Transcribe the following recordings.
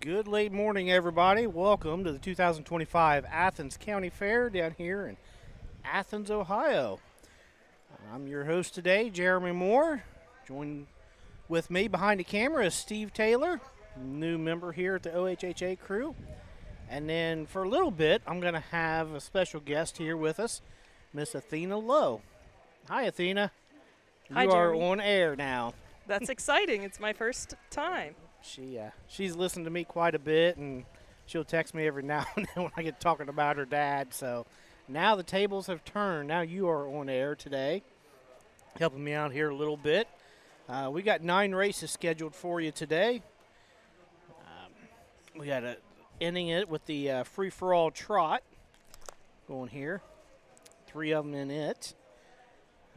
Good late morning, everybody. Welcome to the 2025 Athens County Fair down here in Athens, Ohio. I'm your host today, Jeremy Moore. Joined with me behind the camera is Steve Taylor, new member here at the OHHA crew. And then for a little bit, I'm going to have a special guest here with us, Miss Athena Lowe. Hi, Athena. Hi, You are Jeremy. on air now. That's exciting. It's my first time. She's listened to me quite a bit, and she'll text me every now and then when I get talking about her dad. So now the tables have turned. Now you are on air today, helping me out here a little bit. We got 9 races scheduled for you today. We got ending it with the free-for-all trot going here. 3 of them in it.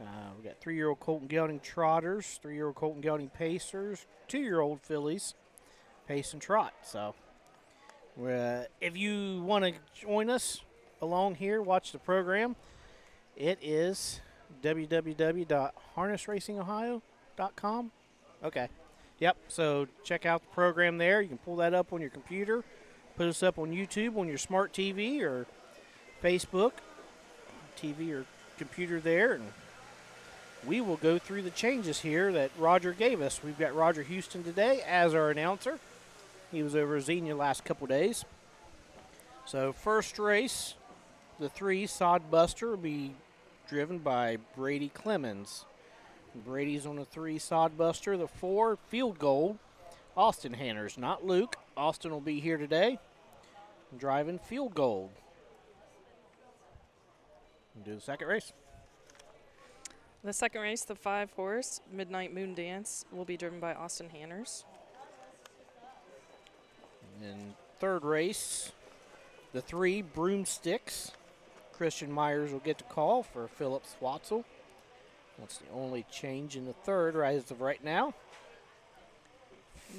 We got 3-year-old Colton Gelding trotters, 3-year-old Colton Gelding pacers, 2-year-old fillies, pace and trot. So if you want to join us along here, watch the program, it is www.harnessracingohio.com. Okay. Yep, so check out the program there. You can pull that up on your computer, put us up on YouTube on your smart TV or Facebook, TV or computer there, and we will go through the changes here that Roger gave us. We've got Roger Houston today as our announcer. He was over at Xenia last couple days. So first race, the 3 Sod Buster will be driven by Brady Clemens. Brady's on the 3 Sod Buster. The 4 Field Gold, Austin Hanners, not Luke. Austin will be here today driving Field Gold. We'll do the second race. The second race, the 5-horse Midnight Moon Dance, will be driven by Austin Hanners. And third race, the 3 Broomsticks. Christian Myers will get the call for Philip Swatzel. That's the only change in the third as of right now.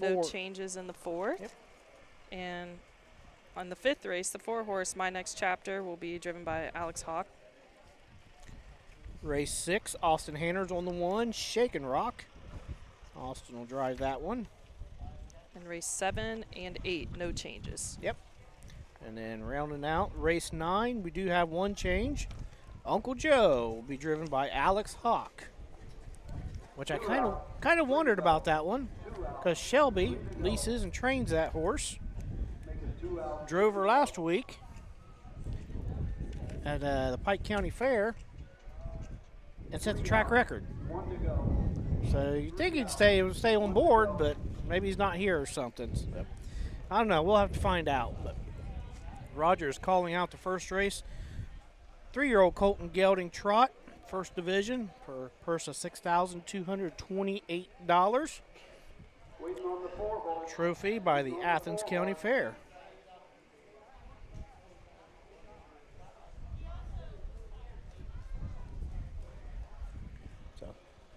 No changes in the fourth. Yep. And on the 5th race, the 4-horse My Next Chapter, will be driven by Alex Hawk. Race 6, Austin Hanners on the 1, Shake and Rock. Austin will drive that one. And race 7 and 8, no changes. Yep. And then rounding out, race 9, we do have one change. Uncle Joe will be driven by Alex Hawk, which I kind of wondered about that one because Shelby leases and trains that horse. Drove her last week at the Pike County Fair and set the track record. So you think he'd stay on board, but maybe he's not here or something. So, I don't know. We'll have to find out. But Roger is calling out the first race. 3-year-old Colton Gelding Trot, first division, for a purse of $6,228. Trophy by the Athens County Fair.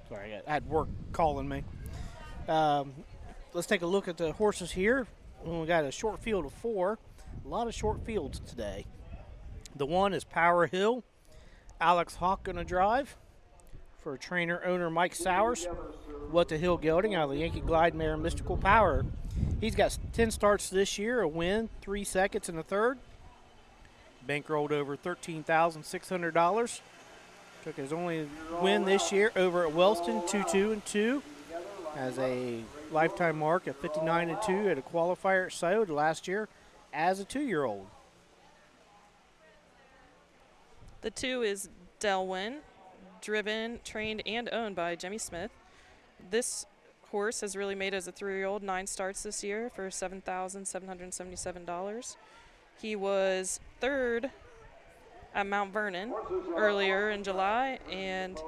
Sorry, I had work calling me. Let's take a look at the horses here. We got a short field of 4. A lot of short fields today. The 1 is Power Hill. Alex Hawk going to drive for trainer owner Mike Sowers. What the Hill Gelding out of the Yankee Glide mare Mystical Power. He's got 10 starts this year, a win, 3 seconds in the third. Bankrolled over $13,600. Took his only win this year over at Wellston, 2-2-2. Has a lifetime mark of 59-2 at a qualifier at Sode last year as a 2-year-old. The 2 is Delwyn, driven, trained, and owned by Jimmy Smith. This horse has really made as a 3-year-old 9 starts this year for $7,777. He was 3rd at Mount Vernon earlier in July, and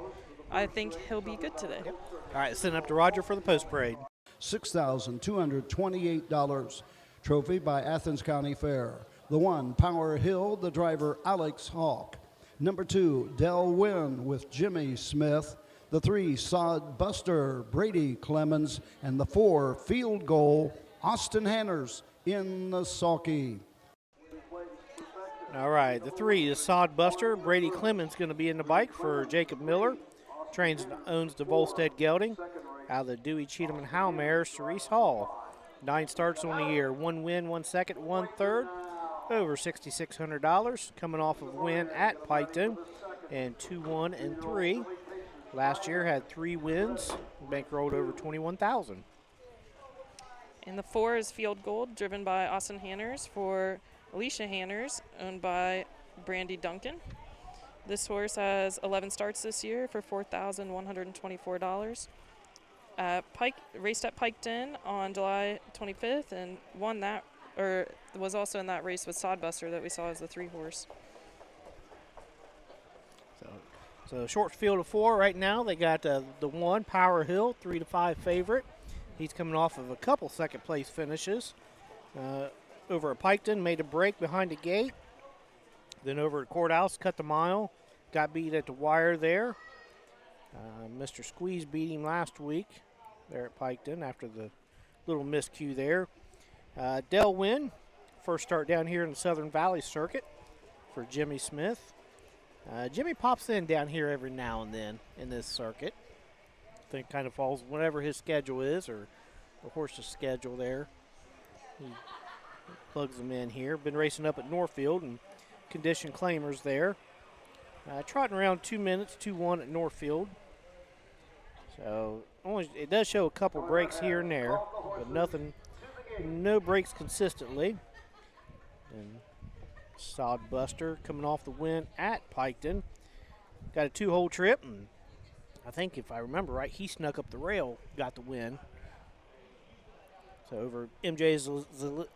I think he'll be good today. Yep. All right, send it up to Roger for the post parade. $6,228. Trophy by Athens County Fair. The 1, Power Hill, the driver Alex Hawk. Number 2, Del Wynn with Jimmy Smith. The 3, Sod Buster, Brady Clemens. And the 4, Field Goal, Austin Hanners in the sulky. All right, the 3 is Sod Buster. Brady Clemens going to be in the bike for Jacob Miller. Trains and owns the Volstead Gelding. Out of the Dewey Cheatham and Howe mare, Cerise Hall. 9 starts on the year. 1 win, 1 second, 1 third. Over $6,600. Coming off of a win at Piketon. And 2-1 and 3. Last year had 3 wins. Bankrolled over $21,000. And the 4 is Field Gold, driven by Austin Hanners for Alicia Hanners, owned by Brandy Duncan. This horse has 11 starts this year for $4,124. Raced at Piketon on July 25th and won that, or was also in that race with Sodbuster that we saw as the 3 horse. So short field of 4 right now. They got the 1, Power Hill, 3-5 favorite. He's coming off of a couple second place finishes. Over at Piketon, made a break behind the gate. Then over at Courthouse, cut the mile. Got beat at the wire there. Mr. Squeeze beat him last week there at Piketon after the little miscue there. Del Wynn, first start down here in the Southern Valley Circuit for Jimmy Smith. Jimmy pops in down here every now and then in this circuit. I think kind of falls whenever his schedule is, or the horse's schedule there. He plugs them in here. Been racing up at Northfield and condition claimers there. Trotting around 2 minutes, 2-1 at Northfield. So it does show a couple breaks here and there, but no breaks consistently. And Sodbuster coming off the win at Piketon. Got a 2-hole trip, and I think if I remember right, he snuck up the rail, got the win. So over MJ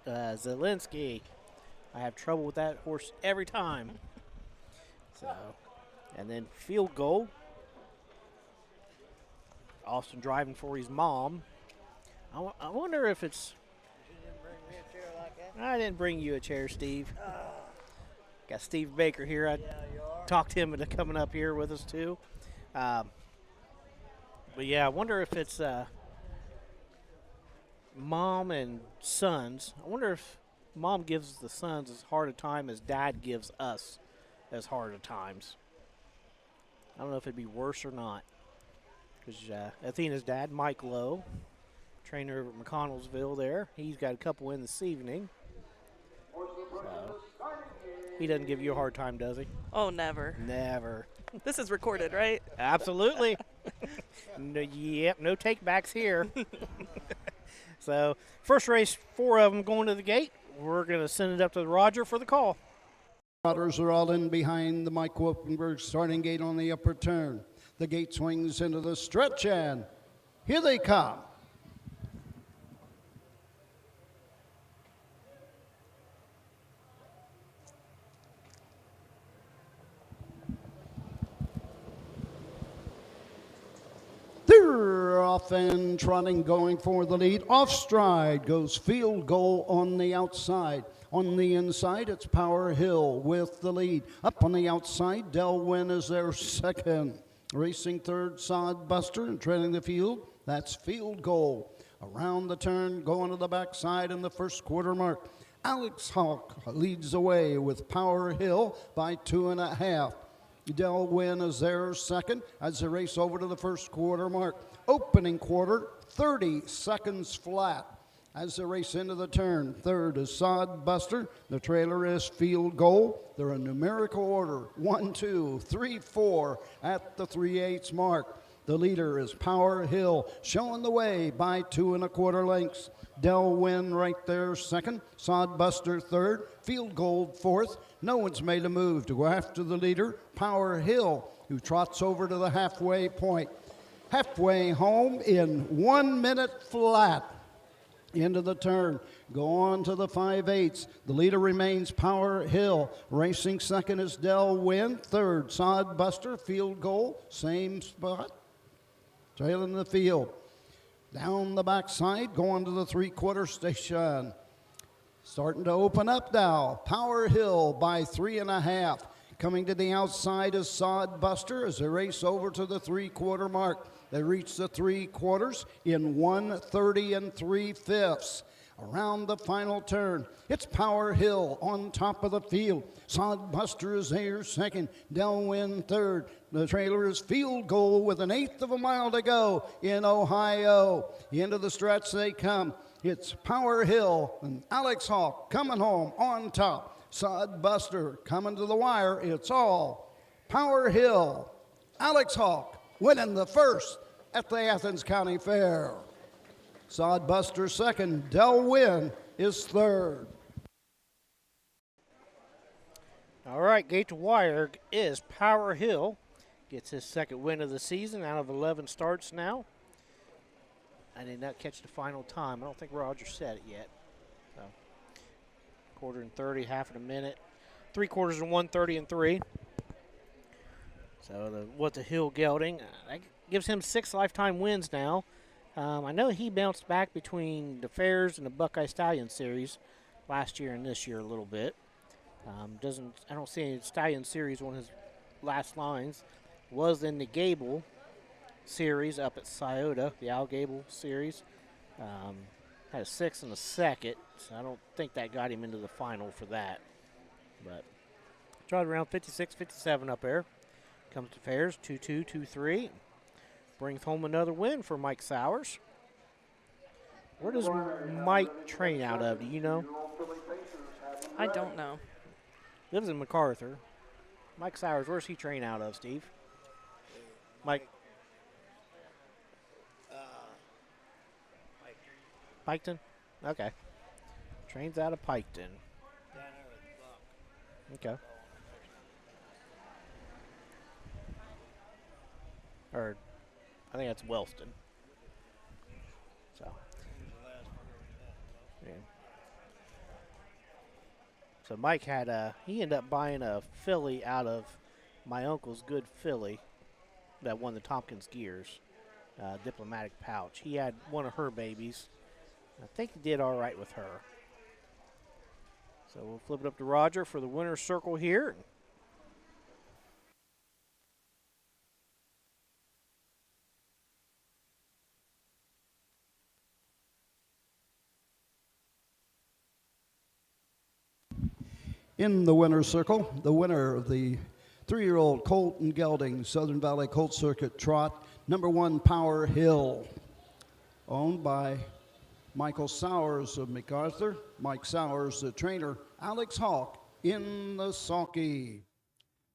Zielinski. I have trouble with that horse every time. So, and then Field Goal. Austin driving for his mom. I wonder if it's. You didn't bring me a chair like that? I didn't bring you a chair, Steve. Got Steve Baker here. I Yeah, you are. talked him into coming up here with us too. But yeah, I wonder if it's mom and sons. I wonder if mom gives the sons as hard a time as dad gives us as hard a times. I don't know if it'd be worse or not. Because Athena's dad, Mike Lowe, trainer over at McConnellsville there, he's got a couple in this evening. So, he doesn't give you a hard time, does he? Oh, never. Never. This is recorded, right? Absolutely. No takebacks here. So, first race, 4 of them going to the gate. We're going to send it up to Roger for the call. Trotters are all in behind the Mike Wolfenberg starting gate on the upper turn. The gate swings into the stretch, and here they come. They're off and trotting, going for the lead. Off stride goes Field Goal on the outside. On the inside, it's Power Hill with the lead. Up on the outside, Del Wynn is their second. Racing third, Sodbuster, and trailing the field, that's Field Goal. Around the turn, going to the backside in the first quarter mark. Alex Hawk leads the way with Power Hill by 2.5. Del Wynn is their second as they race over to the first quarter mark. Opening quarter, 30 seconds flat. As they race into the turn, third is Sodbuster. The trailer is Field Goal. They're in numerical order, 1, 2, 3, 4 at the 3/8 mark. The leader is Power Hill, showing the way by 2 1/4 lengths. Del Wynn right there second, Sodbuster third, Field Goal fourth. No one's made a move to go after the leader, Power Hill, who trots over to the halfway point. Halfway home in 1 minute flat. Into the turn, go on to the 5/8. The leader remains Power Hill. Racing second is Del Wynn. Third, Sodbuster. Field Goal, same spot. Trailing the field. Down the backside, going to the 3/4 station. Starting to open up now. Power Hill by 3.5. Coming to the outside is Sodbuster as they race over to the 3/4 mark. They reach the 3/4 in 1:30 3/5. Around the final turn, it's Power Hill on top of the field. Sodbuster is there second. Del Wynn third. The trailer is Field Goal with 1/8 of a mile to go in Ohio. Into the stretch they come. It's Power Hill and Alex Hawk coming home on top. Sod Buster coming to the wire. It's all Power Hill. Alex Hawk winning the first at the Athens County Fair. Sod Buster second. Del Wynn is third. All right, gate to wire is Power Hill. Gets his second win of the season out of 11 starts now. I did not catch the final time. I don't think Roger said it yet. So, quarter and 30, half in a minute. 3/4 and 1:30 and 3. So what the Hill gelding, that gives him 6 lifetime wins now. I know he bounced back between the Fairs and the Buckeye Stallion Series last year and this year a little bit. I don't see any Stallion Series on his last lines. Was in the Gable Series up at Scioto, the Al Gable Series. Had a 6 and a second, so I don't think that got him into the final for that. But tried around 56, 57 up there. Comes to Fairs, 2-2, 2-3. Brings home another win for Mike Sowers. Where does Mike train out of? Do you know? I don't know. Lives in MacArthur. Mike Sowers, where's he train out of, Steve? Mike. Piketon? Okay. Trains out of Piketon. Okay. Or, I think that's Wellston. So. Yeah. So Mike he ended up buying a filly out of my uncle's good filly that won the Tompkins Gears, Diplomatic Pouch. He had one of her babies. I think he did all right with her. So we'll flip it up to Roger for the winner's circle here. In the winner's circle, the winner of the 3-year-old colt and gelding Southern Valley Colt Circuit Trot, number 1 Power Hill, owned by Michael Sowers of MacArthur. Mike Sowers, the trainer. Alex Hawk in the sulky.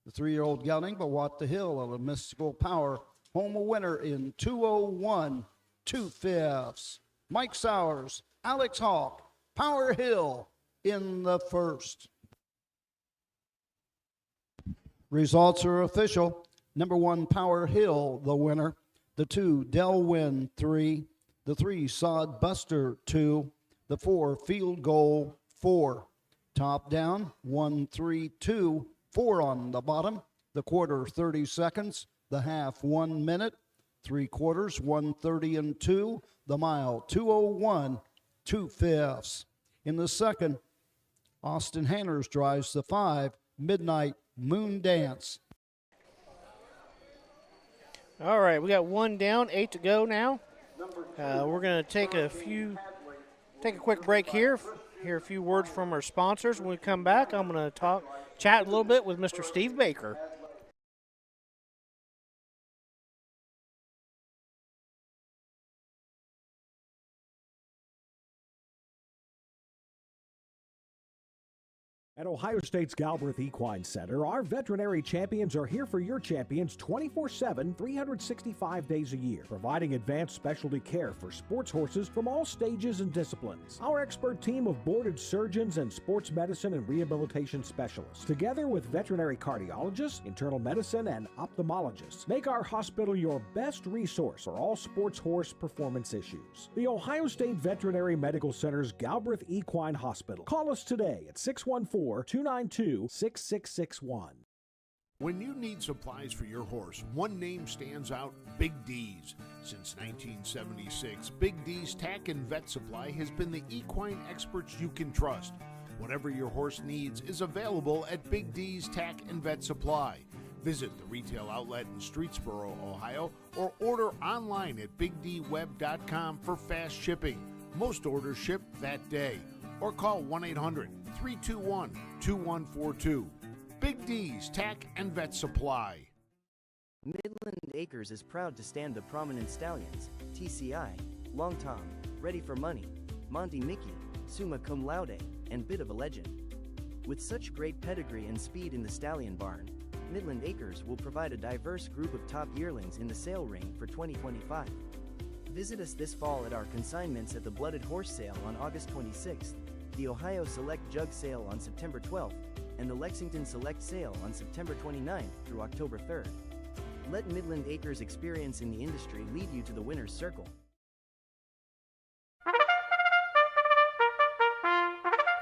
The 3-year-old gelding, Bawat the Hill of a Mystical Power, home a winner in 2:01 2/5. Mike Sowers, Alex Hawk, Power Hill in the first. Results are official. Number 1 Power Hill, the winner. The 2 Del Wynn 3. The 3 Sod Buster 2. The 4 Field Goal 4. Top down 1, 3, 2, 4 on the bottom. The quarter 30 seconds. The half 1 minute. 3/4 1:30 and 2. The mile 2:01 2/5. In the second, Austin Hanners drives the 5 Midnight Moon Dance. All right, we got 1 down, 8 to go now. We're going to take a quick break here, hear a few words from our sponsors. When we come back, I'm going to chat a little bit with Mr. Steve Baker. At Ohio State's Galbraith Equine Center, our veterinary champions are here for your champions 24/7, 365 days a year, providing advanced specialty care for sports horses from all stages and disciplines. Our expert team of boarded surgeons and sports medicine and rehabilitation specialists, together with veterinary cardiologists, internal medicine, and ophthalmologists, make our hospital your best resource for all sports horse performance issues. The Ohio State Veterinary Medical Center's Galbraith Equine Hospital. Call us today at 614-292-6661. When you need supplies for your horse, one name stands out: Big D's. Since 1976, Big D's Tack and Vet Supply has been the equine experts you can trust. Whatever your horse needs is available at Big D's Tack and Vet Supply. Visit the retail outlet in Streetsboro, Ohio, or order online at bigdweb.com for fast shipping. Most orders ship that day. Or call 1-800-321-2142. Big D's Tack and Vet Supply. Midland Acres is proud to stand the prominent stallions, TCI, Long Tom, Ready for Money, Monty Mickey, summa cum laude, and bit of a legend. With such great pedigree and speed in the stallion barn, Midland Acres will provide a diverse group of top yearlings in the sale ring for 2025. Visit us this fall at our consignments at the Blooded Horse Sale on August 26th, the Ohio Select Jug Sale on September 12th, and the Lexington Select Sale on September 29th through October 3rd. Let Midland Acres' experience in the industry lead you to the winner's circle.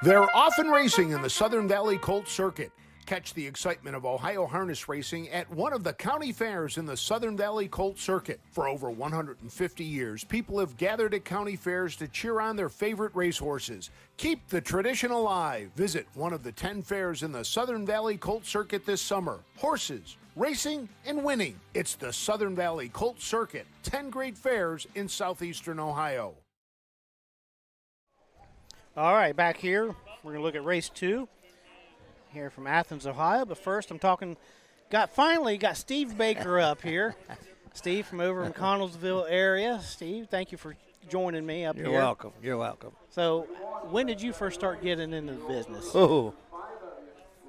They're often racing in the Southern Valley Colt Circuit. Catch the excitement of Ohio harness racing at one of the county fairs in the Southern Valley Colt Circuit. For over 150 years, people have gathered at county fairs to cheer on their favorite racehorses. Keep the tradition alive. Visit one of the 10 fairs in the Southern Valley Colt Circuit this summer. Horses, racing, and winning. It's the Southern Valley Colt Circuit. 10 great fairs in southeastern Ohio. All right, back here, we're going to look at race 2 here from Athens, Ohio. But first, finally got Steve Baker up here. Steve from over in Connellsville area. Steve, thank you for joining me up here. You're welcome. You're welcome. So, when did you first start getting into the business? Oh,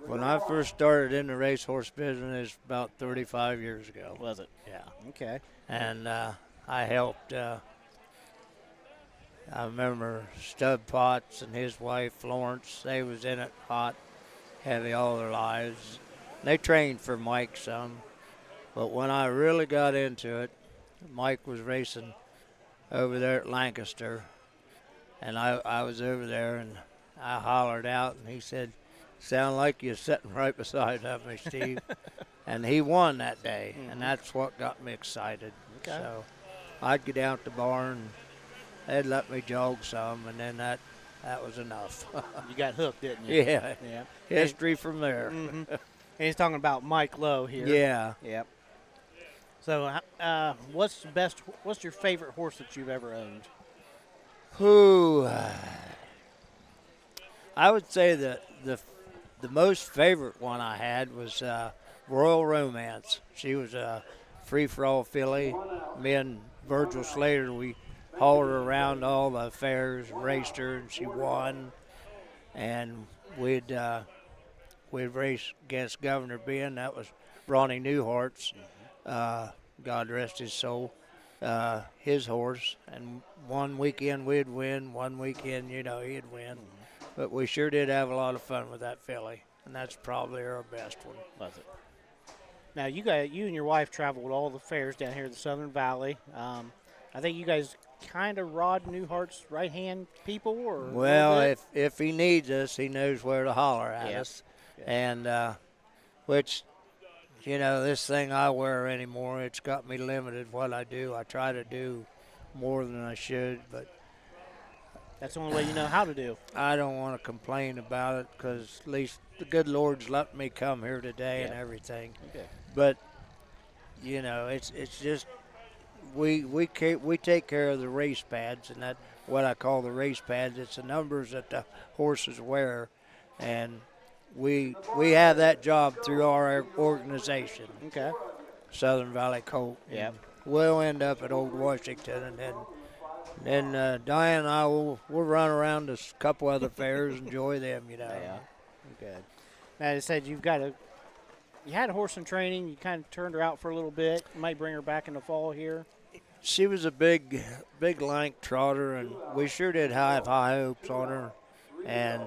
when I first started in the racehorse business about 35 years ago. Was it? Yeah. Okay. And I helped. I remember Stub Potts and his wife Florence. They was in it hot, heavy all their lives. They trained for Mike some, but when I really got into it, Mike was racing over there at Lancaster, and I was over there, and I hollered out, and he said, "Sound like you're sitting right beside of me, Steve." And he won that day, and that's what got me excited. Okay. So I'd get out the barn. They'd let me jog some, and then that was enough. You got hooked, didn't you? Yeah. Yeah. History from there. Mm-hmm. And he's talking about Mike Lowe here. Yeah. Yep. So, what's your favorite horse that you've ever owned? Who? I would say that the most favorite one I had was Royal Romance. She was a free-for-all filly. Me and Virgil Slater, we hauled her around all the fairs, raced her, and she won. And we'd race against Governor Ben. That was Ronnie Newhart's, God rest his soul, his horse. And one weekend we'd win, one weekend, he'd win. But we sure did have a lot of fun with that filly, and that's probably our best one. Was it? Now, you and your wife traveled all the fairs down here in the Southern Valley. I think you guys kind of Rod Newhart's right-hand people, or well, if he needs us, he knows where to holler at us, and which, this thing I wear anymore, it's got me limited what I do. I try to do more than I should, but that's the only way you know how to do. I don't want to complain about it because at least the good Lord's let me come here today and everything. Okay. But it's just. We take care of the race pads, and that what I call the race pads. It's the numbers that the horses wear, and we have that job through our organization. Okay. Southern Valley Colt. Yeah. We'll end up at Old Washington, and then Diane and I will run around to a couple other fairs, enjoy them. Yeah. Good. Now you said you had a horse in training. You kind of turned her out for a little bit. You might bring her back in the fall here. She was a big lank trotter, and we sure did have high hopes on her. And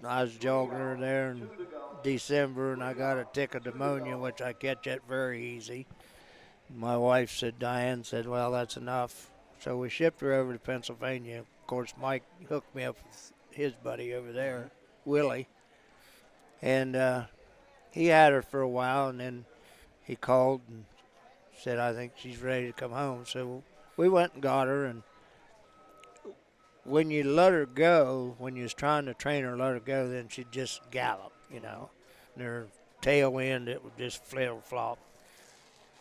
I was jogging her there in December, and I got a tick of pneumonia, which I catch it very easy. My wife said, Diane said, well, that's enough. So we shipped her over to Pennsylvania. Of course, Mike hooked me up with his buddy over there, Willie. And he had her for a while, and then he called and said, I think she's ready to come home. So we went and got her, and when you let her go, when you was trying to train her, let her go, then she'd just gallop, And her tail end, it would just flop.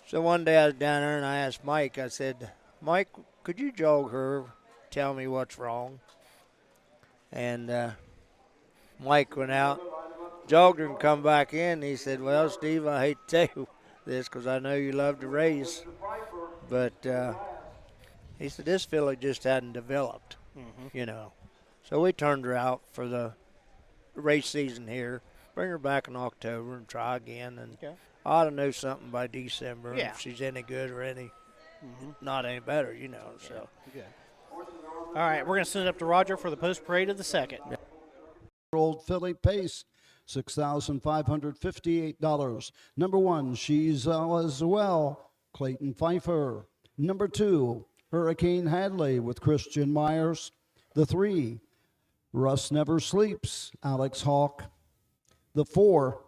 So one day I was down there, and I asked Mike, I said, Mike, could you jog her, tell me what's wrong? And Mike went out, jogged her and come back in. He said, well, Steve, I hate to tell you this because I know you love to race, but he said this filly just hadn't developed. you know. So we turned her out for the race season here. Bring her back in October and try again, and Okay. I ought to know something by December Yeah. if she's any good or any not any better, you know. So Good. All right, we're going to send it up to Roger for the post parade of the second. Old Philly Pace, $6,558. Number 1, She's as well, Clayton Pfeiffer. Number 2, Hurricane Hadley with Christian Myers. The 3, Russ Never Sleeps, Alex Hawk. The 4,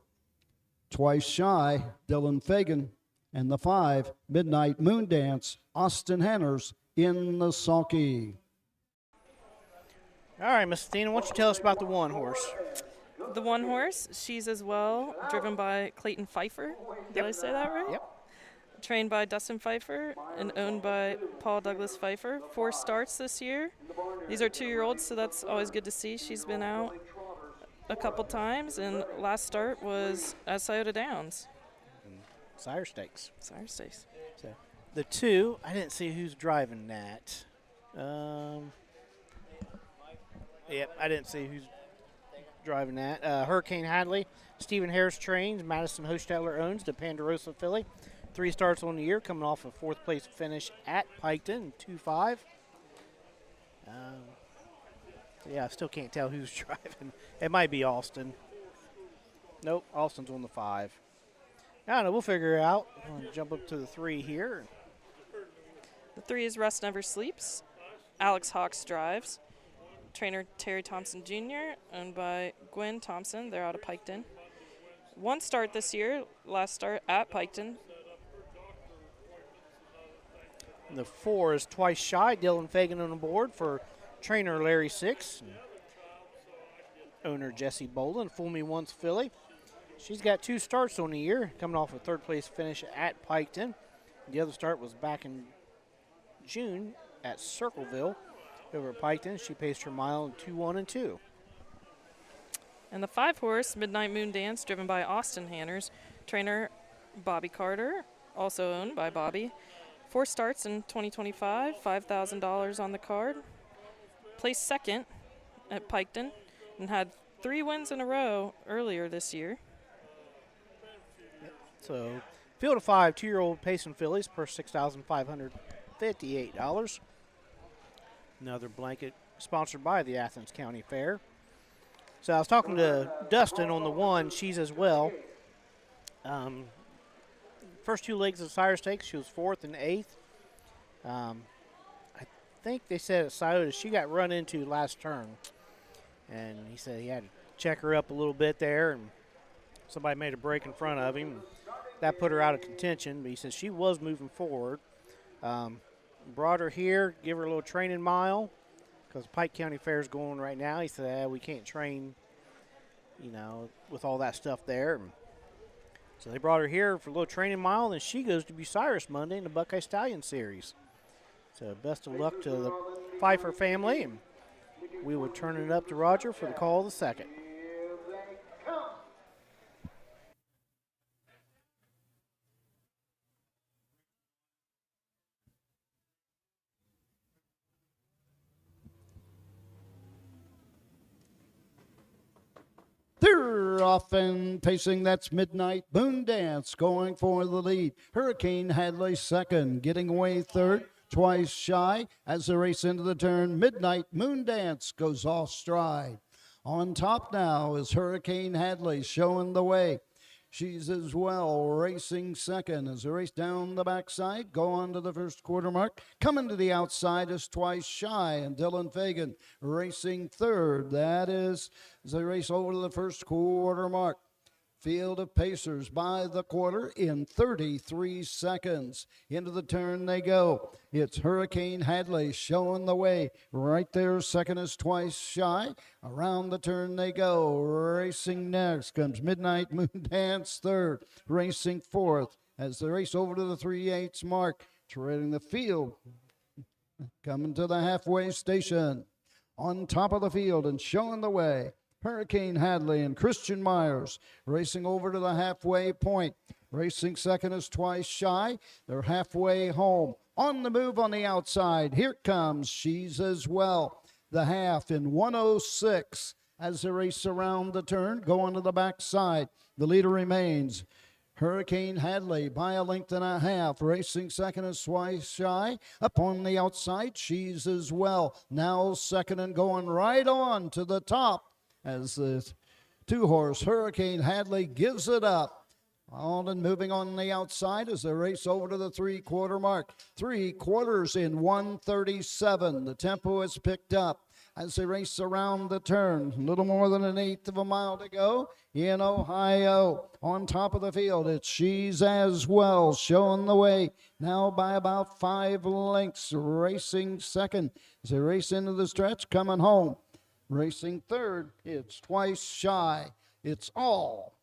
Twice Shy, Dylan Fagan. And the 5, Midnight Moon Dance, Austin Hanners in the sulky. All right, Miss Athena, why don't you tell us about the 1 horse? The 1 horse, She's as well, driven by Clayton Pfeiffer. Did I say that right? Yep. Trained by Dustin Pfeiffer and owned by Paul Douglas Pfeiffer. 4 starts this year. These are 2-year-olds, so that's always good to see. She's been out a couple times, and last start was at Scioto Downs. Sire Stakes. Sire Stakes. So the 2, I didn't see who's driving that. Yep, I didn't see who's driving that. Hurricane Hadley, Stephen Harris trains, Madison Hostetler owns, the Ponderosa filly. 3 starts on the year, coming off a 4th place finish at Piketon, 2-5. Yeah, I still can't tell who's driving. It might be Austin. Nope, Austin's on the 5. I don't know, we'll figure it out. I'm going to jump up to the 3 here. The 3 is Russ Never Sleeps. Alex Hawks drives. Trainer Terry Thompson Jr., owned by Gwen Thompson. They're out of Piketon. 1 start this year, last start at Piketon. And the 4 is Twice Shy, Dylan Fagan on the board for trainer Larry Six. Owner Jesse Bolin, Fool Me Once filly. She's got 2 starts on the year, coming off a 3rd place finish at Piketon. The other start was back in June at Circleville over at Piketon. She paced her mile in 2-1 and 2. And the 5 horse, Midnight Moon Dance, driven by Austin Hanners. Trainer Bobby Carter, also owned by Bobby. 4 starts in 2025, $5,000 on the card. Placed 2nd at Piketon and had 3 wins in a row earlier this year. So, field of 5 2-year-old pacing fillies per $6,558. Another blanket sponsored by the Athens County Fair. So I was talking to Dustin on the 1. She's as well. First 2 legs of Sire Stakes, she was 4th and 8th. I think they said at Scioto she got run into last turn. And he said he had to check her up a little bit there, and somebody made a break in front of him. That put her out of contention, but he said she was moving forward. Brought her here, give her a little training mile, because Pike County Fair is going right now. He said, we can't train, with all that stuff there. So they brought her here for a little training mile, and she goes to Bucyrus Monday in the Buckeye Stallion Series. So best of luck to the Pfeiffer family, and we will turn it up to Roger for the call of the second. They're off and pacing. That's Midnight Moon Dance going for the lead. Hurricane Hadley 2nd, getting away 3rd. Twice Shy as they race into the turn. Midnight Moon Dance goes off stride. On top now is Hurricane Hadley showing the way. She's as well racing 2nd as they race down the backside. Go on to the 1st quarter mark. Coming to the outside is Twice Shy and Dylan Fagan racing 3rd. That is as they race over to the 1st quarter mark. Field of Pacers by the quarter in 33 seconds. Into the turn they go. It's Hurricane Hadley showing the way. Right there, 2nd is Twice Shy. Around the turn they go. Racing next comes Midnight Moon Dance 3rd. Racing 4th as they race over to the 3/8 mark. Treading the field. Coming to the halfway station. On top of the field and showing the way. Hurricane Hadley and Christian Myers racing over to the halfway point. Racing 2nd is Twice Shy. They're halfway home. On the move on the outside. Here comes She's as well. the half in 106 as they race around the turn, going to the backside. The leader remains Hurricane Hadley by a length and a half. Racing second is Twice Shy. Up on the outside, She's As Well. Now second and going right on to the top as the two-horse Hurricane Hadley gives it up. On and moving on the outside as they race over to the three-quarter mark. 3/4 in 1:37. The tempo is picked up as they race around the turn. A little more than an eighth of a mile to go in Ohio. On top of the field, it's She's As Well showing the way now by about 5 lengths. Racing second as they race into the stretch, coming home. Racing third, it's Twice Shy. It's all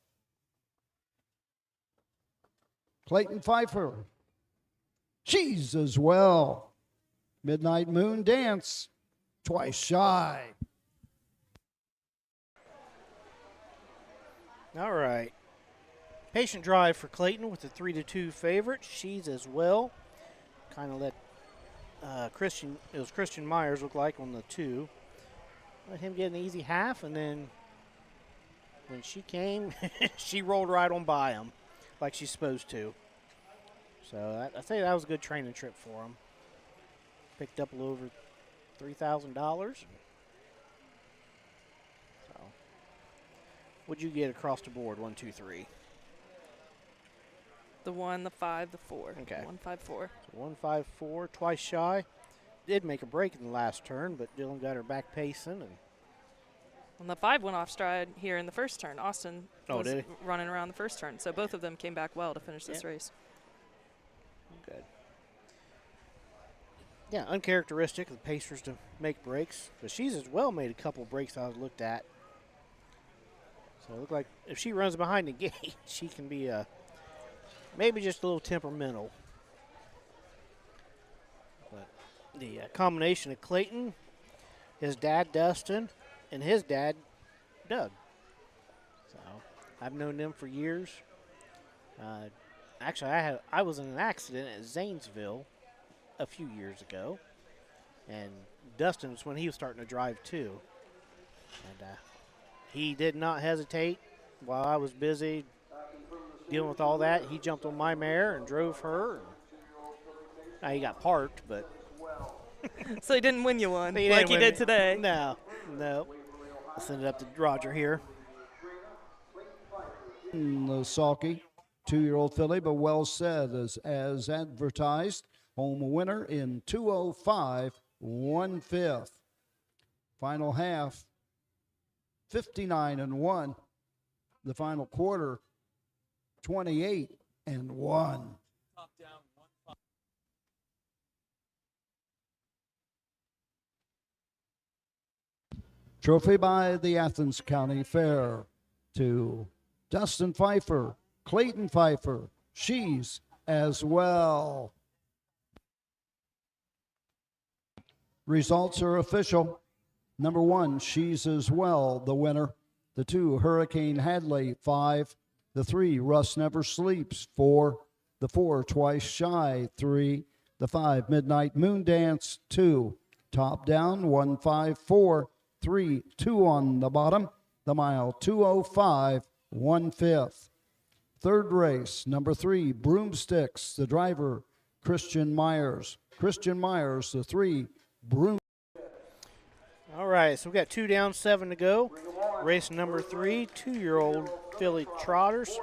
Clayton Pfeiffer. She's As Well. Midnight Moon Dance. Twice Shy. All right. Patient drive for Clayton with the 3-2 favorite. She's As Well. Kind of let Christian Myers look like on the 2. Let him get an easy half, and then when she came, she rolled right on by him like she's supposed to. So I think that was a good training trip for him. Picked up a little over $3,000. So, what'd you get across the board? 1, 2, 3. The 1, the 5, the 4. Okay. 1, 5, 4. So 1, 5, 4. Twice Shy. Did make a break in the last turn, but Dylan got her back pacing. And the 5 went off stride here in the first turn. Austin was did he? running around the first turn. So both of them came back well to finish this race. Good. Yeah, uncharacteristic of the Pacers to make breaks. But She's As Well made a couple breaks I looked at. So it looked like if she runs behind the gate, she can be maybe just a little temperamental. But the combination of Clayton, his dad Dustin, and his dad Doug. So I've known them for years. Actually, I was in an accident at Zanesville a few years ago, and Dustin was when he was starting to drive too. And he did not hesitate while I was busy dealing with all that. He jumped on my mare and drove her. Now he got parked, but So he didn't win you one he like didn't he win did me. today. No. I'll send it up to Roger here. The sulky 2-year-old filly, but well said as advertised. Home winner in 2:05 1/5. Final half 59-1. The final quarter 28-1. Trophy by the Athens County Fair to Dustin Pfeiffer, Clayton Pfeiffer. She's As Well. Results are official. Number 1, She's As Well, the winner. The 2, Hurricane Hadley, 5. The 3, Russ Never Sleeps, 4. The 4, Twice Shy, 3. The 5, Midnight Moon Dance, 2. Top down, 1, 5, 4. 3, 2 on the bottom. The mile, 2:05 1/5. Third race, number 3, Broomsticks. The driver, Christian Myers. Christian Myers, the 3, All right, so we've got 2 down, 7 to go. Race number 3, 2-year-old filly trotters.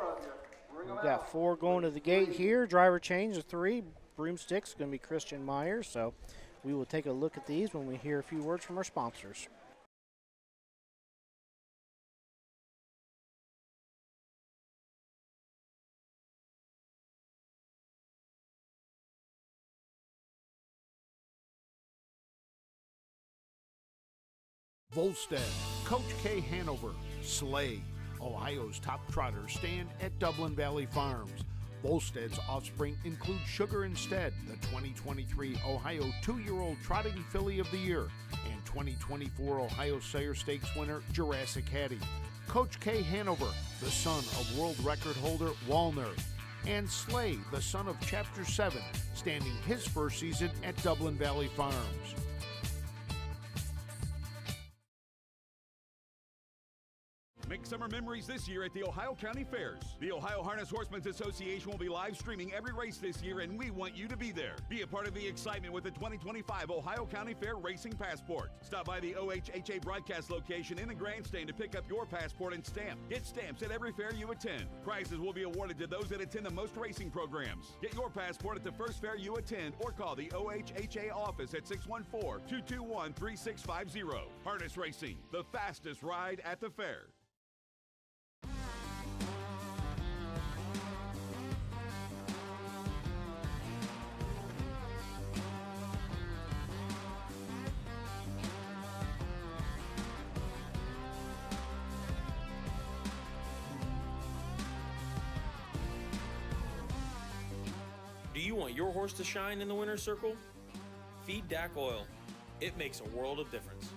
We've got 4 going to the gate here. Driver change of 3. Broomsticks going to be Christian Myers. So we will take a look at these when we hear a few words from our sponsors. Volstead, Coach K Hanover, Slay, Ohio's top trotters stand at Dublin Valley Farms. Volstead's offspring include Sugar Instead, the 2023 Ohio 2-year-old Trotting Filly of the Year, and 2024 Ohio Sire Stakes winner Jurassic Hattie. Coach K Hanover, the son of world record holder Walner, and Slay, the son of Chapter 7, standing his first season at Dublin Valley Farms. Make summer memories this year at the Ohio County Fairs. The Ohio Harness Horsemen's Association will be live streaming every race this year, and we want you to be there. Be a part of the excitement with the 2025 Ohio County Fair Racing Passport. Stop by the OHHA broadcast location in the grandstand to pick up your passport and stamp. Get stamps at every fair you attend. Prizes will be awarded to those that attend the most racing programs. Get your passport at the first fair you attend or call the OHHA office at 614-221-3650. Harness Racing, the fastest ride at the fair. Do you want your horse to shine in the winner's circle? Feed DAC Oil. It makes a world of difference.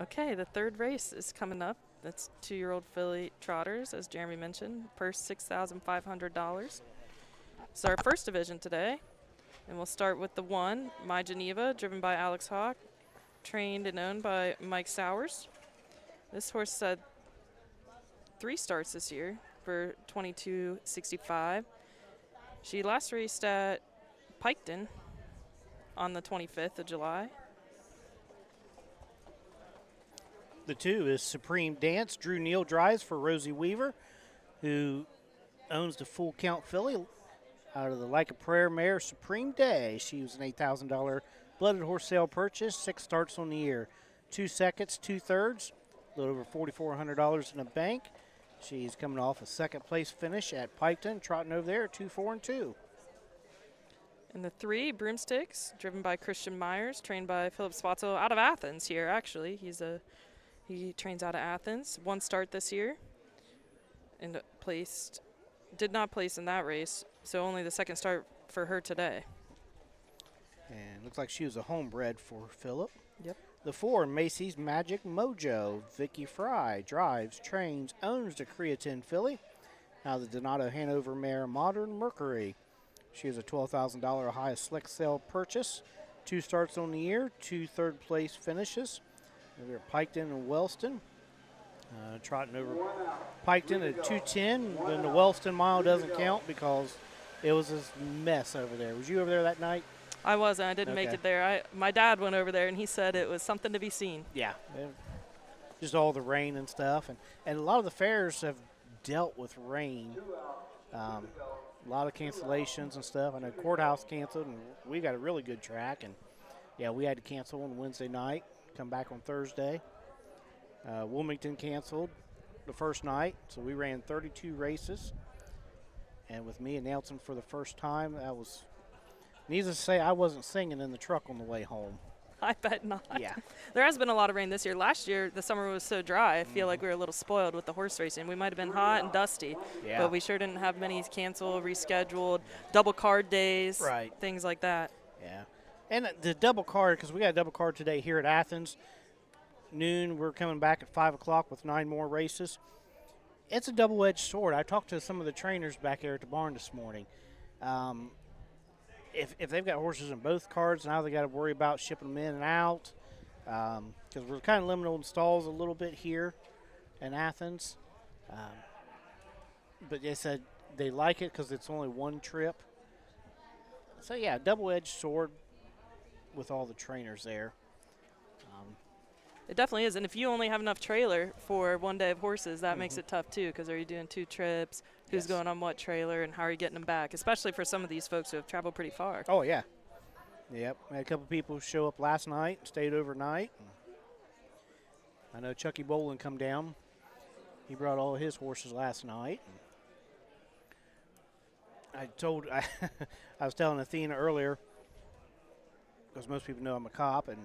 Okay, the third race is coming up. That's 2-year-old filly trotters, as Jeremy mentioned. Purse $6,500. It's our first division today. And we'll start with the 1, My Geneva, driven by Alex Hawk, trained and owned by Mike Sowers. This horse had 3 starts this year for 22.65. She last raced at Piketon on the 25th of July. The 2 is Supreme Dance. Drew Neal drives for Rosie Weaver, who owns the full count filly out of the Like a Prayer mare Supreme Day. She was an $8,000 blooded horse sale purchase, 6 starts on the year, 2 seconds, 2 thirds, a little over $4,400 in the bank. She's coming off a second place finish at Piketon, trotting over there 2-4-2. And the 3, Broomsticks, driven by Christian Myers, trained by Philip Spazzo out of Athens here, actually. He trains out of Athens. 1 start this year and did not place in that race, so only the 2nd start for her today. And looks like she was a homebred for Philip. Yep. The 4, Macy's Magic Mojo. Vicky Fry drives, trains, owns the Creatine filly. Now the Donato Hanover mare Modern Mercury. She is a $12,000 Ohio Slick sale purchase. 2 starts on the year, 2 third place finishes. We're at Piketon and Wellston. Trotting over Piketon at 2:10. Then the Wellston mile doesn't count because it was a mess over there. Was you over there that night? I wasn't. I didn't make it there. My dad went over there, and he said it was something to be seen. Yeah. Just all the rain and stuff. And a lot of the fairs have dealt with rain. A lot of cancellations and stuff. I know Courthouse canceled, and we got a really good track. And, yeah, we had to cancel on Wednesday night, come back on Thursday. Wilmington canceled the first night, so we ran 32 races. And with me and Nelson for the first time, that was, needless to say, I wasn't singing in the truck on the way home. I bet not. Yeah. There has been a lot of rain this year. Last year, the summer was so dry, I feel like we were a little spoiled with the horse racing. We might have been hot and dusty, but we sure didn't have many canceled, rescheduled, double card days, things like that. Yeah. And the double card, because we got a double card today here at Athens. Noon, we're coming back at 5 o'clock with 9 more races. It's a double-edged sword. I talked to some of the trainers back there at the barn this morning. If they've got horses in both cards, now they got to worry about shipping them in and out, because we're kind of limited on stalls a little bit here in Athens. But they said they like it because it's only 1 trip. So, yeah, double-edged sword with all the trainers there. It definitely is, and if you only have enough trailer for 1 day of horses, that makes it tough too, because are you doing 2 trips, who's going on what trailer, and how are you getting them back, especially for some of these folks who have traveled pretty far. Oh, yeah. Yep, we had a couple people show up last night, stayed overnight. I know Chucky Bolin come down. He brought all his horses last night. I was telling Athena earlier, because most people know I'm a cop, and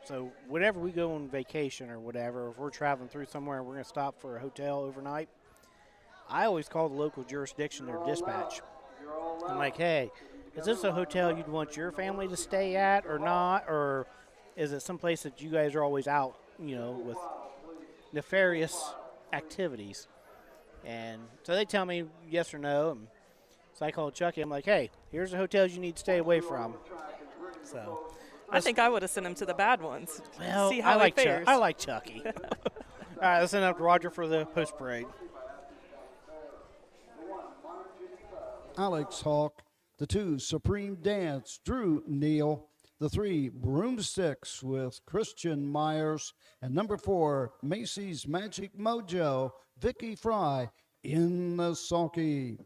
so whenever we go on vacation or whatever, if we're traveling through somewhere and we're going to stop for a hotel overnight, I always call the local jurisdiction their dispatch. I'm like, hey, is this a hotel you'd want your family to stay at or not? Or is it someplace that you guys are always out, with nefarious activities? And so they tell me yes or no. And so I called Chucky. I'm like, hey, here's the hotels you need to stay away from. So I think I would have sent him to the bad ones. Well, See how I he fares. I like Chucky. All right, let's send up to Roger for the post parade. Alex Hawk. The 2, Supreme Dance, Drew Neal. The 3, Broomsticks with Christian Myers. And number 4, Macy's Magic Mojo, Vicky Fry in the sulky.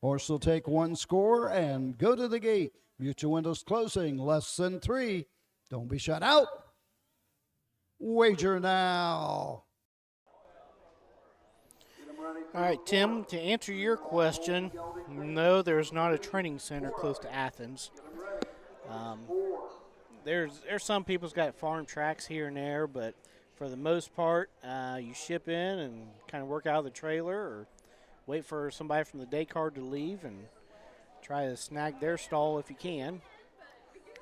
Horse will take 1 score and go to the gate. Future windows closing, less than 3. Don't be shut out. Wager now. All right, Tim, to answer your question, no, there's not a training center close to Athens. There's some people's got farm tracks here and there, but for the most part, you ship in and kind of work out of the trailer or wait for somebody from the day card to leave and try to snag their stall if you can.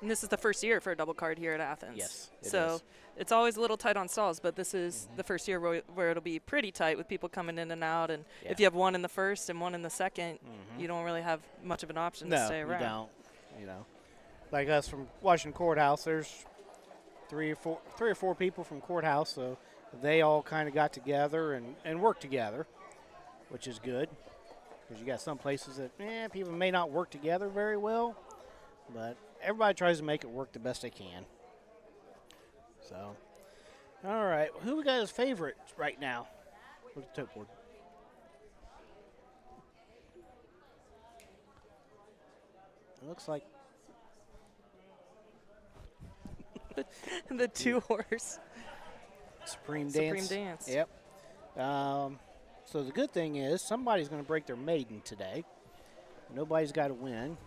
And this is the first year for a double card here at Athens. Yes, it so is. It's always a little tight on stalls, but this is the first year where it'll be pretty tight with people coming in and out. And if you have one in the first and one in the second, you don't really have much of an option to stay around. No, you don't. You know, like us from Washington Courthouse, there's three or four people from Courthouse, so they all kind of got together and worked together, which is good. Because you got some places that people may not work together very well, but everybody tries to make it work the best they can. So, all right, who we got as favorite right now? Where's the tote board? It looks like the 2-horse Supreme Dance. Yep. So the good thing is somebody's going to break their maiden today. Nobody's got to win.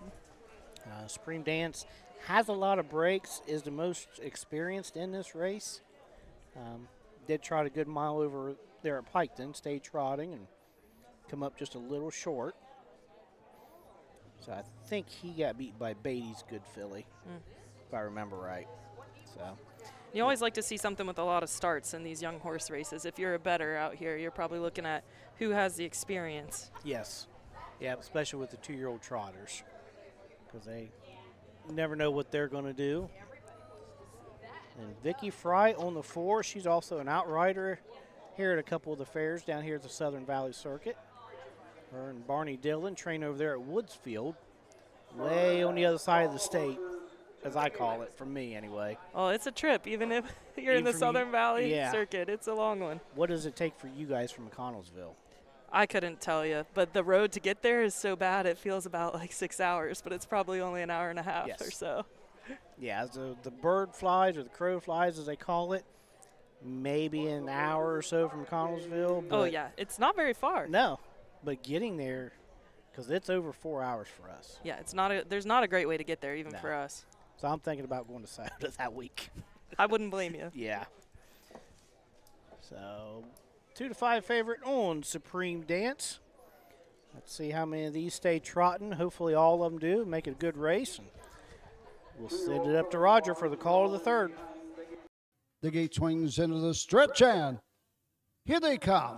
Supreme Dance has a lot of breaks, is the most experienced in this race. Did trot a good mile over there at Piketon, stayed trotting and come up just a little short. So I think he got beat by Beatty's good filly, if I remember right. So you always like to see something with a lot of starts in these young horse races. If you're a bettor out here, you're probably looking at who has the experience. Yes. Yeah, especially with the 2-year-old trotters, because they never know what they're going to do. And Vicky Fry on the 4. She's also an outrider here at a couple of the fairs down here at the Southern Valley Circuit. Her and Barney Dillon train over there at Woodsfield, way on the other side of the state, as I call it, from me anyway. Oh, it's a trip, even if you're in the Southern Valley Circuit. It's a long one. What does it take for you guys from McConnellsville? I couldn't tell you, but the road to get there is so bad it feels about like 6 hours, but it's probably only an hour and a half or so. Yeah, the bird flies, or the crow flies as they call it, maybe an hour or so from Connellsville. Oh, yeah. It's not very far. No, but getting there, because it's over 4 hours for us. Yeah, there's not a great way to get there even for us. So I'm thinking about going to Saturday that week. I wouldn't blame you. Yeah. So 2 to 5 favorite on Supreme Dance. Let's see how many of these stay trotting. Hopefully all of them do. Make it a good race. And we'll send it up to Roger for the call of the 3rd. The gate swings into the stretch, and here they come.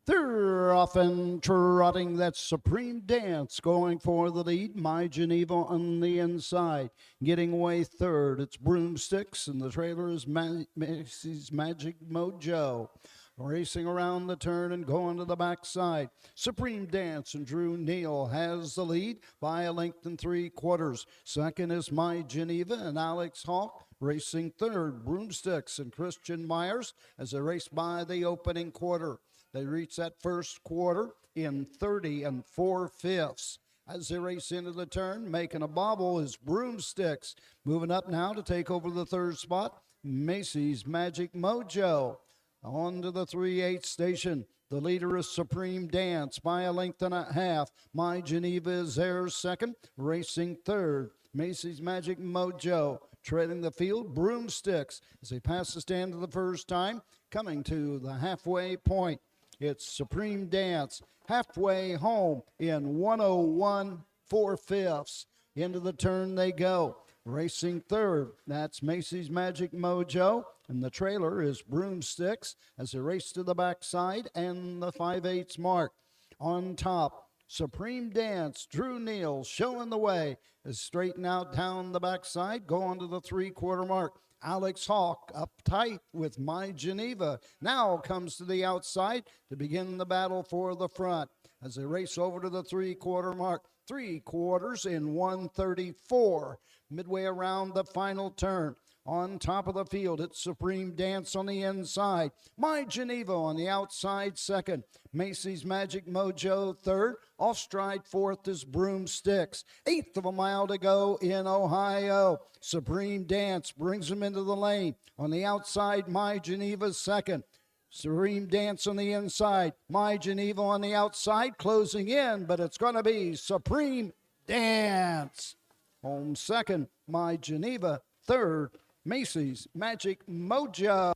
They're off and trotting. That's Supreme Dance going for the lead. My Geneva on the inside. Getting away 3rd, it's Broomsticks, and the trailer is Macy's Magic Mojo. Racing around the turn and going to the backside. Supreme Dance and Drew Neal has the lead by a length and 3/4. Second is My Geneva and Alex Hawk. Racing 3rd, Broomsticks and Christian Myers as they race by the opening quarter. They reach that first quarter in 30 4/5. As they race into the turn, making a bobble is Broomsticks. Moving up now to take over the 3rd spot, Macy's Magic Mojo. On to the 3/8 station. The leader is Supreme Dance by a length and a half. My Geneva is there 2nd, racing 3rd. Macy's Magic Mojo trailing the field, Broomsticks, as they pass the stand for the first time, coming to the halfway point. It's Supreme Dance halfway home in 101 4/5. Into the turn they go. Racing third, that's Macy's Magic Mojo, and the trailer is Broomsticks as they race to the backside and the 5/8 mark. On top, Supreme Dance, Drew Neal showing the way as straighten out down the backside, go on to the 3/4 mark. Alex Hawk up tight with My Geneva. Now comes to the outside to begin the battle for the front as they race over to the 3/4 mark. 3/4 in 1:34. Midway around the final turn. On top of the field, it's Supreme Dance on the inside. My Geneva on the outside second. Macy's Magic Mojo third. Off stride fourth is Broomsticks. 1/8 of a mile to go in Ohio. Supreme Dance brings him into the lane. On the outside, My Geneva second. Supreme Dance on the inside. My Geneva on the outside, closing in, but it's going to be Supreme Dance. Home second, My Geneva. Third, Macy's Magic Mojo.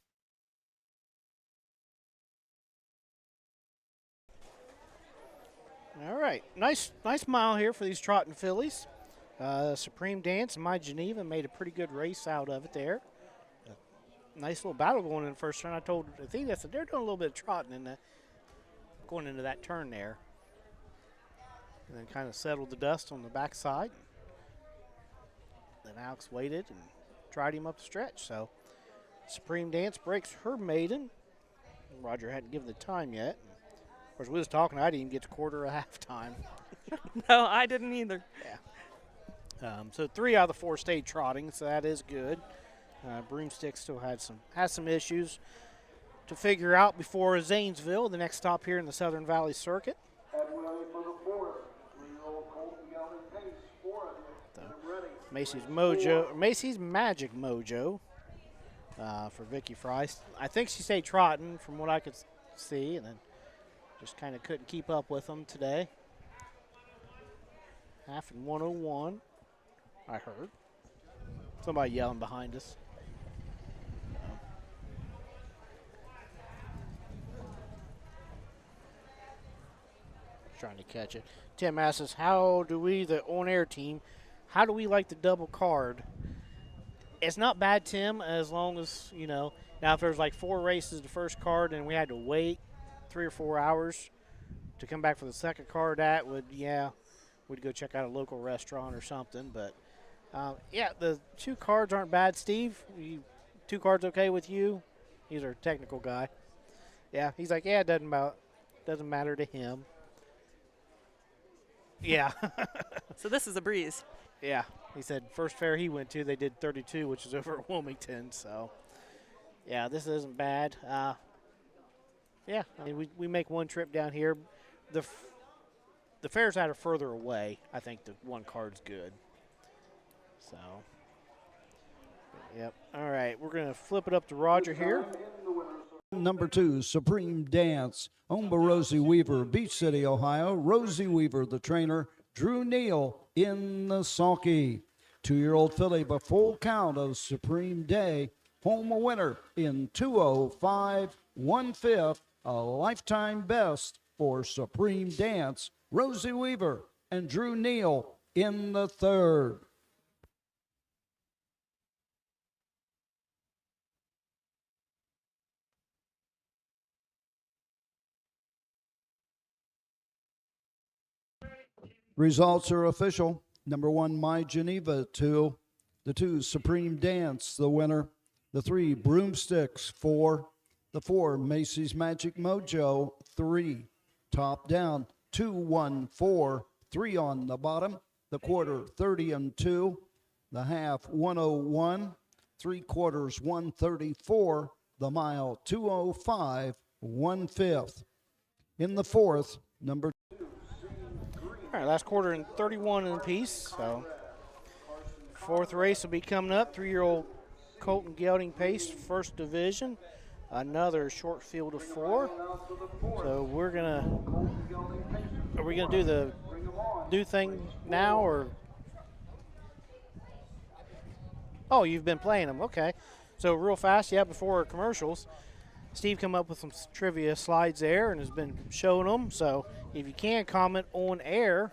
All right, nice mile here for these trotting fillies. Supreme Dance and My Geneva made a pretty good race out of it there. Nice little battle going in the first turn. I think I said they're doing a little bit of trotting going into that turn there. And then kind of settled the dust on the backside. Then Alex waited and tried him up the stretch. So Supreme Dance breaks her maiden. Roger hadn't given the time yet. Of course, we was talking. I didn't even get to quarter of halftime. No, I didn't either. Yeah. So 3 out of the 4 stayed trotting, so that is good. Broomstick still has some issues to figure out before Zanesville, the next stop here in the Southern Valley Circuit. Macy's Magic Mojo for Vicky Fry. I think she stayed trotting from what I could see, and then just kind of couldn't keep up with them today. Half in 101, I heard. Somebody yelling behind us. Trying to catch it. Tim asks, how do we, the on-air team, how do we like the double card? It's not bad, Tim, as long as, now if there's like 4 races the first card and we had to wait 3 or 4 hours to come back for the second card, we'd go check out a local restaurant or something. But, the 2 cards aren't bad. Steve, 2 cards okay with you? He's our technical guy. Yeah, he's like, it doesn't matter to him. Yeah. So this is a breeze. Yeah. He said first fair he went to, they did 32, which is over at Wilmington. So, yeah, this isn't bad. I mean, we make one trip down here. The fairs that are further away, I think the 1 card's good. So, yep. All right, we're going to flip it up to Roger here. Number 2, Supreme Dance, owned by Rosie Weaver, Beach City, Ohio. Rosie Weaver, the trainer. Drew Neal in the sulky. 2-year-old filly, by full count of Supreme Day. Home a winner in 2:05 1/5, a lifetime best for Supreme Dance. Rosie Weaver and Drew Neal in the third. Results are official. Number 1, My Geneva, 2. The 2, Supreme Dance, the winner. The 3, Broomsticks, 4. The 4, Macy's Magic Mojo, 3. Top down, 2, 1, 4. 3 on the bottom. The quarter, 30 and 2. The half, 101. 3/4, 134. The mile, 2:05 1/5. In the fourth, number. All right, last quarter in 31 in a piece. So, 4th race will be coming up. 3-year-old Colton Gelding Pace, first division. Another short field of 4. So are we gonna do the new thing now, or? Oh, you've been playing them. Okay. So real fast, before our commercials, Steve come up with some trivia slides there and has been showing them. So if you can comment on air,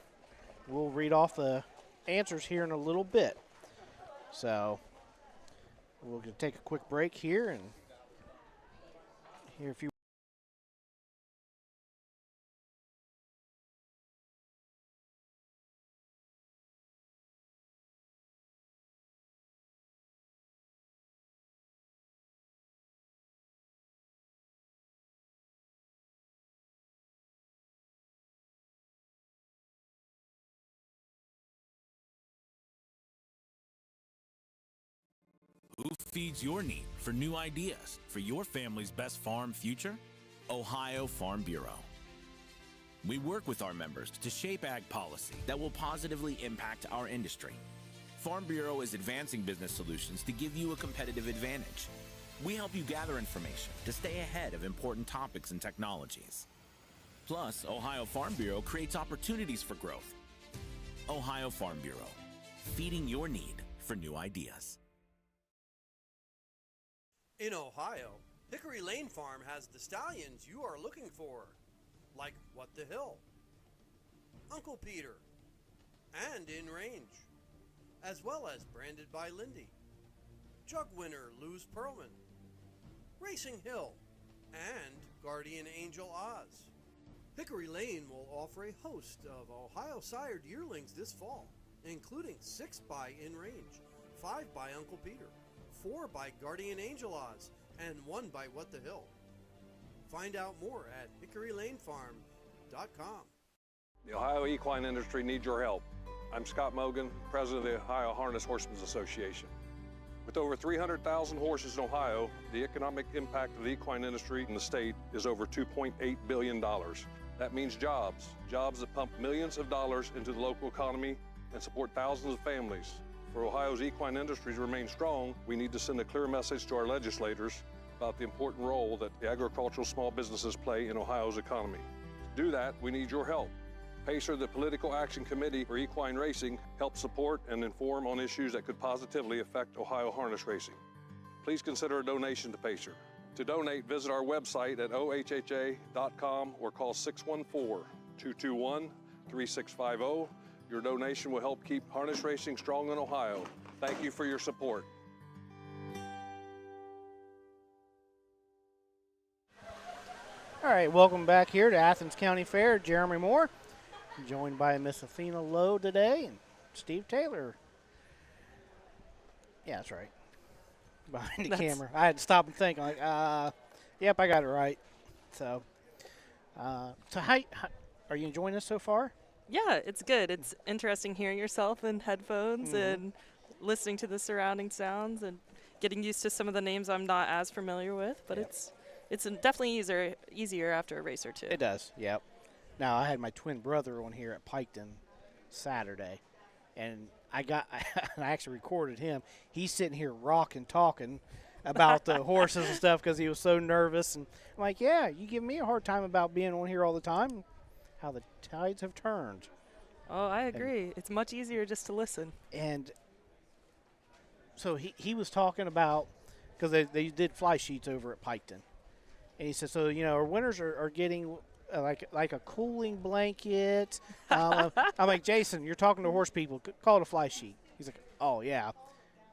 we'll read off the answers here in a little bit. So we'll take a quick break here and hear a few. Who feeds your need for new ideas for your family's best farm future? Ohio Farm Bureau. We work with our members to shape ag policy that will positively impact our industry. Farm Bureau is advancing business solutions to give you a competitive advantage. We help you gather information to stay ahead of important topics and technologies. Plus, Ohio Farm Bureau creates opportunities for growth. Ohio Farm Bureau, feeding your need for new ideas. In Ohio, Hickory Lane Farm has the stallions you are looking for, like What the Hill, Uncle Peter, and In Range, as well as Branded by Lindy, Jug Winner Luz Pearlman, Racing Hill, and Guardian Angel Oz. Hickory Lane will offer a host of Ohio sired yearlings this fall, including 6 by In Range, 5 by Uncle Peter, 4 by Guardian Angel Oz, and 1 by What the Hill. Find out more at hickorylanefarm.com. The Ohio equine industry needs your help. I'm Scott Mogan, president of the Ohio Harness Horsemen's Association. With over 300,000 horses in Ohio, the economic impact of the equine industry in the state is over $2.8 billion. That means jobs that pump millions of dollars into the local economy and support thousands of families. For Ohio's equine industry to remain strong, we need to send a clear message to our legislators about the important role that the agricultural small businesses play in Ohio's economy. To do that, we need your help. PACER, the Political Action Committee for Equine Racing, helps support and inform on issues that could positively affect Ohio harness racing. Please consider a donation to PACER. To donate, visit our website at ohha.com or call 614-221-3650. Your donation will help keep harness racing strong in Ohio. Thank you for your support. All right, welcome back here to Athens County Fair. Jeremy Moore, joined by Miss Athena Lowe today, and Steve Taylor. Yeah, that's right. Behind the camera. I had to stop and think. I'm like, yep, I got it right. So how are you enjoying this so far? Yeah, it's good. It's interesting hearing yourself in headphones and listening to the surrounding sounds and getting used to some of the names I'm not as familiar with. But it's definitely easier after a race or two. It does, yep. Now, I had my twin brother on here at Piketon Saturday, and I actually recorded him. He's sitting here rocking, talking about the horses and stuff because he was so nervous. And I'm like, yeah, you give me a hard time about being on here all the time. How the tides have turned. Oh, I agree. It's much easier just to listen. And so he was talking about, because they did fly sheets over at Piketon. And he said, so, our winners are getting like a cooling blanket. I'm like, Jason, you're talking to horse people. Call it a fly sheet. He's like, oh, yeah.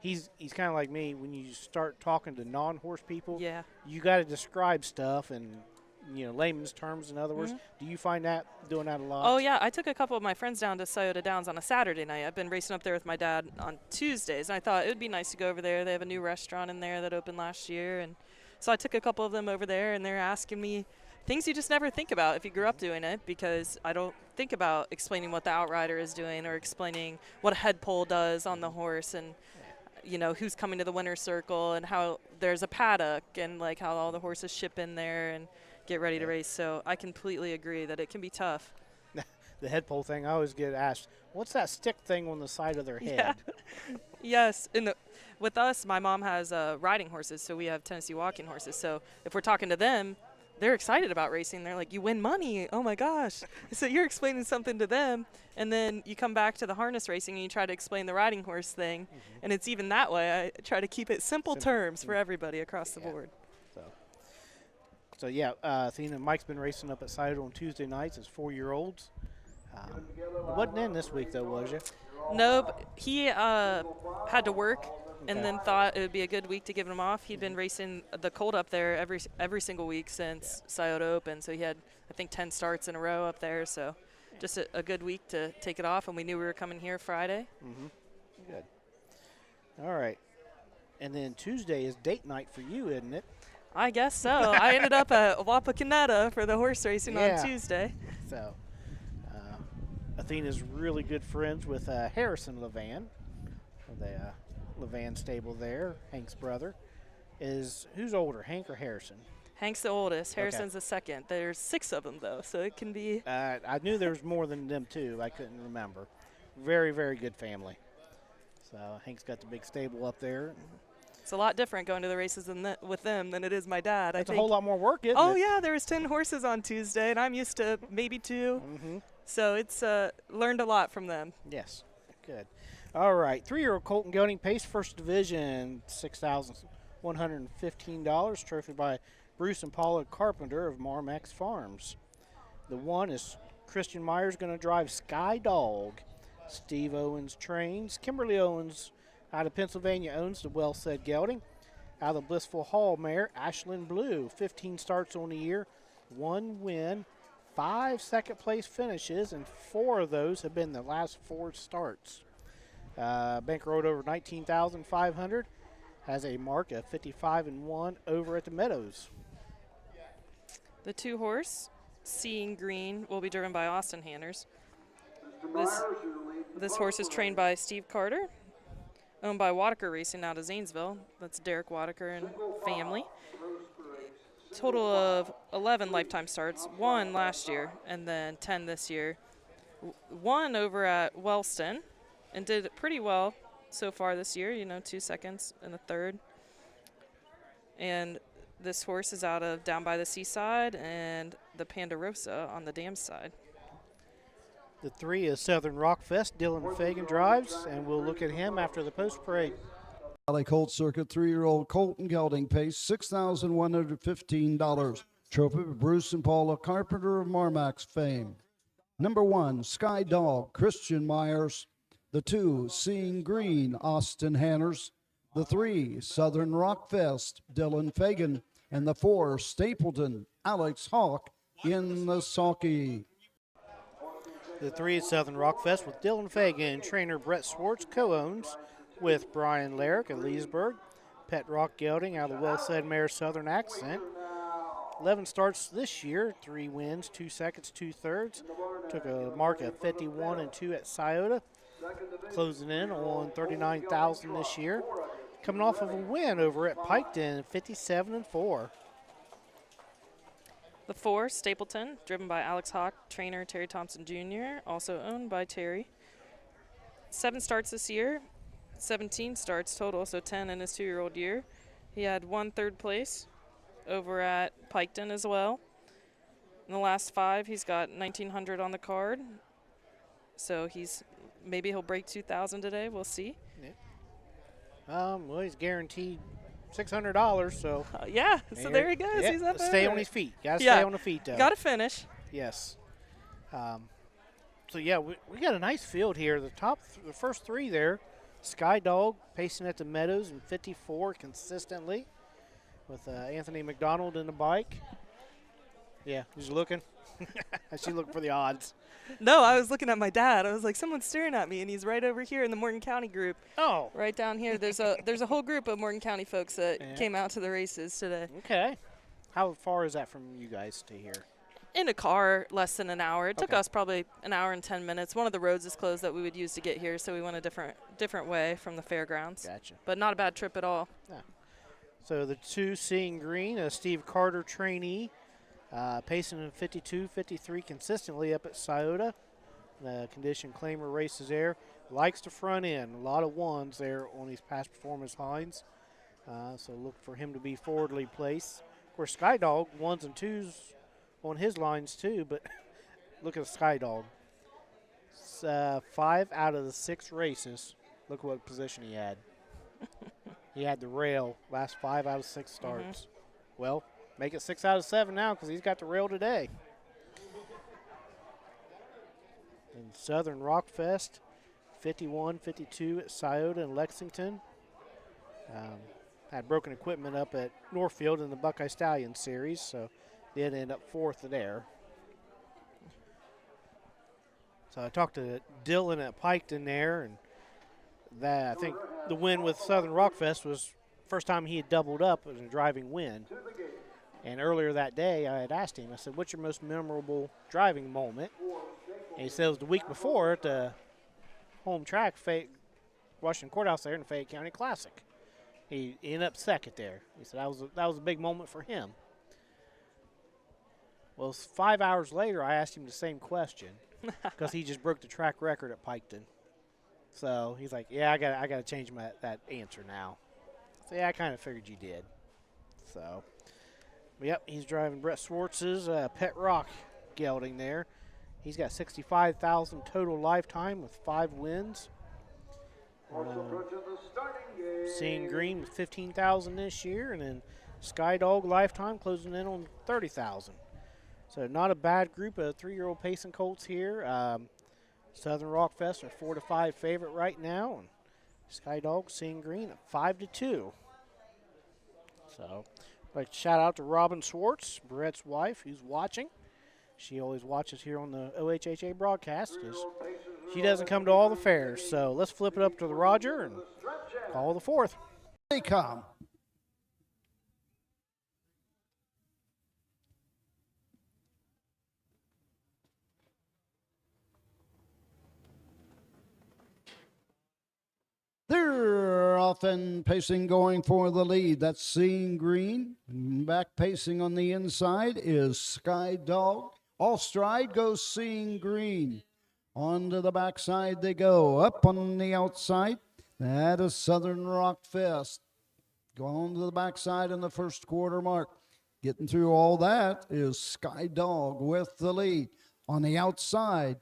He's kind of like me. When you start talking to non-horse people, you got to describe stuff and layman's terms, in other words. Do you find that doing that a lot? Oh, yeah. I took a couple of my friends down to Scioto Downs on a Saturday night. I've been racing up there with my dad on Tuesdays, and I thought it would be nice to go over there. They have a new restaurant in there that opened last year, and so I took a couple of them over there, and they're asking me things you just never think about if you grew up doing it, because I don't think about explaining what the outrider is doing or explaining what a head pole does on the horse and who's coming to the winner's circle and how there's a paddock and like how all the horses ship in there and get ready to race. So I completely agree that it can be tough. The head pole thing, I always get asked, what's that stick thing on the side of their head? Yes. With us, my mom has riding horses, so we have Tennessee walking horses. So if we're talking to them, they're excited about racing. They're like, you win money. Oh, my gosh. So you're explaining something to them, and then you come back to the harness racing and you try to explain the riding horse thing, and it's even that way. I try to keep it simple terms for everybody across the board. So yeah, Athena and Mike's been racing up at Scioto on Tuesday nights as 4-year-olds. Wasn't in this week, though, was you? Nope. He had to work and then thought it would be a good week to give him off. He'd been racing the colt up there every single week since Scioto Open, so he had, I think, 10 starts in a row up there. So just a good week to take it off, and we knew we were coming here Friday. Good. All right. And then Tuesday is date night for you, isn't it? I guess so. I ended up at Wapakoneta for the horse racing on Tuesday. So Athena's really good friends with Harrison Levan, the Levan stable there, Hank's brother. Who's older, Hank or Harrison? Hank's the oldest. Harrison's the second. There's 6 of them, though, so it can be. I knew there was more than them two. I couldn't remember. Very, very good family. So Hank's got the big stable up there. It's a lot different going to the races with them than it is my dad. It's a whole lot more work, isn't it? Oh, yeah, there was 10 horses on Tuesday, and I'm used to maybe 2. So it's learned a lot from them. Yes, good. All right, 3-year-old Colton Gelding Pace, First Division, $6,115, trophy by Bruce and Paula Carpenter of Marmax Farms. The 1 is Christian Myers going to drive Sky Dog. Steve Owens trains. Kimberly Owens out of Pennsylvania owns the Well Said Gelding. Out of Blissful Hall mare, Ashlyn Blue, 15 starts on the year, 1 win, 5 second-place finishes, and 4 of those have been the last 4 starts. Bankrolled over $19,500, has a mark of 55-1 over at the Meadows. The 2 horse, Seeing Green, will be driven by Austin Hanners. This horse is trained by Steve Carter, owned by Wadaker Racing out of Zanesville. That's Derek Wadaker and family. Total of 11 lifetime starts, 1 last year and then 10 this year. 1 over at Wellston and did pretty well so far this year, 2 seconds and a third. And this horse is out of Down by the Seaside and the Ponderosa on the dam side. The 3 is Southern Rock Fest. Dylan Fagan drives, and we'll look at him after the post-parade. Valley Colt Circuit 3-year-old Colton Gelding Pace, $6,115. Trophy for Bruce and Paula Carpenter of Marmax fame. Number 1, Sky Dog, Christian Myers. The 2, Seeing Green, Austin Hanners. The 3, Southern Rock Fest, Dylan Fagan. And the 4, Stapleton, Alex Hawk in the sulky. The 3 is Southern Rock Fest with Dylan Fagan. Trainer Brett Swartz co-owns with Brian Larrick of Leesburg. Pet Rock Gelding out of the Well Said mare Southern Accent. 11 starts this year, 3 wins, 2 seconds, 2 thirds. Took a mark of 51-2 at Scioto. Closing in on $39,000 this year. Coming off of a win over at Piketon, 57-4. The 4, Stapleton, driven by Alex Hawk, trainer Terry Thompson Jr., also owned by Terry. 7 starts this year, 17 starts total, so 10 in his 2-year-old year. He had 1 third place over at Piketon as well. In the last 5, he's got 1,900 on the card. So maybe he'll break 2,000 today. We'll see. Yeah. Well, he's guaranteed $600, so. Yeah, so there he goes. Yeah, he's up stay over on it. his feet. Got to stay on the feet, though. Got to finish. Yes. So, yeah, we got a nice field here. The first 3 there, Sky Dog pacing at the Meadows in 54 consistently with Anthony McDonald in the bike. Yeah, he's looking. She's looking for the odds. No, I was looking at my dad. I was like, someone's staring at me, and he's right over here in the Morgan County group. Oh. Right down here. There's a whole group of Morgan County folks that came out to the races today. Okay. How far is that from you guys to here? In a car, less than an hour. It took us probably an hour and 10 minutes. One of the roads is closed that we would use to get here, so we went a different way from the fairgrounds. Gotcha. But not a bad trip at all. Yeah. So the 2, Seeing Green, a Steve Carter trainee, pacing in 52-53 consistently up at Scioto. The condition claimer races there. Likes the front end. A lot of 1s there on these past performance lines. So look for him to be forwardly placed. Of course, Sky Dog, 1s and 2s on his lines too, but look at the Sky Dog. 5 out of the 6 races. Look what position he had. He had the rail last 5 out of 6 starts. Well, make it 6 out of 7 now because he's got the rail today. And Southern Rock Fest, 51-52 at Scioto and Lexington. Had broken equipment up at Northfield in the Buckeye Stallion series, so they had to end up fourth there. So I talked to Dylan at Piketon there, and that I think the win with Southern Rockfest was first time he had doubled up in a driving win. And earlier that day, I had asked him, I said, what's your most memorable driving moment? And he said it was the week before at the home track, Washington Courthouse there in the Fayette County Classic. He ended up second there. He said that was a big moment for him. Well, 5 hours later, I asked him the same question because he just broke the track record at Piketon. So he's like, yeah, I got to change that answer now. So yeah, I kind of figured you did. So, yep, he's driving Brett Swartz's Pet Rock gelding there. He's got 65,000 total lifetime with 5 wins. Seeing Green with 15,000 this year, and then Skydog lifetime closing in on 30,000. So not a bad group of 3-year-old pacing colts here. Southern Rockfest are 4-5 favorite right now, and Skydog Seeing Green at 5-2. So, I'd like to shout out to Robin Swartz, Brett's wife, who's watching. She always watches here on the OHHA broadcast because she doesn't come to all the fairs. So let's flip it up to the Roger and call the fourth. They come. They're often pacing going for the lead. That's Seeing Green. Back pacing on the inside is Sky Dog. All stride goes Seeing Green. Onto the backside they go. Up on the outside, that is Southern Rock Fest. Going to the backside in the first quarter mark. Getting through all that is Sky Dog with the lead. On the outside,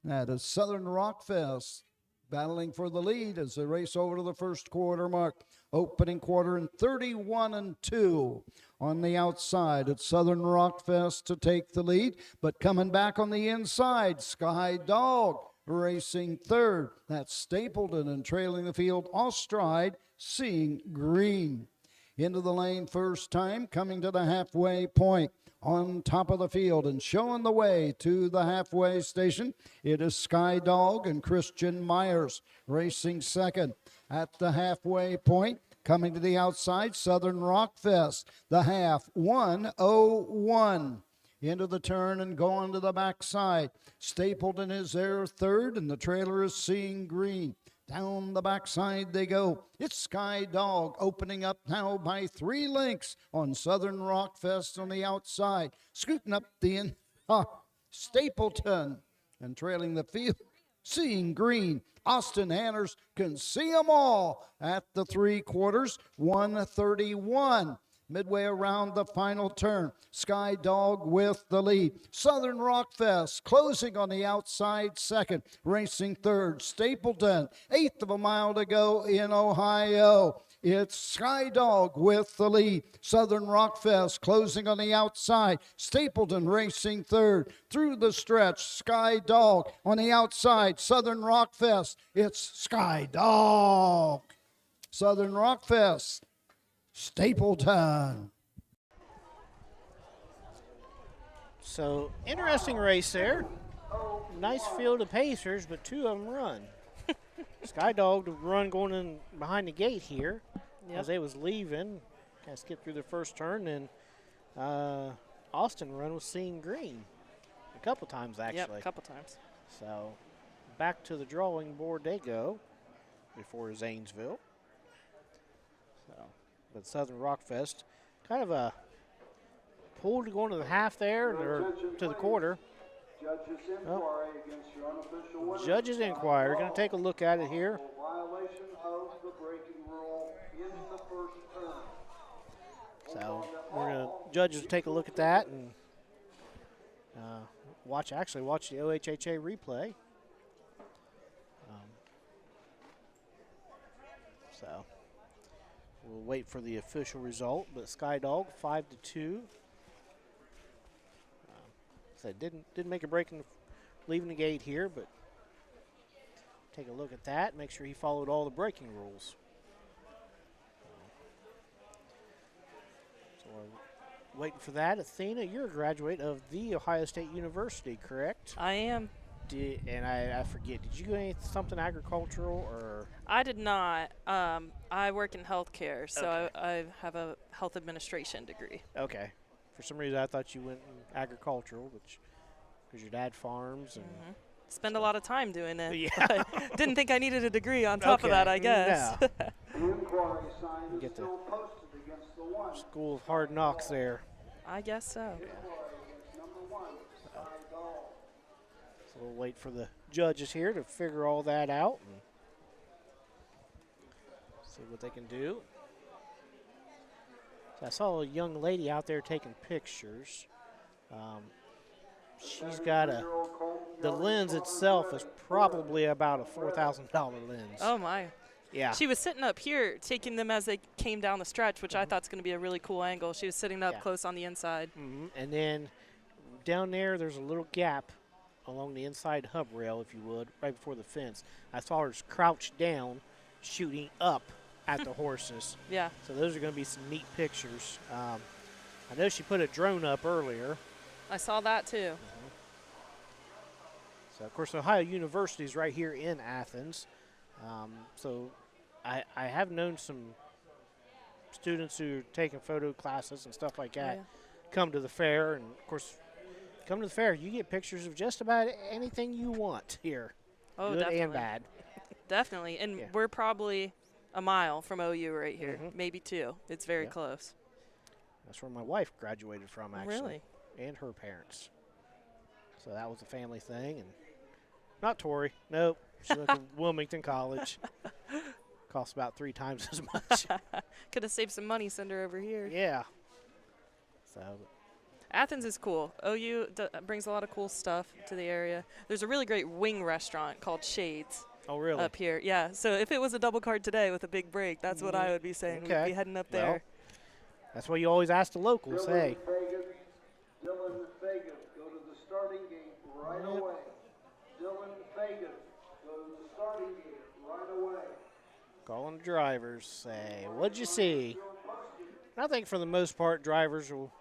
that is Southern Rock Fest. Battling for the lead as they race over to the first quarter mark. Opening quarter in 31-2. On the outside, it's Southern Rockfest to take the lead, but coming back on the inside, Sky Dog racing third. That's Stapleton, and trailing the field, Ostride, Seeing Green. Into the lane first time, coming to the halfway point. On top of the field and showing the way to the halfway station, it is Sky Dog and Christian Myers racing second. At the halfway point, coming to the outside, Southern Rockfest, the half 1:01. Into the turn and going to the backside. Stapleton is there third, and the trailer is Seeing Green. Down the backside they go. It's Sky Dog opening up now by 3 lengths on Southern Rockfest on the outside. Scooting up the end. Stapleton, and trailing the field, Seeing Green. Austin Hanners can see them all at the 3 quarters, 1:31. Midway around the final turn, Sky Dog with the lead. Southern Rockfest closing on the outside second, racing third. Stapleton, 1/8 of a mile to go in Ohio. It's Sky Dog with the lead. Southern Rockfest closing on the outside. Stapleton racing third. Through the stretch, Sky Dog on the outside. Southern Rockfest, it's Sky Dog. Southern Rockfest, Stapleton. So, interesting race there. Nice field of pacers, but 2 of them run. Sky Dog to run going in behind the gate here as they was leaving. Kind of skipped through the first turn, and Austin run was Seeing Green a couple times, actually. Yep, a couple times. So, back to the drawing board they go before Zanesville. So, but Southern Rockfest, kind of a pull to go into the half there, or to the quarter. Judge's inquiry. We're going to take a look at it here. So we're going to judges take a look at that and watch the OHHA replay. So we'll wait for the official result. But Sky Dog 5-2. Didn't make a break in leaving the gate here, but take a look at that, make sure he followed all the braking rules. So we're waiting for that. Athena, you're a graduate of The Ohio State University, correct? I am. And I forget, did you go something agricultural or? I did not. I work in healthcare, so I have a health administration degree. Okay. For some reason, I thought you went in agricultural, because your dad farms and spend a lot of time doing it. Yeah. Didn't think I needed a degree on top of that, I guess. No. You get the School of Hard Knocks there. I guess so. So we'll wait for the judges here to figure all that out and see what they can do. So I saw a young lady out there taking pictures. She's got the lens itself is probably about a $4,000 lens. Oh, my. Yeah. She was sitting up here taking them as they came down the stretch, which I thought is going to be a really cool angle. She was sitting up close on the inside. And then down there's a little gap along the inside hub rail, if you would, right before the fence. I saw her crouched down, shooting up at the horses. Yeah. So those are going to be some neat pictures. I know she put a drone up earlier. I saw that too. So, of course, Ohio University is right here in Athens. So I have known some students who are taking photo classes and stuff like that come to the fair. And, of course, come to the fair, you get pictures of just about anything you want here. Oh, good definitely. and bad. Definitely. And we're probably a mile from OU right here, maybe 2. It's very close. That's where my wife graduated from, actually. Really? And her parents. So that was a family thing. And not Tori. Nope. She went to Wilmington College. Cost about 3 times as much. Could have saved some money, send her over here. Yeah. So Athens is cool. OU brings a lot of cool stuff to the area. There's a really great wing restaurant called Shades. Oh, really? Up here, yeah. So if it was a double card today with a big break, that's what I would be saying. Okay. We'd be heading up there. Well, that's why you always ask the locals, hey. Dylan Fagan, go to the starting gate right away. Dylan Fagan, go to the starting gate right away. Calling the drivers, say, what'd you see? I think for the most part, drivers will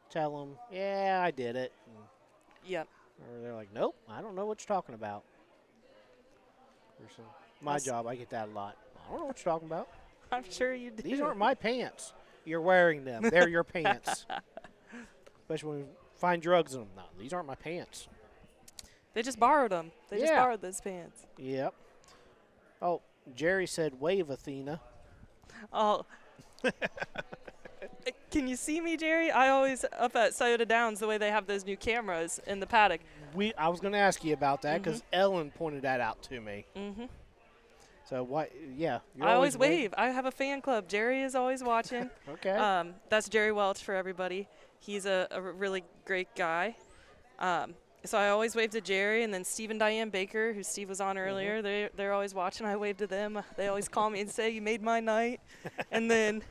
tell them, yeah, I did it. Yep. Or they're like, nope, I don't know what you're talking about. My job, I get that a lot. I don't know what you're talking about. I'm sure you do. These aren't my pants. You're wearing them. They're your pants. Especially when you find drugs in them. No, these aren't my pants. They just borrowed them. They just borrowed those pants. Yep. Oh, Jerry said, wave, Athena. Oh. Can you see me, Jerry? I always, up at Scioto Downs, the way they have those new cameras in the paddock. I was going to ask you about that because Ellen pointed that out to me. So, what? Yeah. I always wave. I have a fan club. Jerry is always watching. Okay. That's Jerry Welch for everybody. He's a really great guy. So I always wave to Jerry, and then Steve and Diane Baker, who Steve was on earlier, they're always watching. I wave to them. They always call me and say, you made my night. And then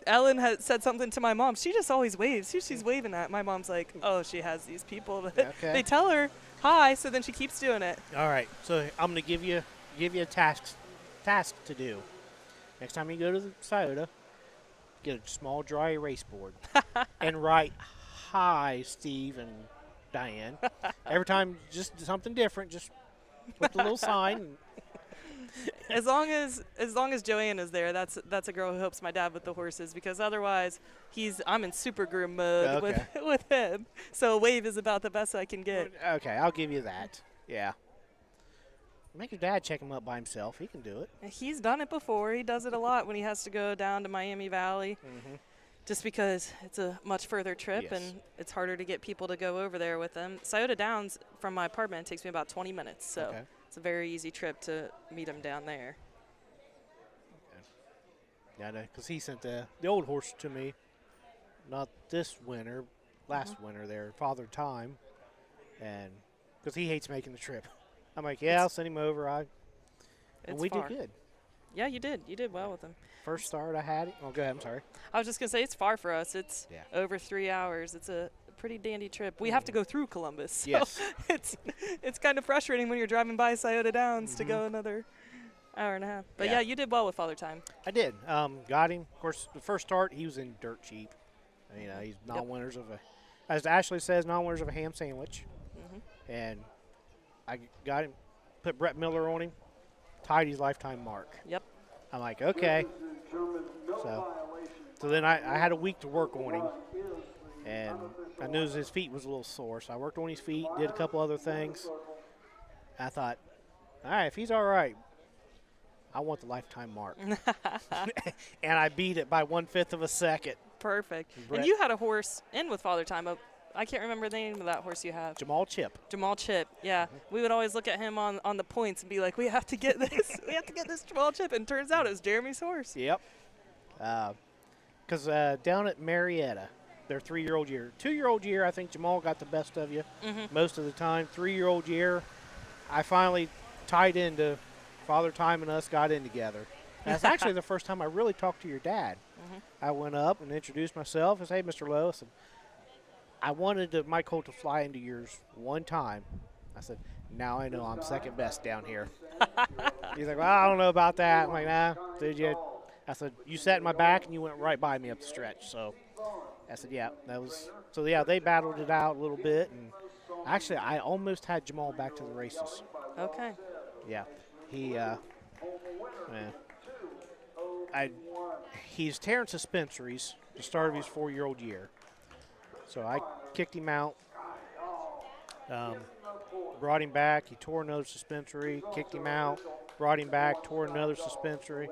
Ellen had said something to my mom. She just always waves. Who she's waving at? My mom's like, oh, she has these people that they tell her hi, so then she keeps doing it. All right. So I'm going to give you a task to do. Next time you go to the Scioto, get a small dry erase board and write, hi, Steve and Diane. Every time, just something different. Just put the little sign. As long as Joanne is there, that's a girl who helps my dad with the horses, because otherwise I'm in super groom mode with him. So a wave is about the best I can get. Okay, I'll give you that. Yeah. Make your dad check him up by himself. He can do it. He's done it before. He does it a lot when he has to go down to Miami Valley. Just because it's a much further trip and it's harder to get people to go over there with them. Scioto Downs from my apartment takes me about 20 minutes, so it's a very easy trip to meet him down there. Yeah, because he sent the old horse to me, not this winter, last winter there, Father Time, and because he hates making the trip. I'm like, yeah, I'll send him over. And we did good. Yeah, you did. You did well with him. First start I had. Oh, go ahead. I'm sorry. I was just going to say it's far for us. It's over 3 hours. It's a pretty dandy trip. We have to go through Columbus. So Yes. it's kind of frustrating when you're driving by Scioto Downs to go another hour and a half. But yeah, you did well with Father Time. I did. Got him. Of course, the first start, he was in dirt cheap. You know, he's non-winners of as Ashley says, non-winners of a ham sandwich. And I got him, put Brett Miller on him, tied his lifetime mark. Yep. I'm like, okay. So then I had a week to work on him. And I knew his feet was a little sore, so I worked on his feet, did a couple other things. I thought, all right, if he's all right, I want the lifetime mark. And I beat it by 1/5 of a second. Perfect. Brett. And you had a horse in with Father Time. I can't remember the name of that horse you have. Jamal Chip. Jamal Chip, yeah. We would always look at him on the points and be like, we have to get this. We have to get this Jamal Chip. And turns out it was Jeremy's horse. Yep. Because down at Marietta, their 3-year-old year. 2-year-old year, I think Jamal got the best of you most of the time. 3-year-old year, I finally tied into Father Time and us got in together. And that's actually the first time I really talked to your dad. I went up and introduced myself. I said, hey, Mr. Lowe, I wanted my colt to fly into yours one time. I said, now I know I'm second best down here. He's like, well, I don't know about that. I'm like, nah, did you? I said, you sat in my back and you went right by me up the stretch. So I said, yeah, that was. So, yeah, they battled it out a little bit. And actually, I almost had Jamal back to the races. Okay. Yeah. He's tearing suspensories the start of his 4-year-old year. So I kicked him out, brought him back. He tore another suspensory, kicked him out, brought him back, tore another suspensory.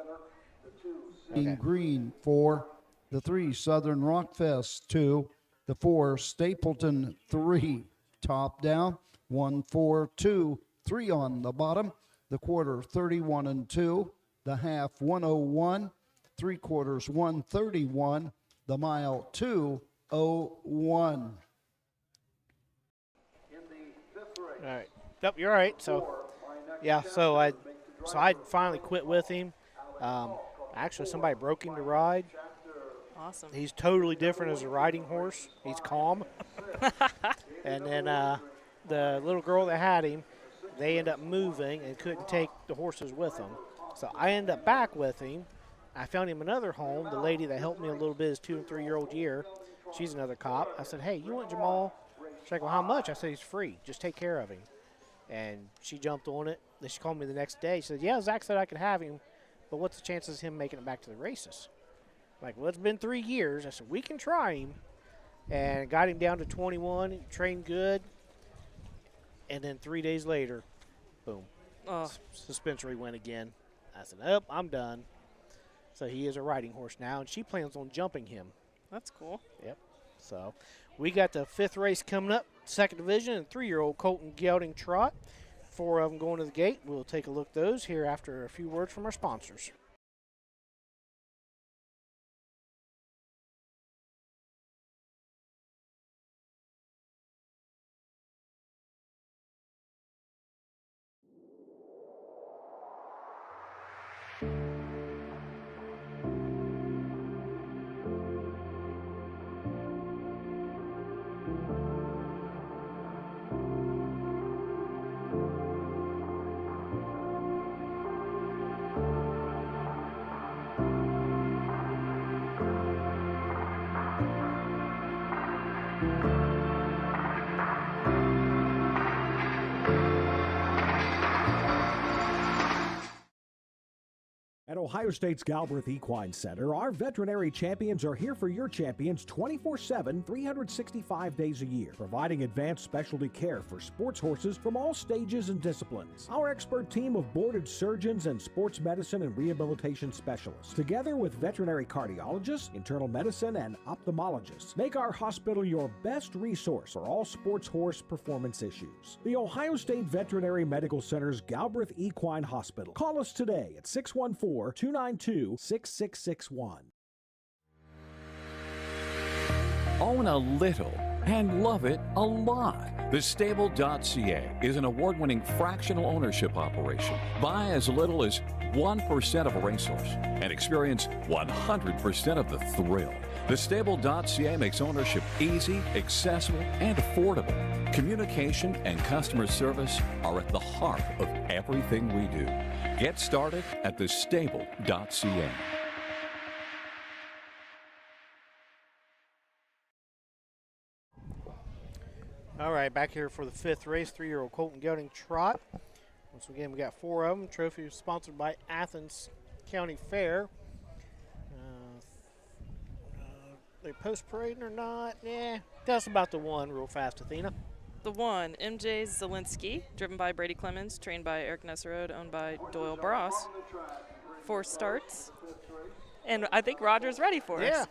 In green for the 3 Southern Rockfest 2, the 4 Stapleton 3, top down, 1-4-2, 3 on the bottom, the quarter 31-2, the half 101, 3/4 131, the mile 201. All right. Yep, you're all right. So, yeah. So I finally quit with him. Actually, somebody broke him to ride. Awesome. He's totally different as a riding horse. He's calm. And then the little girl that had him, they ended up moving and couldn't take the horses with them. So I ended up back with him. I found him another home. The lady that helped me a little bit his 2- and 3-year-old year. She's another cop. I said, hey, you want Jamal? She's like, well, how much? I said, he's free. Just take care of him. And she jumped on it. Then she called me the next day. She said, yeah, Zach said I could have him, but what's the chances of him making it back to the races? I'm like, well, it's been 3 years. I said, we can try him. And got him down to 21. He trained good. And then 3 days later, boom. Suspensory went again. I said, oh, I'm done. So he is a riding horse now, and she plans on jumping him. That's cool. Yep. So we got the 5th race coming up, 2nd division, and 3-year-old Colton Gelding Trot. 4 of them going to the gate. We'll take a look at those here after a few words from our sponsors. At Ohio State's Galbraith Equine Center, our veterinary champions are here for your champions 24/7, 365 days a year, providing advanced specialty care for sports horses from all stages and disciplines. Our expert team of boarded surgeons and sports medicine and rehabilitation specialists, together with veterinary cardiologists, internal medicine, and ophthalmologists, make our hospital your best resource for all sports horse performance issues. The Ohio State Veterinary Medical Center's Galbraith Equine Hospital. Call us today at 614-292-6661. Own a little and love it a lot. TheStable.ca is an award-winning fractional ownership operation. Buy as little as 1% of a racehorse and experience 100% of the thrill. Thestable.ca makes ownership easy, accessible, and affordable. Communication and customer service are at the heart of everything we do. Get started at thestable.ca. All right, back here for the fifth race, 3-year-old Colton Gelding Trot. Once again, we got 4 of them. Trophy was sponsored by Athens County Fair. They post-parading or not? Yeah. Tell us about the one real fast, Athena. The one, MJ Zielinski, driven by Brady Clemens, trained by Eric Nesserode, owned by Doyle Bross. 4 starts. And I think Roger's ready for us.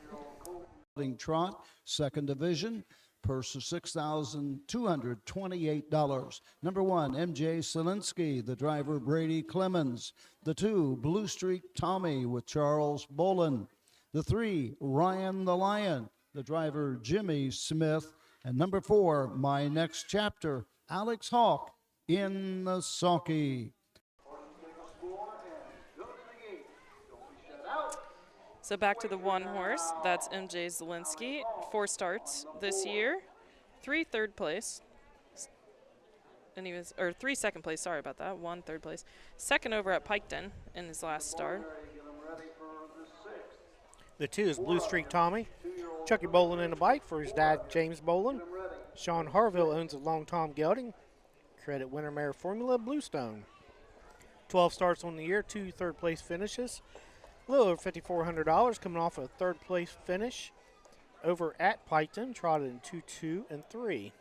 Trot, second division. Purse of $6,228. Number 1, MJ Zielinski, the driver Brady Clemens. The 2, Blue Streak Tommy with Charles Bolin. The 3, Ryan the Lion, the driver Jimmy Smith. And number 4, My Next Chapter, Alex Hawk in the sulky. So back to the one horse. That's MJ Zielinski. 4 starts this year. 3 third place. And he was, or 3 second place, sorry about that. 1 third place. Second over at Piketon in his last start. The 2 is Blue Streak Tommy. Chucky Bolin in the bike for his dad, James Bolin. Sean Harville owns a Long Tom Gelding. Credit winner mare formula, Bluestone. 12 starts on the year, 2 third place finishes. A little over $5,400 coming off a third place finish over at Piketon, trotted in 2, 2, and 3.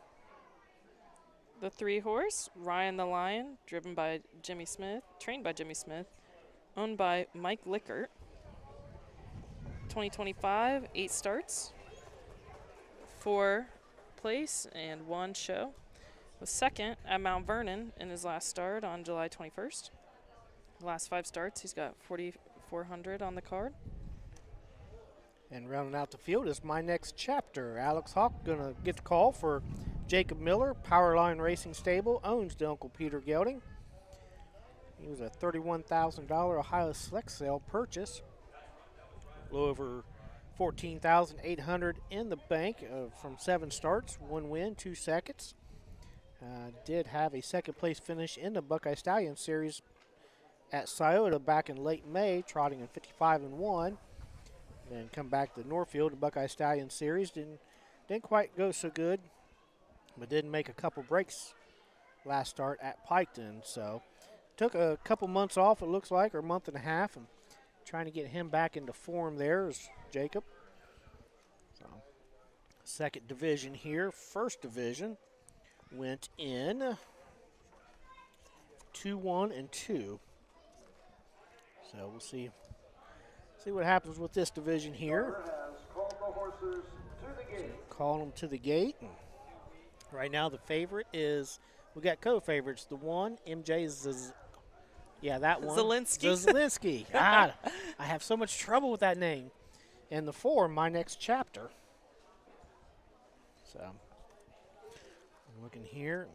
The 3 horse, Ryan the Lion, driven by Jimmy Smith, trained by Jimmy Smith, owned by Mike Lickert. 2025, 8 starts, 4 place, and 1 show. Was second at Mount Vernon in his last start on July 21st. The last 5 starts, he's got 4,400 on the card. And rounding out the field is My Next Chapter. Alex Hawk going to get the call for Jacob Miller. Powerline Racing Stable owns the Uncle Peter Gelding. He was a $31,000 Ohio Select Sale purchase. A little over $14,800 in the bank from 7 starts, 1 win, 2 seconds. Did have a second place finish in the Buckeye Stallion Series at Scioto back in late May, trotting in 55 and 1. Then come back to Northfield, the Buckeye Stallion Series. Didn't quite go so good, but did make a couple breaks last start at Piketon. So took a couple months off, it looks like, or a month and a half, and trying to get him back into form there is Jacob. So second division here. First division went in 2, 1, and 2. So we'll see what happens with this division here. Calling them to the gate. And right now the favorite is, we got co-favorites. The 1, MJ that one. Zielinski. I have so much trouble with that name. And the 4, My Next Chapter. So I'm looking here.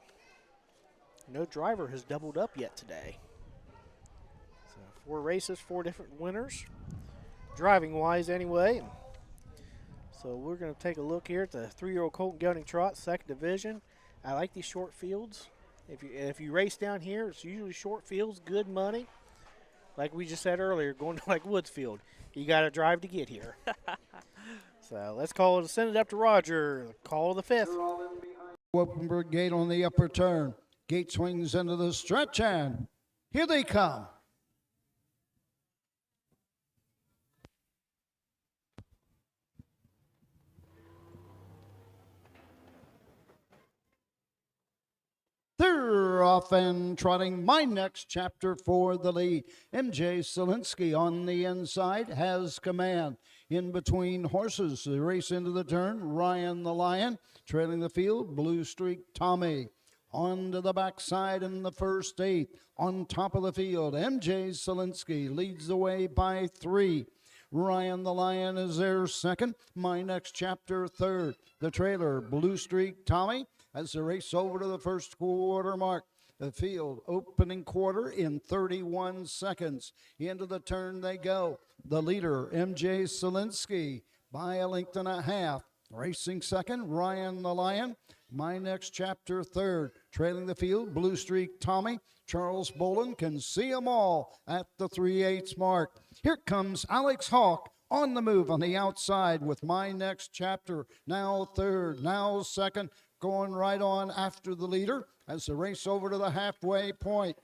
No driver has doubled up yet today. So 4 races, 4 different winners. Driving-wise, anyway. So we're going to take a look here at the 3-year-old Colton Gelding Trot, second division. I like these short fields. If you race down here, it's usually short fields, good money. Like we just said earlier, going to like Woodsfield, you got to drive to get here. So let's send it up to Roger. Call of the 5th. Wippenberg gate on the upper turn. Gate swings into the stretch, and here they come. They're off and trotting. My Next Chapter for the lead. MJ Zielinski on the inside has command. In between horses, the race into the turn. Ryan the Lion trailing the field. Blue Streak Tommy. On to the backside in the first 8. On top of the field, MJ Zielinski leads the way by 3. Ryan the Lion is there second. My Next Chapter third. The trailer, Blue Streak Tommy, as the race over to the first quarter mark. the field. Opening quarter in 31 seconds. Into the turn they go. The leader, MJ Selinsky, by a length and a half. Racing second, Ryan the Lion. My Next Chapter third. Trailing the field, Blue Streak Tommy. Charles Bolin can see them all at the 3/8 mark. Here comes Alex Hawk on the move on the outside with My Next Chapter. Now third, now second, going right on after the leader as the race over to the halfway point.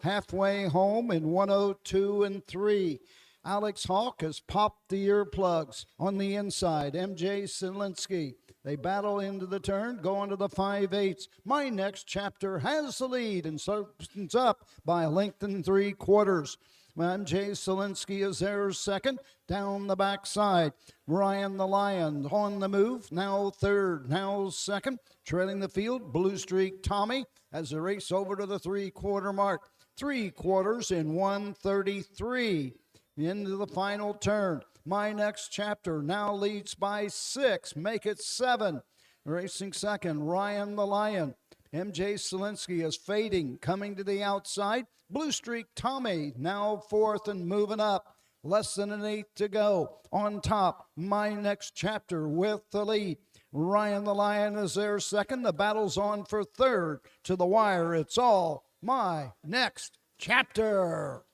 Halfway home in 1:02 and 3. Alex Hawk has popped the earplugs on the inside. MJ Selinsky. They battle into the turn, going to the 5/8. My Next Chapter has the lead and softens up by a length and 3/4. MJ Selinsky is there second, down the backside. Ryan the Lion on the move, now third, now second. Trailing the field, Blue Streak Tommy as the race over to the 3/4 mark. 3/4 in 1:33. Into the final turn. My Next Chapter now leads by 6. Make it 7. Racing second, Ryan the Lion. MJ Selinsky is fading, coming to the outside. Blue Streak Tommy now fourth and moving up. Less than an 8 to go. On top, My Next Chapter with the lead. Ryan the Lion is there second. The battle's on for third. To the wire, it's all My Next Chapter.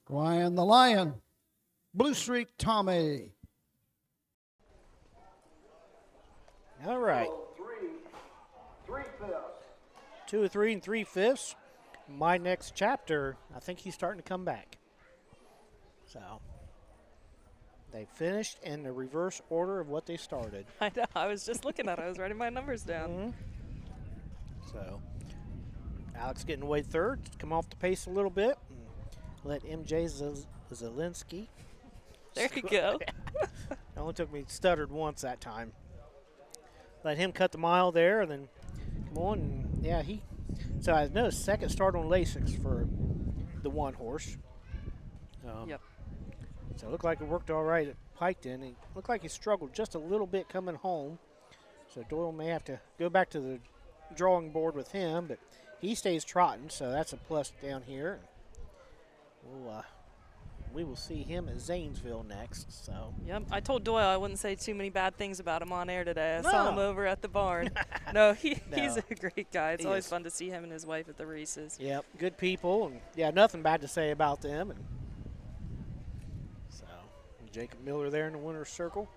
Ryan the Lion, Blue Streak Tommy. All right. 2 3 3/5. My Next Chapter, I think he's starting to come back. So they finished in the reverse order of what they started. I know. I was just looking at it. I was writing my numbers down. So Alex getting away third, come off the pace a little bit. Let MJ Zelinsky. There you go. It only took me stuttered once that time. Let him cut the mile there, and then come on. And yeah, so I noticed second start on Lasix for the one horse. Yep. So it looked like it worked all right at Piketon. It looked like he struggled just a little bit coming home. So Doyle may have to go back to the drawing board with him, but he stays trotting, so that's a plus down here. We will see him at Zanesville next. So. Yep. I told Doyle I wouldn't say too many bad things about him on air today. I saw him over at the barn. He's a great guy. It's always fun to see him and his wife at the races. Yep, good people, and yeah, nothing bad to say about them. And so Jacob Miller there in the winner's circle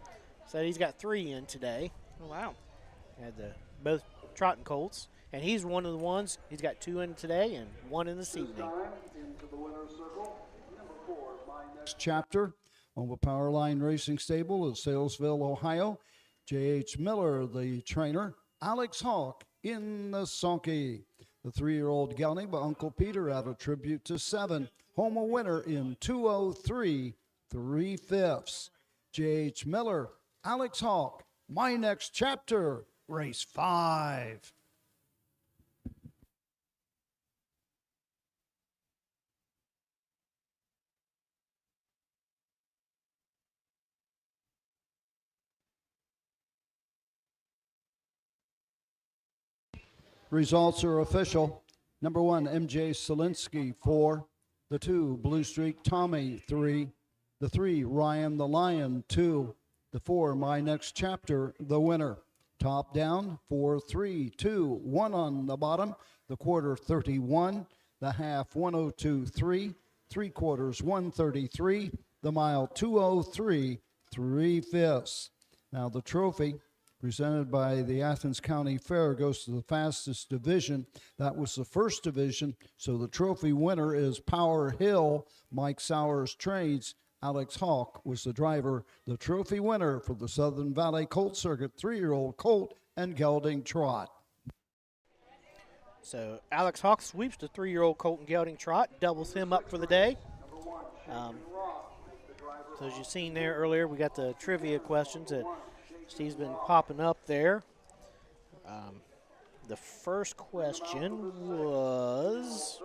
said he's got 3 in today. Oh, wow. Had both trotting colts, and he's one of the ones. He's got 2 in today and 1 in this evening. Into the winner's circle, number 4, My Next Chapter. On the Powerline Racing Stable of Salesville, Ohio. J.H. Miller, the trainer. Alex Hawk in the sulky. The 3-year-old gelding by Uncle Peter out of tribute to 7. Home a winner in 2:03 3/5. J.H. Miller, Alex Hawk, My Next Chapter, race 5. Results are official. Number 1, MJ Selinsky, 4. The 2, Blue Streak Tommy, 3. The 3, Ryan the Lion, 2. The 4, My Next Chapter, the winner. Top down, 4, 3, 2, 1 on the bottom. The quarter, 31. The half, 1:02 3. 3/4, 1:33. The mile, 2:03 3/5. Now the trophy, presented by the Athens County Fair, goes to the fastest division. That was the first division, so the trophy winner is Power Hill. Mike Sowers Trades. Alex Hawk was the driver. The trophy winner for the Southern Valley Colt Circuit, 3-year-old colt and gelding trot. So Alex Hawk sweeps the 3-year-old colt and gelding trot, doubles him up for the day. So as you've seen there earlier, we got the trivia questions that Steve's been popping up there. The first question was...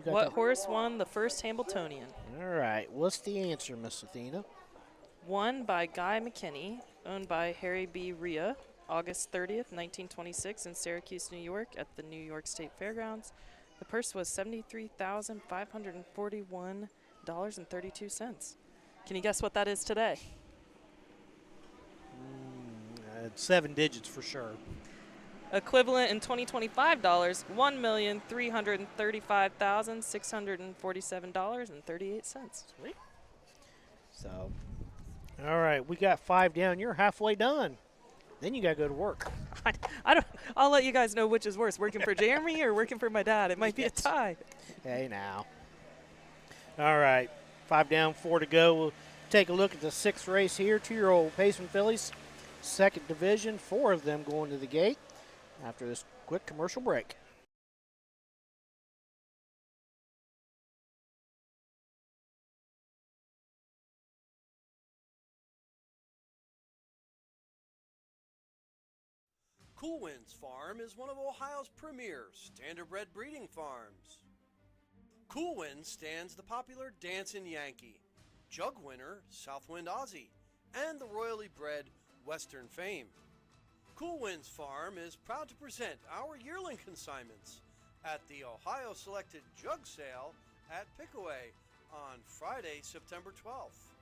What horse won the first Hambletonian? All right. What's the answer, Miss Athena? Won by Guy McKinney, owned by Harry B. Rhea. August 30th, 1926 in Syracuse, New York at the New York State Fairgrounds. The purse was $73,541.32. Can you guess what that is today? It's 7 digits for sure. Equivalent in 2025 dollars, $1,335,647.38. Sweet. So, all right, we got 5 down. You're halfway done. Then you got to go to work. I'll let you guys know which is worse, working for Jeremy or working for my dad. It might be a tie. Hey, now. All right, 5 down, 4 to go. We'll take a look at the 6th race here. 2-year-old Paceman fillies, 2nd division. 4 of them going to the gate after this quick commercial break. Cool Winds Farm is one of Ohio's premier standardbred breeding farms. Cool Winds stands the popular Dancin' Yankee, jug winner Southwind Aussie, and the royally bred Western Fame. Cool Winds Farm is proud to present our yearling consignments at the Ohio Selected Jug Sale at Pickaway on Friday, September 12th,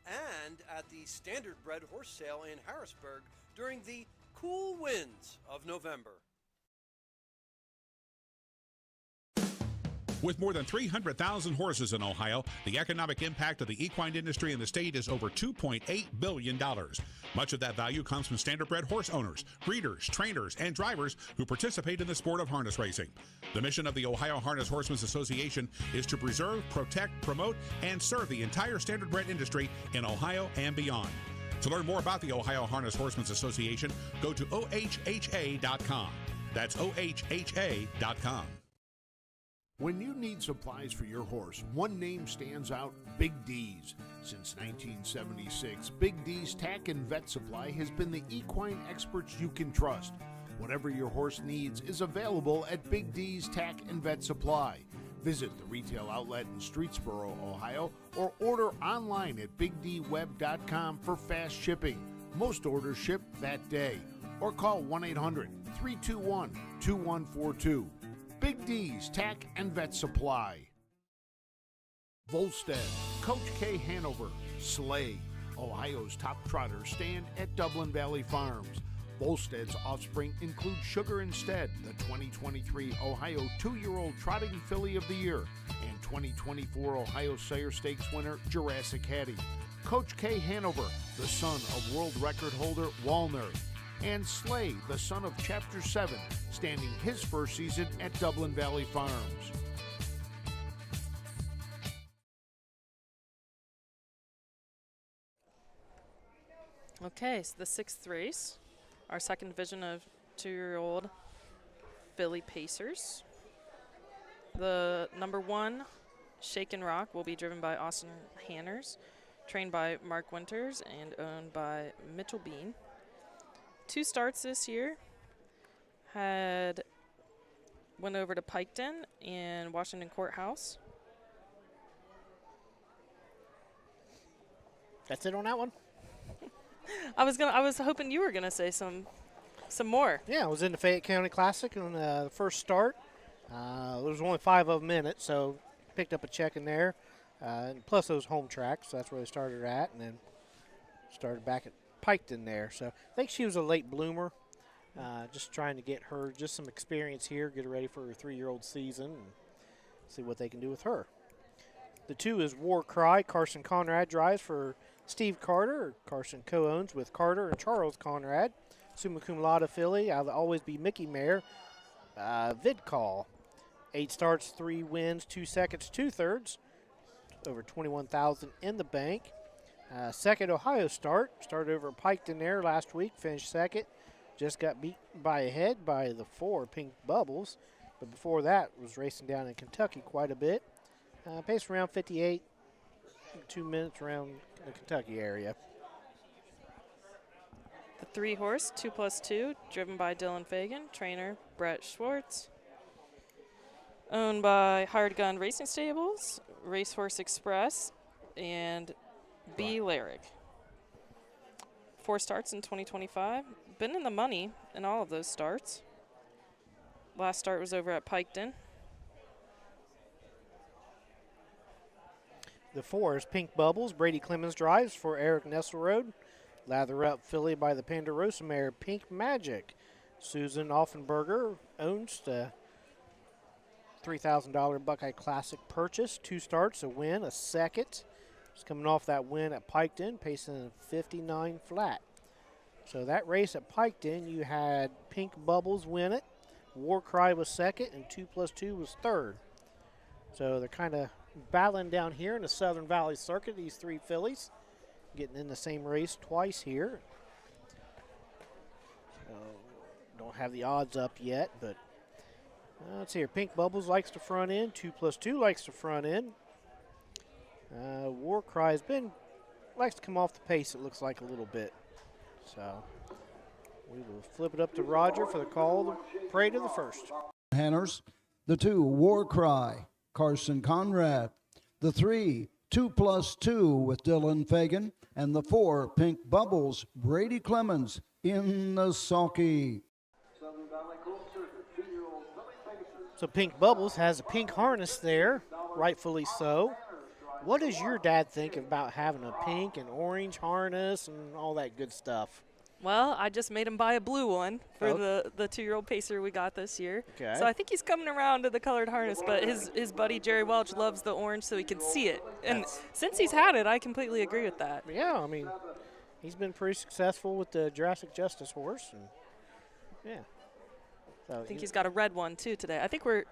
and at the Standardbred Horse Sale in Harrisburg during the cool winds of November. With more than 300,000 horses in Ohio, the economic impact of the equine industry in the state is over $2.8 billion. Much of that value comes from standardbred horse owners, breeders, trainers, and drivers who participate in the sport of harness racing. The mission of the Ohio Harness Horsemen's Association is to preserve, protect, promote, and serve the entire standardbred industry in Ohio and beyond. To learn more about the Ohio Harness Horsemen's Association, go to ohha.com. That's ohha.com. When you need supplies for your horse, one name stands out: Big D's. Since 1976, Big D's Tack and Vet Supply has been the equine experts you can trust. Whatever your horse needs is available at Big D's Tack and Vet Supply. Visit the retail outlet in Streetsboro, Ohio, or order online at bigdweb.com for fast shipping. Most orders ship that day. Or call 1-800-321-2142. Big D's Tack and Vet Supply. Volstead, Coach K. Hanover, Slay, Ohio's top trotters stand at Dublin Valley Farms. Volstead's offspring include Sugar Instead, the 2023 Ohio 2-year-old Trotting Filly of the Year, and 2024 Ohio Sire Stakes winner Jurassic Hattie. Coach K. Hanover, the son of world record holder Walner, and Slay, the son of Chapter 7, standing his first season at Dublin Valley Farms. Okay, so the 6th race, our 2nd division of 2-year-old filly pacers. The number 1, Shake and Rock, will be driven by Austin Hanners, trained by Mark Winters and owned by Mitchell Bean. 2 starts this year. Went over to Piketon and Washington Courthouse. That's it on that one? I was hoping you were gonna say some more. Yeah, I was in the Fayette County Classic on the first start. There was only 5 of them in it, so picked up a check in there. And plus those home tracks, so that's where they started at, and then started back at Piketon there. So I think she was a late bloomer. Just trying to get her just some experience here, get her ready for her 3-year-old season, and see what they can do with her. The 2 is War Cry. Carson Conrad drives for Steve Carter. Carson co-owns with Carter and Charles Conrad. Summa Cum Laude filly. I'll always be Mickey Mare. Vidcall. 8 starts, 3 wins, 2 seconds, 2 thirds. Over $21,000 in the bank. 2nd Ohio start. Started over at Piketon there last week. Finished 2nd. Just got beat by a head by the 4 Pink Bubbles. But before that was racing down in Kentucky quite a bit. Paced around 58, 2 minutes around the Kentucky area. The 3 horse, 2+2, driven by Dylan Fagan, trainer Brett Schwartz. Owned by Hired Gun Racing Stables, Racehorse Express, and B. Lyric. 4 starts in 2025. been in the money in all of those starts. Last start was over at Piketon. The 4 is Pink Bubbles. Brady Clemens drives for Eric Nesselrode. Lather Up filly by the Ponderosa mare Pink Magic. Susan Offenberger owns the $3,000 Buckeye Classic purchase. 2 starts, a win, a second. He's coming off that win at Piketon, pacing 59 flat. So that race at Piketon, you had Pink Bubbles win it. War Cry was second, and 2+2 was third. So they're kind of battling down here in the Southern Valley Circuit, these 3 fillies. Getting in the same race twice here. So don't have the odds up yet, but let's see here. Pink Bubbles likes to front end. 2+2 likes to front end. War Cry likes to come off the pace, it looks like, a little bit. So we will flip it up to Roger for the call, the parade of the first. Hanners, the 2, War Cry, Carson Conrad. The 3, 2+2 with Dylan Fagan. And the 4, Pink Bubbles, Brady Clemens in the sulky. So Pink Bubbles has a pink harness there, rightfully so. What does your dad think about having a pink and orange harness and all that good stuff? Well, I just made him buy a blue one for the 2-year-old pacer we got this year. Okay. So I think he's coming around to the colored harness, but his buddy Jerry Welch loves the orange so he can see it. And since he's had it, I completely agree with that. Yeah, I mean, he's been pretty successful with the Jurassic Justice horse. And yeah. So I think he's got a red one, too, today. I think we're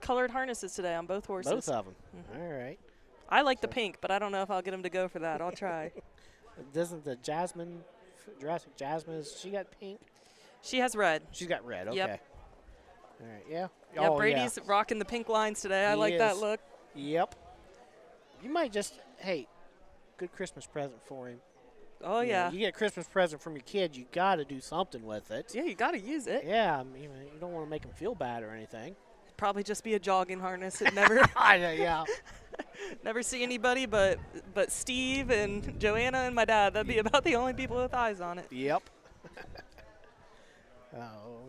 colored harnesses today on both horses. Both of them. Mm-hmm. All right. I like the pink, but I don't know if I'll get him to go for that. I'll try. Doesn't the Jurassic Jasmine, has she got pink? She has red. She's got red, okay. Yep. All right, yeah. Yeah, Brady's rocking the pink lines today. I like that look. Yep. You might just, hey, good Christmas present for him. Oh, yeah. You get a Christmas present from your kid, you got to do something with it. Yeah, you got to use it. Yeah, I mean, you don't want to make him feel bad or anything. Probably just be a jogging harness. It never. Yeah. Never see anybody but Steve and Joanna and my dad. That'd be about the only people with eyes on it. Yep.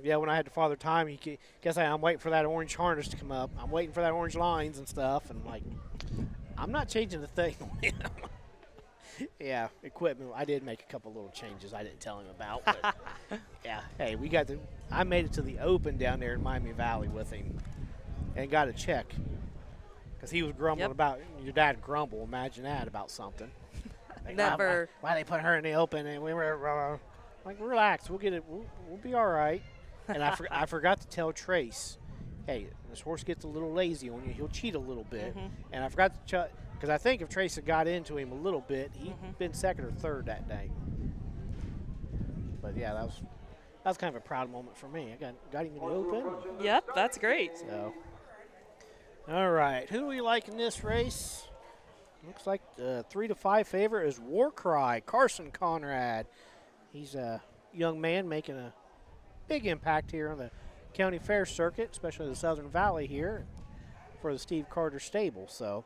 Yeah, when I had the Father Time, I'm waiting for that orange harness to come up. I'm waiting for that orange lines and stuff, and I'm not changing the thing. Yeah, equipment. I did make a couple little changes I didn't tell him about. But yeah, hey, I made it to the Open down there in Miami Valley with him, and got a check. Because he was grumbling about, your dad grumble, imagine that, about something. Never. Why they put her in the Open, and we were relax, we'll get it, we'll be all right. And I forgot to tell Trace, hey, this horse gets a little lazy on you, he'll cheat a little bit. Mm-hmm. And I forgot to, because I think if Trace had got into him a little bit, he'd been second or third that day. But yeah, that was kind of a proud moment for me. I got him in the Open. Yep, that's great. So. All right, who do we like in this race? Looks like the 3-5 favorite is War Cry, Carson Conrad. He's a young man making a big impact here on the county fair circuit, especially the Southern Valley here for the Steve Carter stable. So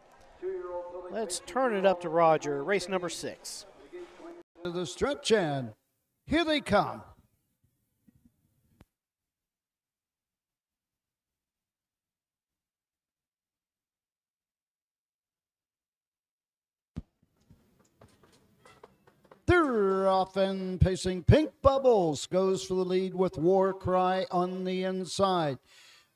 let's turn it up to Roger, race number 6. To the stretch and here they come. They're off and pacing. Pink Bubbles goes for the lead with War Cry on the inside.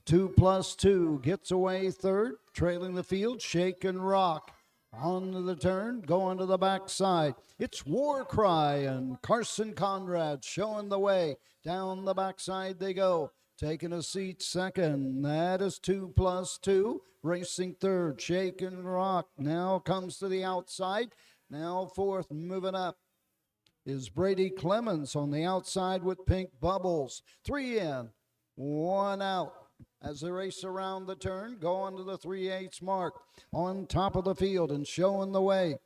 2+2 gets away third, trailing the field, Shake and Rock. On the turn, going to the backside. It's War Cry and Carson Conrad showing the way. Down the backside they go. Taking a seat second. That is 2+2. Racing third, Shake and Rock. Now comes to the outside. Now fourth, moving up is Brady Clemens on the outside with Pink Bubbles. 3 in, 1 out. As they race around the turn, going to the 3/8 mark. On top of the field and showing the way.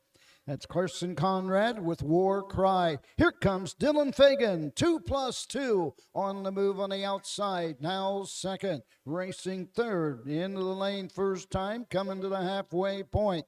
That's Carson Conrad with War Cry. Here comes Dylan Fagan, 2+2 on the move on the outside. Now second, racing third. Into the lane first time, coming to the halfway point.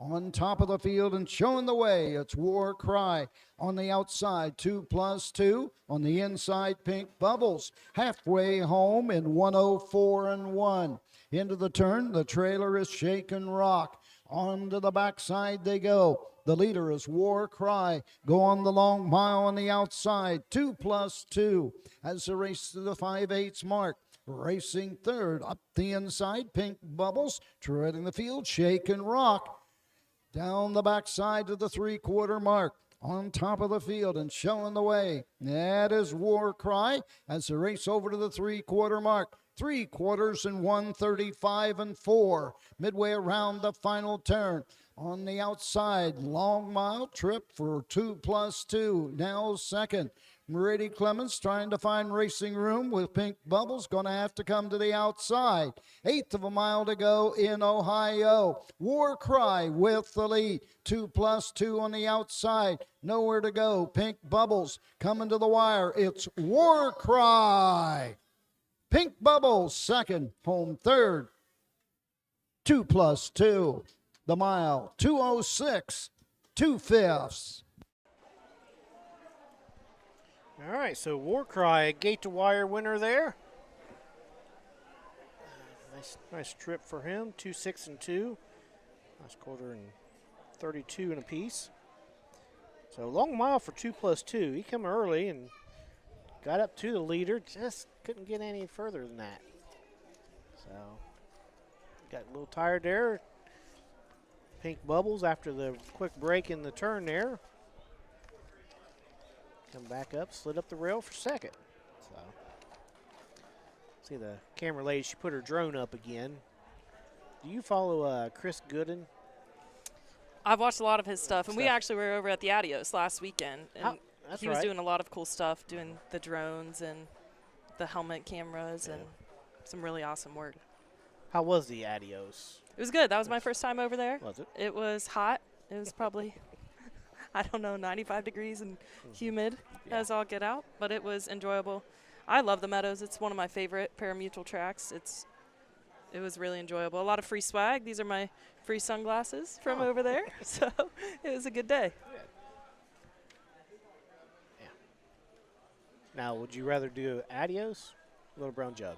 On top of the field and showing the way, it's War Cry. On the outside, 2+2. On the inside, Pink Bubbles. Halfway home in 104-1. Into the turn, the trailer is Shaken Rock. Onto the backside they go. The leader is War Cry. Go on the long mile on the outside, 2+2. As the race to the 5/8 mark. Racing third, up the inside, Pink Bubbles. Treading the field, Shaken Rock. Down the backside to the 3/4 mark. On top of the field and showing the way. That is War Cry as the race over to the 3/4 mark. 3/4 in 1:35-4. Midway around the final turn. On the outside, long mile trip for 2+2. Now second. Brady Clemens trying to find racing room with Pink Bubbles. Going to have to come to the outside. 1/8 of a mile to go in Ohio. War Cry with the lead. 2+2 on the outside. Nowhere to go. Pink Bubbles coming to the wire. It's War Cry. Pink Bubbles second. Home third. 2+2. The mile. 2:06. 2/5. All right, so War Cry, a gate-to-wire winner there. Nice trip for him, 2:06-2. Last quarter and 32 and a piece. So long mile for 2+2. He come early and got up to the leader, just couldn't get any further than that. So got a little tired there. Pink Bubbles after the quick break in the turn there. Come back up, slid up the rail for second. So, see the camera lady, she put her drone up again. Do you follow Chris Gooden? I've watched a lot of his stuff, and we actually were over at the Adios last weekend, and he was doing a lot of cool stuff, doing the drones and the helmet cameras and some really awesome work. How was the Adios? It was good. That was my first time over there. Was it? It was hot. It was probably, I don't know, 95 degrees and humid as all get out, but it was enjoyable. I love the Meadows. It's one of my favorite parimutuel tracks. It was really enjoyable. A lot of free swag. These are my free sunglasses from over there. So it was a good day. Yeah. Now, would you rather do Adios or Little Brown Jug?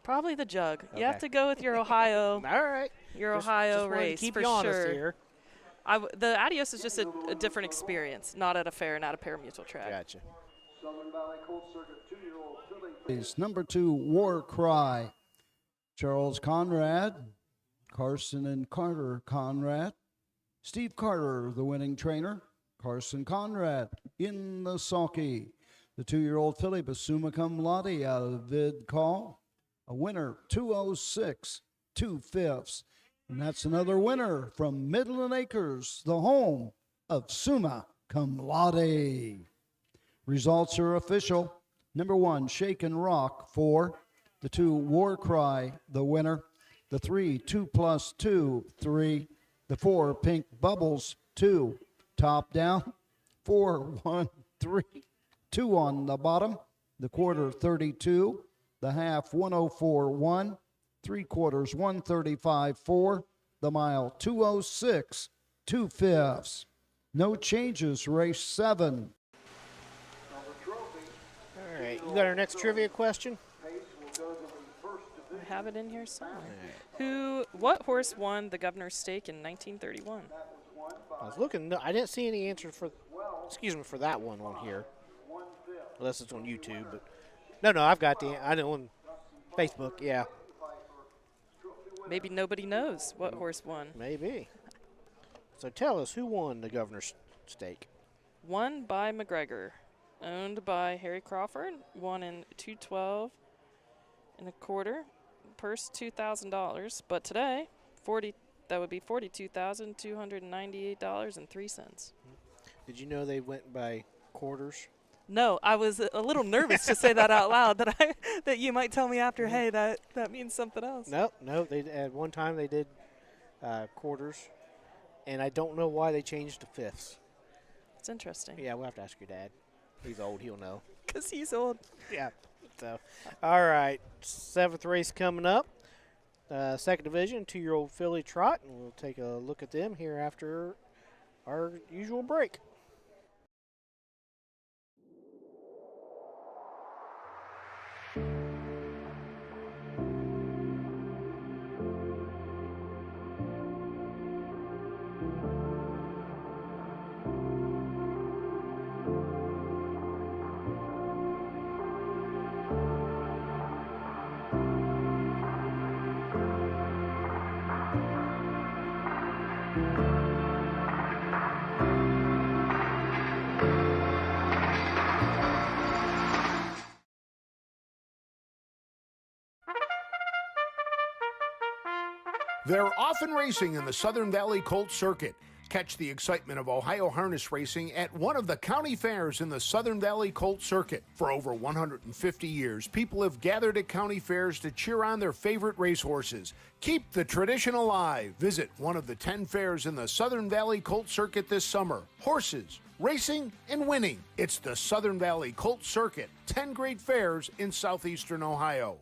Probably the Jug. Okay. You have to go with your Ohio. All right. Your Just Ohio wanted to race keep for you honest sure. here. The Adios is just a different experience, not at a fair, not a parimutuel track. Gotcha. Is number 2, War Cry. Charles Conrad, Carson and Carter Conrad. Steve Carter, the winning trainer. Carson Conrad in the sulky. The 2-year-old filly, Basuma Cum Laude, out of Vid Call. A winner, 2:06, 2/5. And that's another winner from Midland Acres, the home of Summa Cum Laude. Results are official. Number 1, Shaken Rock, 4. The 2, War Cry, the winner. The 3, 2+2, 3. The 4, Pink Bubbles, 2. Top down, 4, 1, 3. 2 on the bottom. The quarter, 32. The half, 104-1. 3/4, 135-4. The mile, 2:06, 2/5. No changes, race 7. All right, you got our next trivia question? I have it in here somewhere. What horse won the Governor's Stake in 1931? I was looking. No, I didn't see any answers for that one on here. Unless it's on YouTube, but no, I've got I know on Facebook. Yeah, maybe nobody knows what horse won. Maybe. So tell us, who won the Governor's Stake? Won by McGregor, owned by Harry Crawford. Won in 2:12 1/4. Purse $2,000, but today that would be $42,298.03. Did you know they went by quarters? No, I was a little nervous to say that out loud. That you might tell me after. Hey, that means something else. No. They at one time they did quarters, and I don't know why they changed to fifths. It's interesting. Yeah, we'll have to ask your dad. He's old. He'll know. 'Cause he's old. Yeah. So, all right, 7th race coming up. second division, 2-year-old filly trot, and we'll take a look at them here after our usual break. They're often racing in the Southern Valley Colt Circuit. Catch the excitement of Ohio harness racing at one of the county fairs in the Southern Valley Colt Circuit. For over 150 years, people have gathered at county fairs to cheer on their favorite racehorses. Keep the tradition alive. Visit one of the 10 fairs in the Southern Valley Colt Circuit this summer. Horses, racing, and winning. It's the Southern Valley Colt Circuit. 10 great fairs in southeastern Ohio.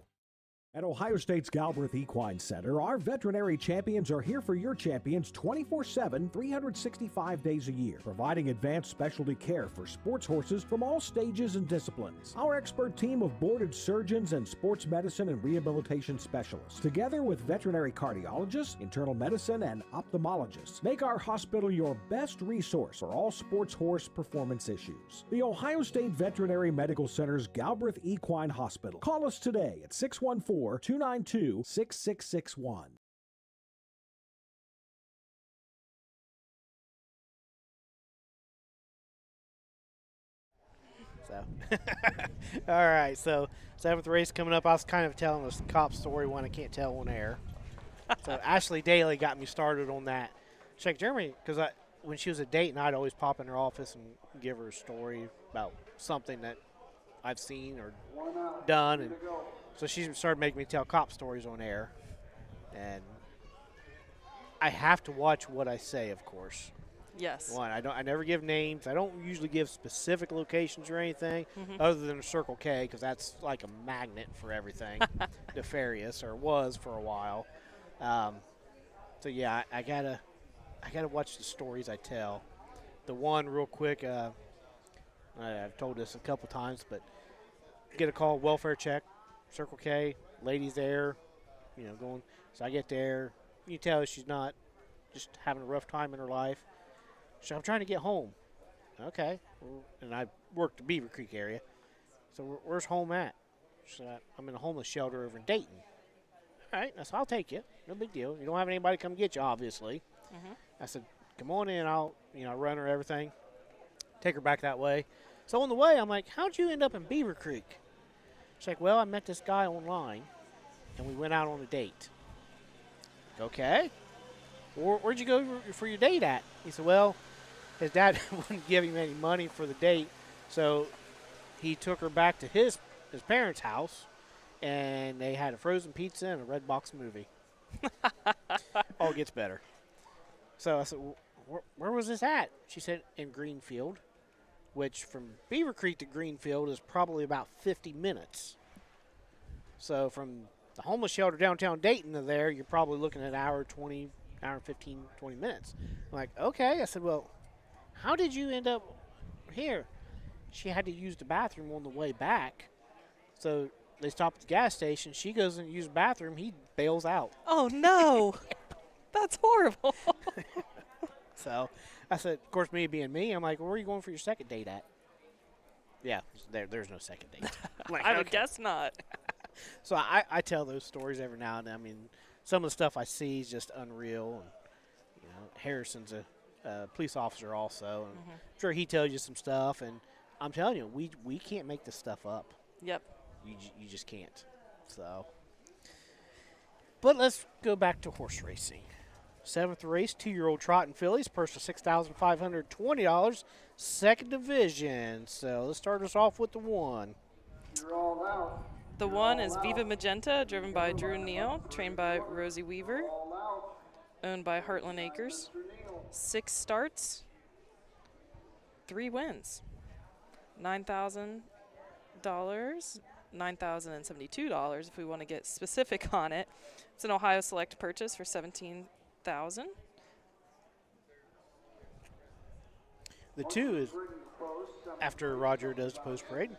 At Ohio State's Galbraith Equine Center, our veterinary champions are here for your champions 24/7, 365 days a year, providing advanced specialty care for sports horses from all stages and disciplines. Our expert team of boarded surgeons and sports medicine and rehabilitation specialists, together with veterinary cardiologists, internal medicine, and ophthalmologists, make our hospital your best resource for all sports horse performance issues. The Ohio State Veterinary Medical Center's Galbraith Equine Hospital. Call us today at 614-292-6661. So, all right. So, 7th race coming up. I was kind of telling this cop story one I can't tell on air. So, Ashley Daly got me started on that. She's like, Jeremy, because when she was at Dayton, I'd always pop in her office and give her a story about something that I've seen or done, and so she started making me tell cop stories on air, and I have to watch what I say, of course. Yes. One, I never give names. I don't usually give specific locations or anything, other than a Circle K, because that's like a magnet for everything nefarious, or was for a while. So yeah, I gotta watch the stories I tell. The one real quick, I've told this a couple times, but get a call, welfare check, Circle K, lady's there, going. So I get there, you tell her she's not just having a rough time in her life. So I'm trying to get home. Okay. And I work the Beaver Creek area. So where's home at? So I'm in a homeless shelter over in Dayton. All right. I said, I'll take you. No big deal. You don't have anybody come get you, obviously. I said, come on in. I'll, run her everything. Take her back that way. So on the way, I'm like, how'd you end up in Beaver Creek? She's like, well, I met this guy online, and we went out on a date. Okay. Where'd you go for your date at? He said, well, his dad wouldn't give him any money for the date, so he took her back to his parents' house, and they had a frozen pizza and a red box movie. All gets better. So I said, where was this at? She said, in Greenfield, which from Beaver Creek to Greenfield is probably about 50 minutes. So from the homeless shelter downtown Dayton to there, you're probably looking at an hour and 15, 20 minutes. I'm like, okay. I said, well, how did you end up here? She had to use the bathroom on the way back. So they stop at the gas station. She goes and uses the bathroom. He bails out. Oh, no. That's horrible. So I said, of course, me being me, I'm like, well, where are you going for your second date at? Yeah, there's no second date. Like, I would guess not. So I tell those stories every now and then. I mean, some of the stuff I see is just unreal. And, Harrison's a police officer also. And I'm sure he tells you some stuff. And I'm telling you, we can't make this stuff up. Yep. You just can't. So, but let's go back to horse racing. 7th race, 2-year-old trot and fillies, purse of $6,520, second division. So let's start us off with the one. You're all out. The one is Viva Magenta, driven by Drew Neal, trained by Rosie Weaver, owned by Heartland Acres. 6 starts, 3 wins. $9,000, $9,072 if we want to get specific on it, It's an Ohio Select purchase for $17,000. The 2 is after Roger does the post parade.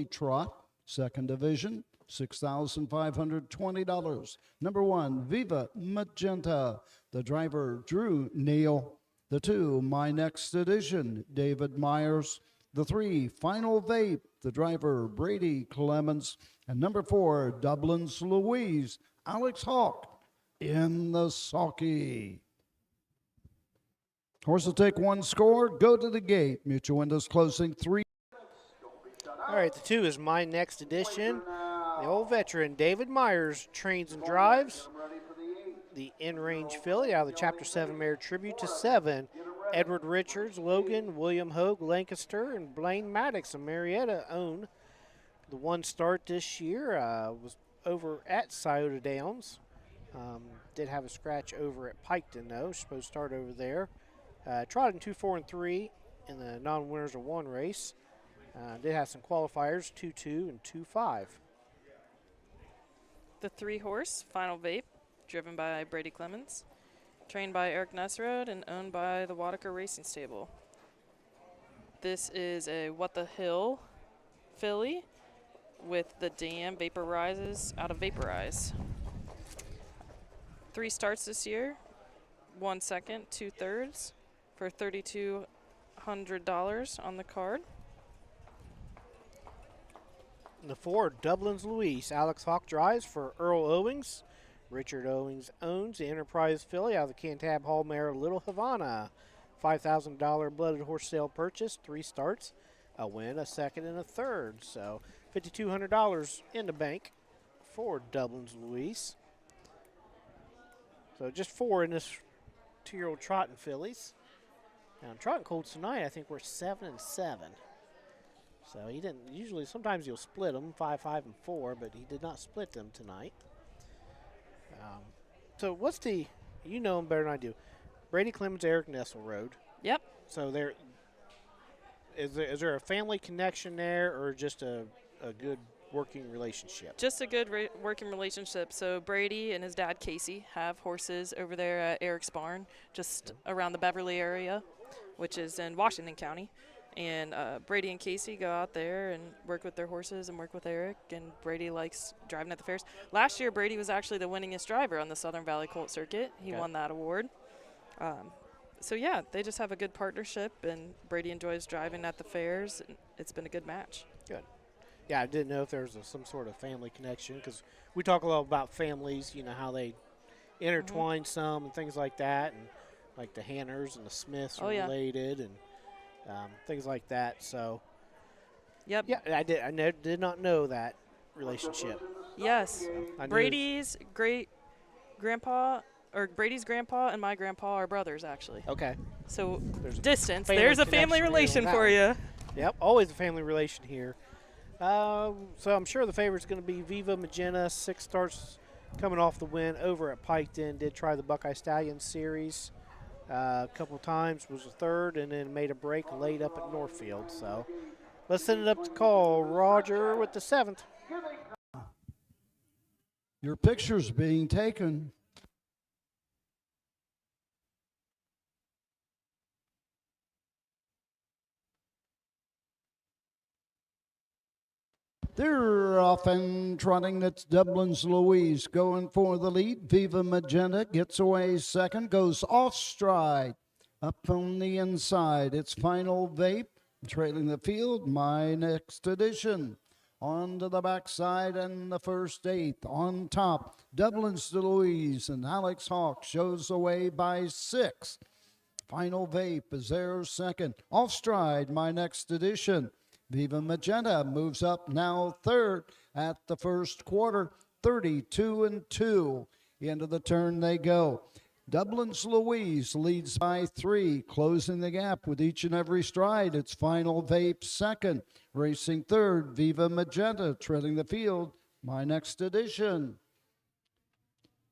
Trot, second division, $6,520. Number 1, Viva Magenta. The driver, Drew Neal. The 2, My Next Edition, David Myers. The 3, Final Vape. The driver, Brady Clemens. And number 4, Dublin's Louise, Alex Hawk in the sulky. Horse will take one score, go to the gate. Mutual windows closing 3. All right, the 2 is My Next Edition. The old veteran, David Myers, trains and drives. The in-range filly out of the Chapter 7 mare Tribute to 7. Edward Richards, Logan, William Hogue, Lancaster, and Blaine Maddox of Marietta own. The 1 start this year was over at Scioto Downs. Did have a scratch over at Piketon, though. She's supposed to start over there. Trotted 2, 4, and 3 in the non-winners of 1 race. Did have some qualifiers, 2-2 and 2-5. The 3 horse, Final Vape, driven by Brady Clemens, trained by Eric Nesrode and owned by the Wadaker Racing Stable. This is a What the Hill filly with the dam Vaporizes out of Vaporize. 3 starts this year, 1 second, 2 thirds for $3,200 on the card. The 4, Dublin's Louise. Alex Hawk drives for Earl Owings. Richard Owings owns the Enterprise filly out of the Cantab Hall mare Little Havana. $5,000 blooded horse sale purchase, 3 starts, a win, a second, and a third. So $5,200 in the bank for Dublin's Louise. So just 4 in this 2-year-old trotting fillies. Now in trotting colts tonight, I think we're 7 and 7. So he didn't usually. Sometimes he'll split them 5, 5, and 4, but he did not split them tonight. So what's the? You know him better than I do. Brady Clemens, Eric Nessel Road. Yep. So is there a family connection there, or just a good working relationship? Just a good working relationship. So Brady and his dad Casey have horses over there at Eric's barn, just around the Beverly area, which is in Washington County. And Brady and Casey go out there and work with their horses and work with Eric, and Brady likes driving at the fairs. Last year, Brady was actually the winningest driver on the Southern Valley Colt Circuit. He won that award. So, yeah, they just have a good partnership, and Brady enjoys driving at the fairs. And it's been a good match. Good. Yeah, I didn't know if there was some sort of family connection, because we talk a lot about families, you know, how they intertwine some and things like that, and like the Hanners and the Smiths are related, and things like that. So, yep. Yeah, I did not know that relationship. Yes. Brady's grandpa and my grandpa are brothers, actually. Okay. So, There's there's a family relation for you. Yep, always a family relation here. So I'm sure the favorite's going to be Viva Magenta. 6 starts coming off the win over at Piketon. Did try the Buckeye Stallion Series a couple times, was a third, and then made a break late up at Northfield. So let's send it up to call. Roger with the 7th. Your picture's being taken. They're off and trotting. That's Dublin's Louise going for the lead. Viva Magenta gets away second, goes off stride. Up on the inside, it's Final Vape. Trailing the field, My Next Edition. On to the backside and the first 8th. On top, Dublin's Louise and Alex Hawk shows away by 6. Final Vape is there second. Off stride, My Next Edition. Viva Magenta moves up now third at the first quarter, 32 and 2. Into the turn they go. Dublin's Louise leads by 3, closing the gap with each and every stride. It's Final Vape second, racing third, Viva Magenta, trailing the field, My Next Edition.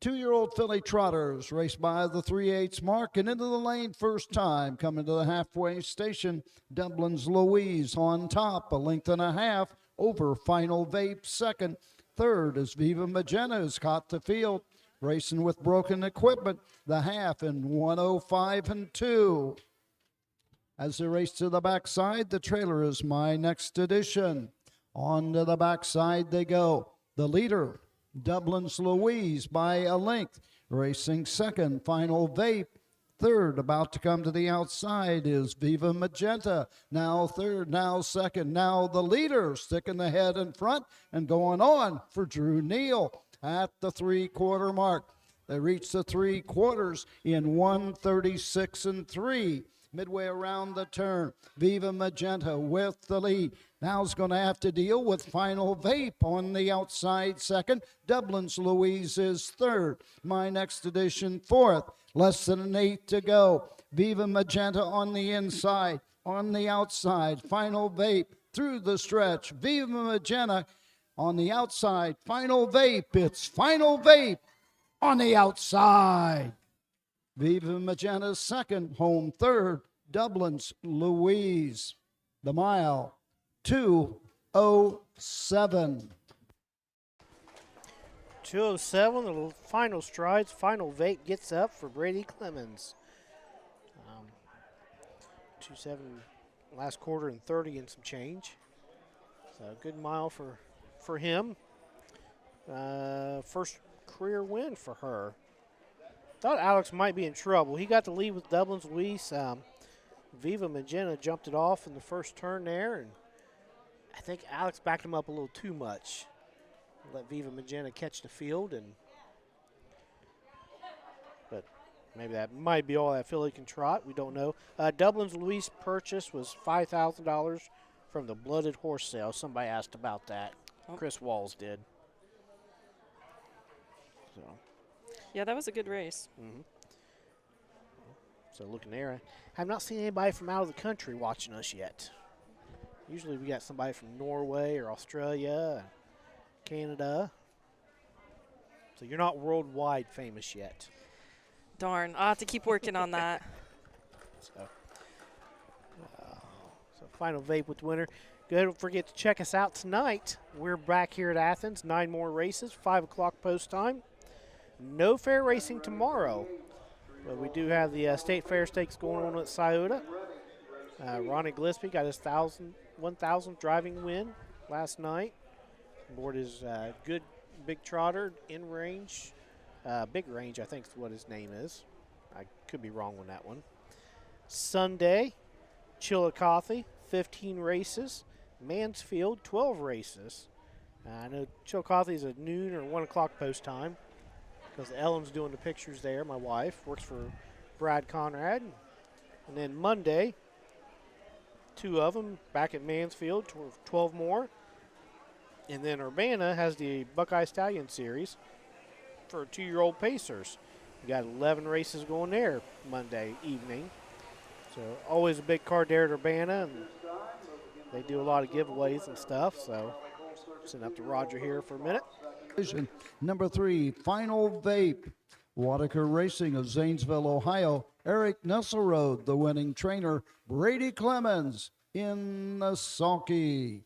2-year-old filly trotters race by the 3/8 mark and into the lane first time. Coming to the halfway station, Dublin's Louise on top, a length and a half over Final Vape second. third as Viva Magenta has caught the field, racing with broken equipment, the half in 105 and 2. As they race to the backside, the trailer is My Next Edition. On to the backside they go. The leader, Dublin's Louise by a length. Racing second, Final Vape. Third, about to come to the outside, is Viva Magenta. Now third, now second, now the leader, sticking the head in front and going on for Drew Neal at the 3/4 mark. They reach the 3/4 in 136 and 3. Midway around the turn, Viva Magenta with the lead. Now is going to have to deal with Final Vape on the outside second. Dublin's Louise is third. My Next Edition fourth. Less than an 8 to go. Viva Magenta on the inside. On the outside, Final Vape through the stretch. Viva Magenta on the outside. Final Vape. It's Final Vape on the outside. Viva Magenta's second, home third, Dublin's Louise. The mile, 2:07. 2:07, the final strides. Final Vape gets up for Brady Clemens. 2:07 last quarter and 30 and some change. So a good mile for him. First career win for her. Thought Alex might be in trouble. He got the lead with Dublin's Louise. Viva Magenta jumped it off in the first turn there, and I think Alex backed him up a little too much. Let Viva Magenta catch the field, but maybe that might be all that filly can trot. We don't know. Dublin's Louise purchase was $5,000 from the Blooded Horse sale. Somebody asked about that. Chris Walls did. So. Yeah, that was a good race. Mm-hmm. So looking there, I have not seen anybody from out of the country watching us yet. Usually we got somebody from Norway or Australia, Canada. So you're not worldwide famous yet. Darn, I'll have to keep working on that. So Final Vape with the winner. Don't forget to check us out tonight. We're back here at Athens. 9 more races, 5 o'clock post time. No fair racing tomorrow, but we do have the State Fair Stakes going on at Scioto. Ronnie Gillespie got his 1,000th driving win last night. Aboard his good big trotter in range. Big range, I think is what his name is. I could be wrong on that one. Sunday, Chillicothe, 15 races. Mansfield, 12 races. I know Chillicothe is at noon or 1 o'clock post time, because Ellen's doing the pictures there. My wife works for Brad Conrad. And then Monday, 2 of them back at Mansfield, 12 more. And then Urbana has the Buckeye Stallion Series for 2-year-old pacers. We got 11 races going there Monday evening. So always a big card there at Urbana, and they do a lot of giveaways and stuff. So send up to Roger here for a minute. Number 3, Final Vape. Wadaker Racing of Zanesville, Ohio. Eric Nesselrode, the winning trainer. Brady Clemens in the sulky.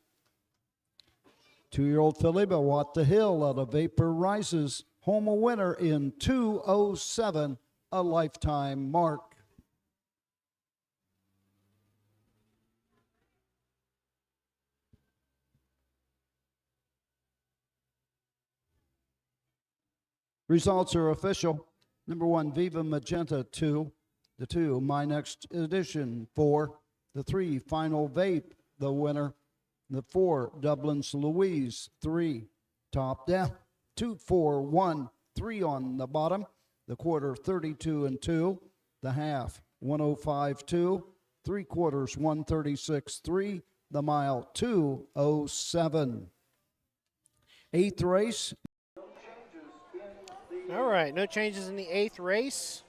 2-year-old filly by Watt the Hill out of Vapor Rises. Home a winner in 2:07, a lifetime mark. Results are official. Number 1, Viva Magenta 2. The 2, My Next Edition 4. The 3, Final Vape, the winner. The 4, Dublin's Louise 3. Top down, 2, 4, 1, 3 on the bottom. The quarter, 32 and 2. The half, 105, 2. 3/4, 136, 3. The mile, 2:07. 8th race. All right, no changes in the 8th race.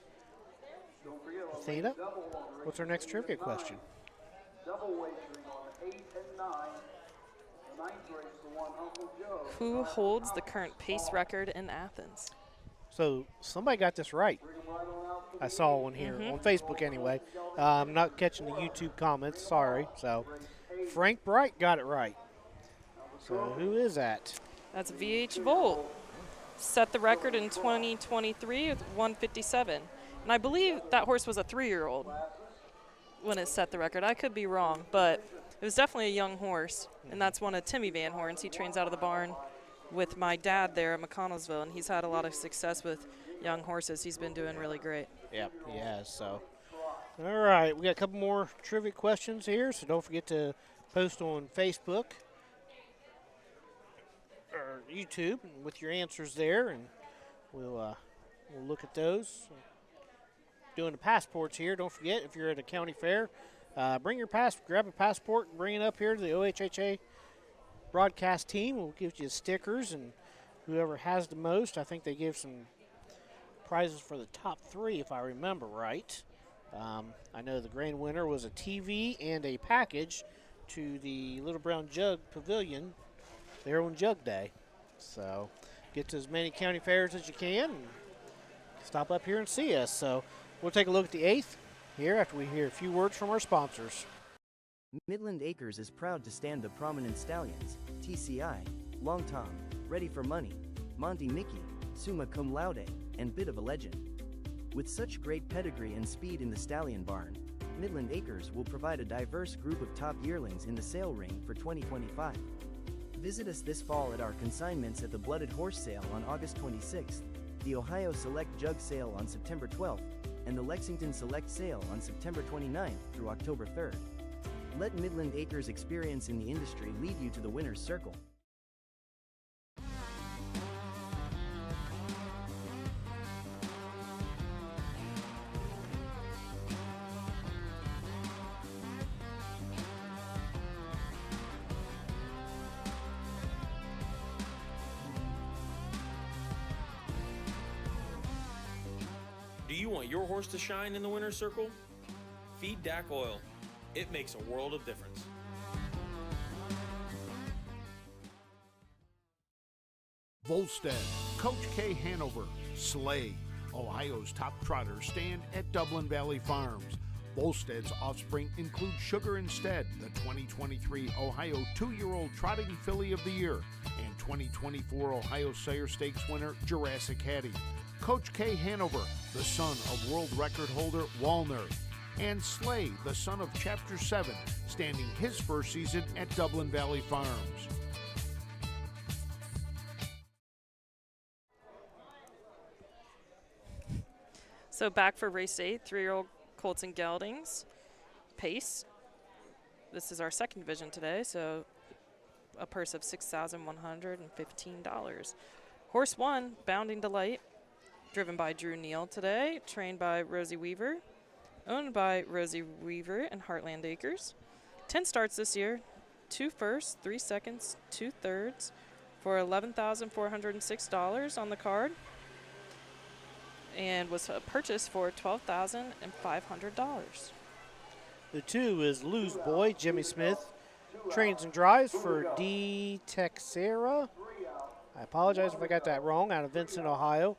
Athena, what's our next trivia question? Who holds the current pace record in Athens? So somebody got this right. I saw one here on Facebook anyway. I'm not catching the YouTube comments, sorry. So Frank Bright got it right. So who is that? That's VH Volt. Set the record in 2023 with 157. And I believe that horse was a 3-year-old when it set the record. I could be wrong, but it was definitely a young horse. And that's one of Timmy Van Horn's. He trains out of the barn with my dad there at McConnellsville, and he's had a lot of success with young horses. He's been doing really great. Yep, he has. So, all right, we got a couple more trivia questions here, so don't forget to post on Facebook or YouTube with your answers there, and we'll look at those. Doing the passports here. Don't forget, if you're at a county fair, grab a passport, and bring it up here to the OHHA broadcast team. We'll give you stickers, and whoever has the most, I think they give some prizes for the top 3, if I remember right. I know the grand winner was a TV and a package to the Little Brown Jug Pavilion there on Jug Day. So get to as many county fairs as you can and stop up here and see us. So we'll take a look at the 8th here after we hear a few words from our sponsors. Midland Acres is proud to stand the prominent stallions, TCI, Long Tom, Ready for Money, Monty Mickey, Summa Cum Laude, and Bit of a Legend. With such great pedigree and speed in the stallion barn, Midland Acres will provide a diverse group of top yearlings in the sale ring for 2025. Visit us this fall at our consignments at the Blooded Horse Sale on August 26th, the Ohio Select Jug Sale on September 12th, and the Lexington Select Sale on September 29th through October 3rd. Let Midland Acres' experience in the industry lead you to the winner's circle. Do you want your horse to shine in the winner's circle? Feed DAC Oil. It makes a world of difference. Volstead, Coach K Hanover, Slay, Ohio's top trotters stand at Dublin Valley Farms. Volstead's offspring include Sugar Instead, the 2023 Ohio 2-year-old Trotting Filly of the Year, and 2024 Ohio Sire Stakes winner Jurassic Hattie. Coach K Hanover, the son of world record holder Walner, and Slay, the son of Chapter 7, standing his first season at Dublin Valley Farms. So back for race 8, 3-year-old colts and geldings. Pace. This is our second division today, so a purse of $6,115. Horse 1, Bounding Delight, driven by Drew Neal today, trained by Rosie Weaver, owned by Rosie Weaver and Heartland Acres. 10 starts this year, 2 firsts, 3 seconds, 2 thirds, for $11,406 on the card, and was purchased for $12,500. The 2 is Lou's Boy, Jimmy Smith, trains and drives for D. Texera. I apologize if I got that wrong, out of Vincent, Ohio.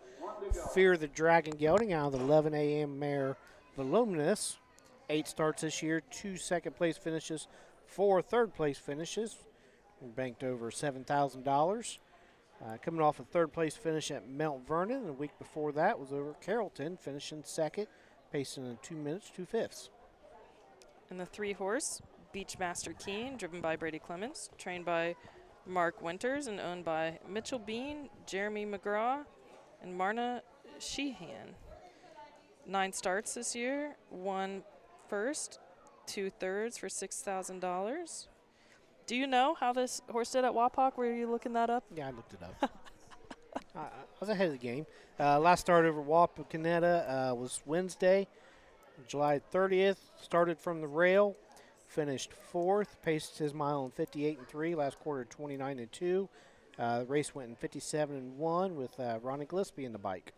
Fear the Dragon Gelding out of the 11 a.m. mare Voluminous. 8 starts this year, 2 second-place finishes, 4 third-place finishes. We banked over $7,000. Coming off a third-place finish at Mount Vernon, and the week before that was over at Carrollton, finishing second, pacing in 2 minutes, 2 fifths. And the 3-horse, Beachmaster Keen, driven by Brady Clements, trained by Mark Winters and owned by Mitchell Bean, Jeremy McGraw, and Marna Sheehan. 9 starts this year, 1 first, 2 thirds for $6,000. Do you know how this horse did at Wapak? Were you looking that up? Yeah, I looked it up. I was ahead of the game. Last start over Wapakoneta was Wednesday, July 30th. Started from the rail, finished 4th, paced his mile in 58.3. Last quarter 29.2. The race went in 57.1 with Ronnie Gillespie in the bike.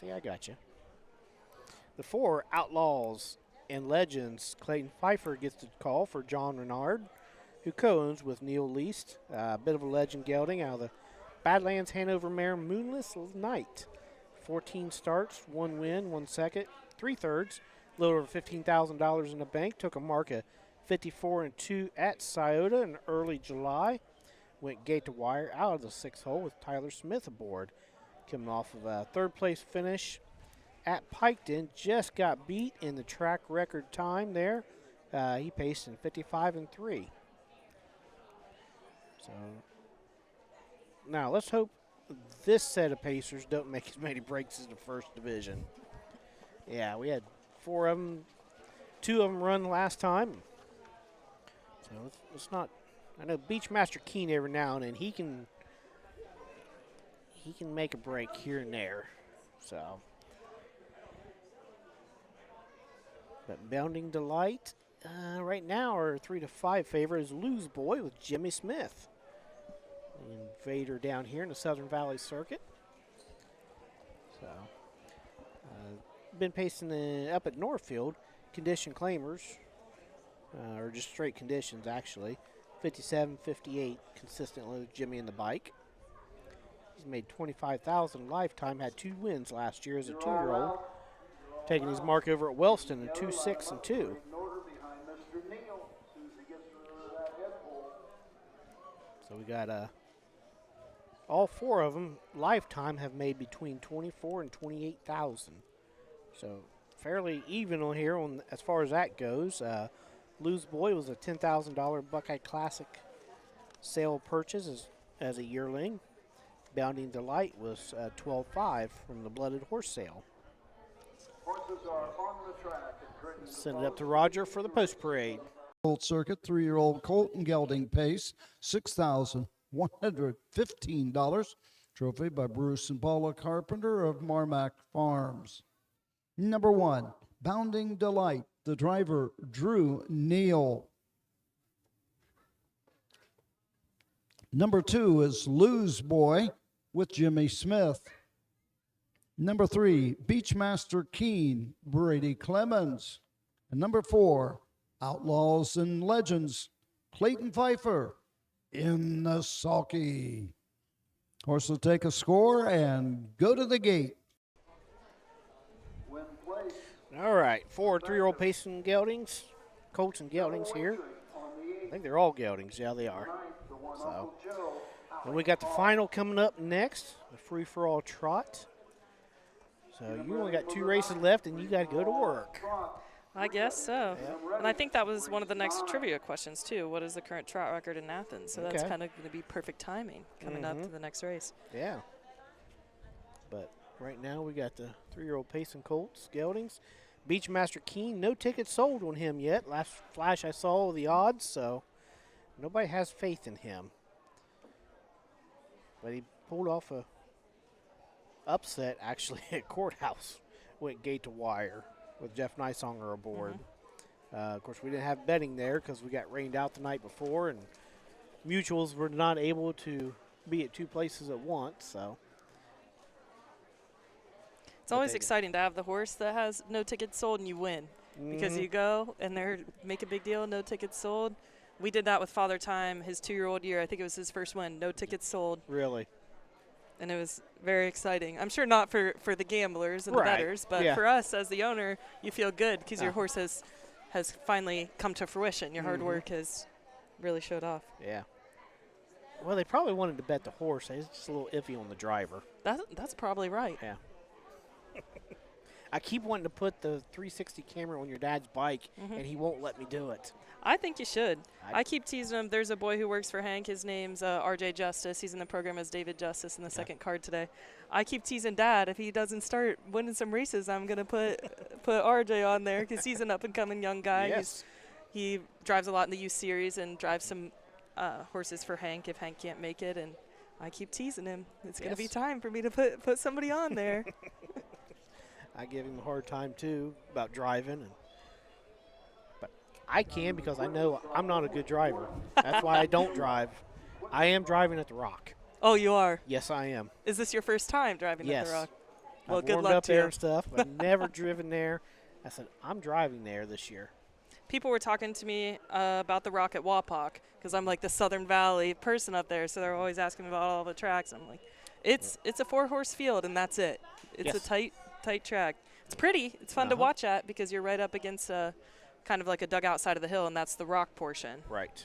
See, I got you. The 4 Outlaws and Legends. Clayton Pfeiffer gets the call for John Renard, who co-owns with Neil Least. Bit of a legend gelding out of the Badlands Hanover mare Moonless Night. 14 starts, 1 win, 1 second, 3 thirds, a little over $15,000 in the bank. Took a mark of 54-2 at Scioto in early July. went gate to wire out of the 6th hole with Tyler Smith aboard. Coming off of a 3rd place finish at Piketon, just got beat in the track record time there. He paced in 55-3. So now let's hope this set of pacers don't make as many breaks as the 1st division. Yeah, we had 4 of them, 2 of them run last time. So let's not. I know Beachmaster Keen every now and then he can make a break here and there. So, but Bounding Delight right now our 3-5 favorite is Lose Boy with Jimmy Smith. Invader down here in the Southern Valley Circuit. So, been pacing up at Northfield. Condition claimers, or just straight conditions actually. 57-58 consistently with Jimmy and the bike. He's made $25,000 lifetime, had 2 wins last year as a 2-year-old. Taking his mark over at Wellston in 2-6-2. So we got all 4 of them lifetime have made between 24 and 28,000. So fairly even on here on as far as that goes. Lose Boy was a $10,000 Buckeye Classic sale purchase as a yearling. Bounding Delight was $12,500 from the Blooded Horse sale. Horses are on the track. Send it up to Roger for the post parade. Colt Circuit, 3-year-old Colton Gelding pace, $6,115. Trophy by Bruce and Paula Carpenter of Marmac Farms. Number 1, Bounding Delight. The driver, Drew Neal. Number 2 is Lose Boy with Jimmy Smith. Number 3, Beachmaster Keen, Brady Clemens. And number 4, Outlaws and Legends, Clayton Pfeiffer in the sulky. Horse will take a score and go to the gate. All right, 4 3-year-old pacing geldings, colts and geldings here. I think they're all geldings. Yeah, they are. So, and we got the final coming up next, the free-for-all trot. So you only got 2 races left, and you got to go to work. I guess so. Yeah. And I think that was one of the next trivia questions, too. What is the current trot record in Athens? So that's kind of going to be perfect timing coming up to the next race. Yeah. But right now we got the 3-year-old pacing colts, geldings. Beachmaster Keen, no tickets sold on him yet. Last flash I saw the odds, so nobody has faith in him. But he pulled off a upset, actually, at Courthouse. Went gate to wire with Jeff Nysonger aboard. Of course, we didn't have betting there because we got rained out the night before, and mutuals were not able to be at 2 places at once, so. It's always exciting to have the horse that has no tickets sold and you win. Because you go and they make a big deal, no tickets sold. We did that with Father Time, his 2-year-old year. I think it was his first win, no tickets sold. Really? And it was very exciting. I'm sure not for the gamblers and the bettors, but for us as the owner, you feel good because your horse has finally come to fruition. Your hard work has really showed off. Yeah. Well, they probably wanted to bet the horse. It's just a little iffy on the driver. That's probably right. Yeah. I keep wanting to put the 360 camera on your dad's bike, and he won't let me do it. I think you should. I keep teasing him. There's a boy who works for Hank. His name's RJ Justice. He's in the program as David Justice in the second card today. I keep teasing Dad. If he doesn't start winning some races, I'm going to put RJ on there because he's an up-and-coming young guy. Yes. He drives a lot in the youth series and drives some horses for Hank if Hank can't make it. And I keep teasing him. It's going to be time for me to put somebody on there. I give him a hard time, too, about driving. But I can because I know I'm not a good driver. That's why I don't drive. I am driving at the Rock. Oh, you are? Yes, I am. Is this your first time driving at the Rock? Well, I've good warmed luck up to there you. and stuff. But I've never driven there. I said, I'm driving there this year. People were talking to me about the Rock at Wapak because I'm like the Southern Valley person up there, so they're always asking about all the tracks. I'm like, it's a 4-horse field, and that's it. It's a tight track. It's pretty. It's fun to watch at because you're right up against kind of like a dugout side of the hill, and that's the rock portion. Right.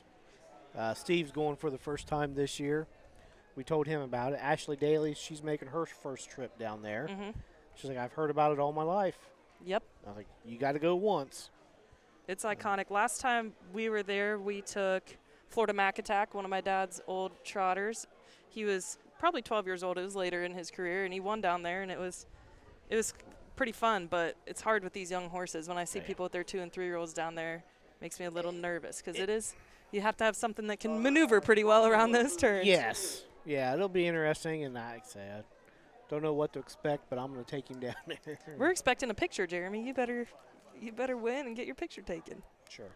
Steve's going for the first time this year. We told him about it. Ashley Daly, she's making her first trip down there. Mm-hmm. She's like, I've heard about it all my life. Yep. I was like, you got to go once. It's iconic. Last time we were there, we took Florida Mac Attack, one of my dad's old trotters. He was probably 12 years old. It was later in his career, and he won down there, and it was pretty fun, but it's hard with these young horses. When I see people with their 2- and 3-year-olds down there, it makes me a little nervous because you have to have something that can maneuver pretty well around those turns. Yes. Yeah, it'll be interesting, and like I say, I don't know what to expect, but I'm going to take him down there. We're expecting a picture, Jeremy. You better win and get your picture taken. Sure.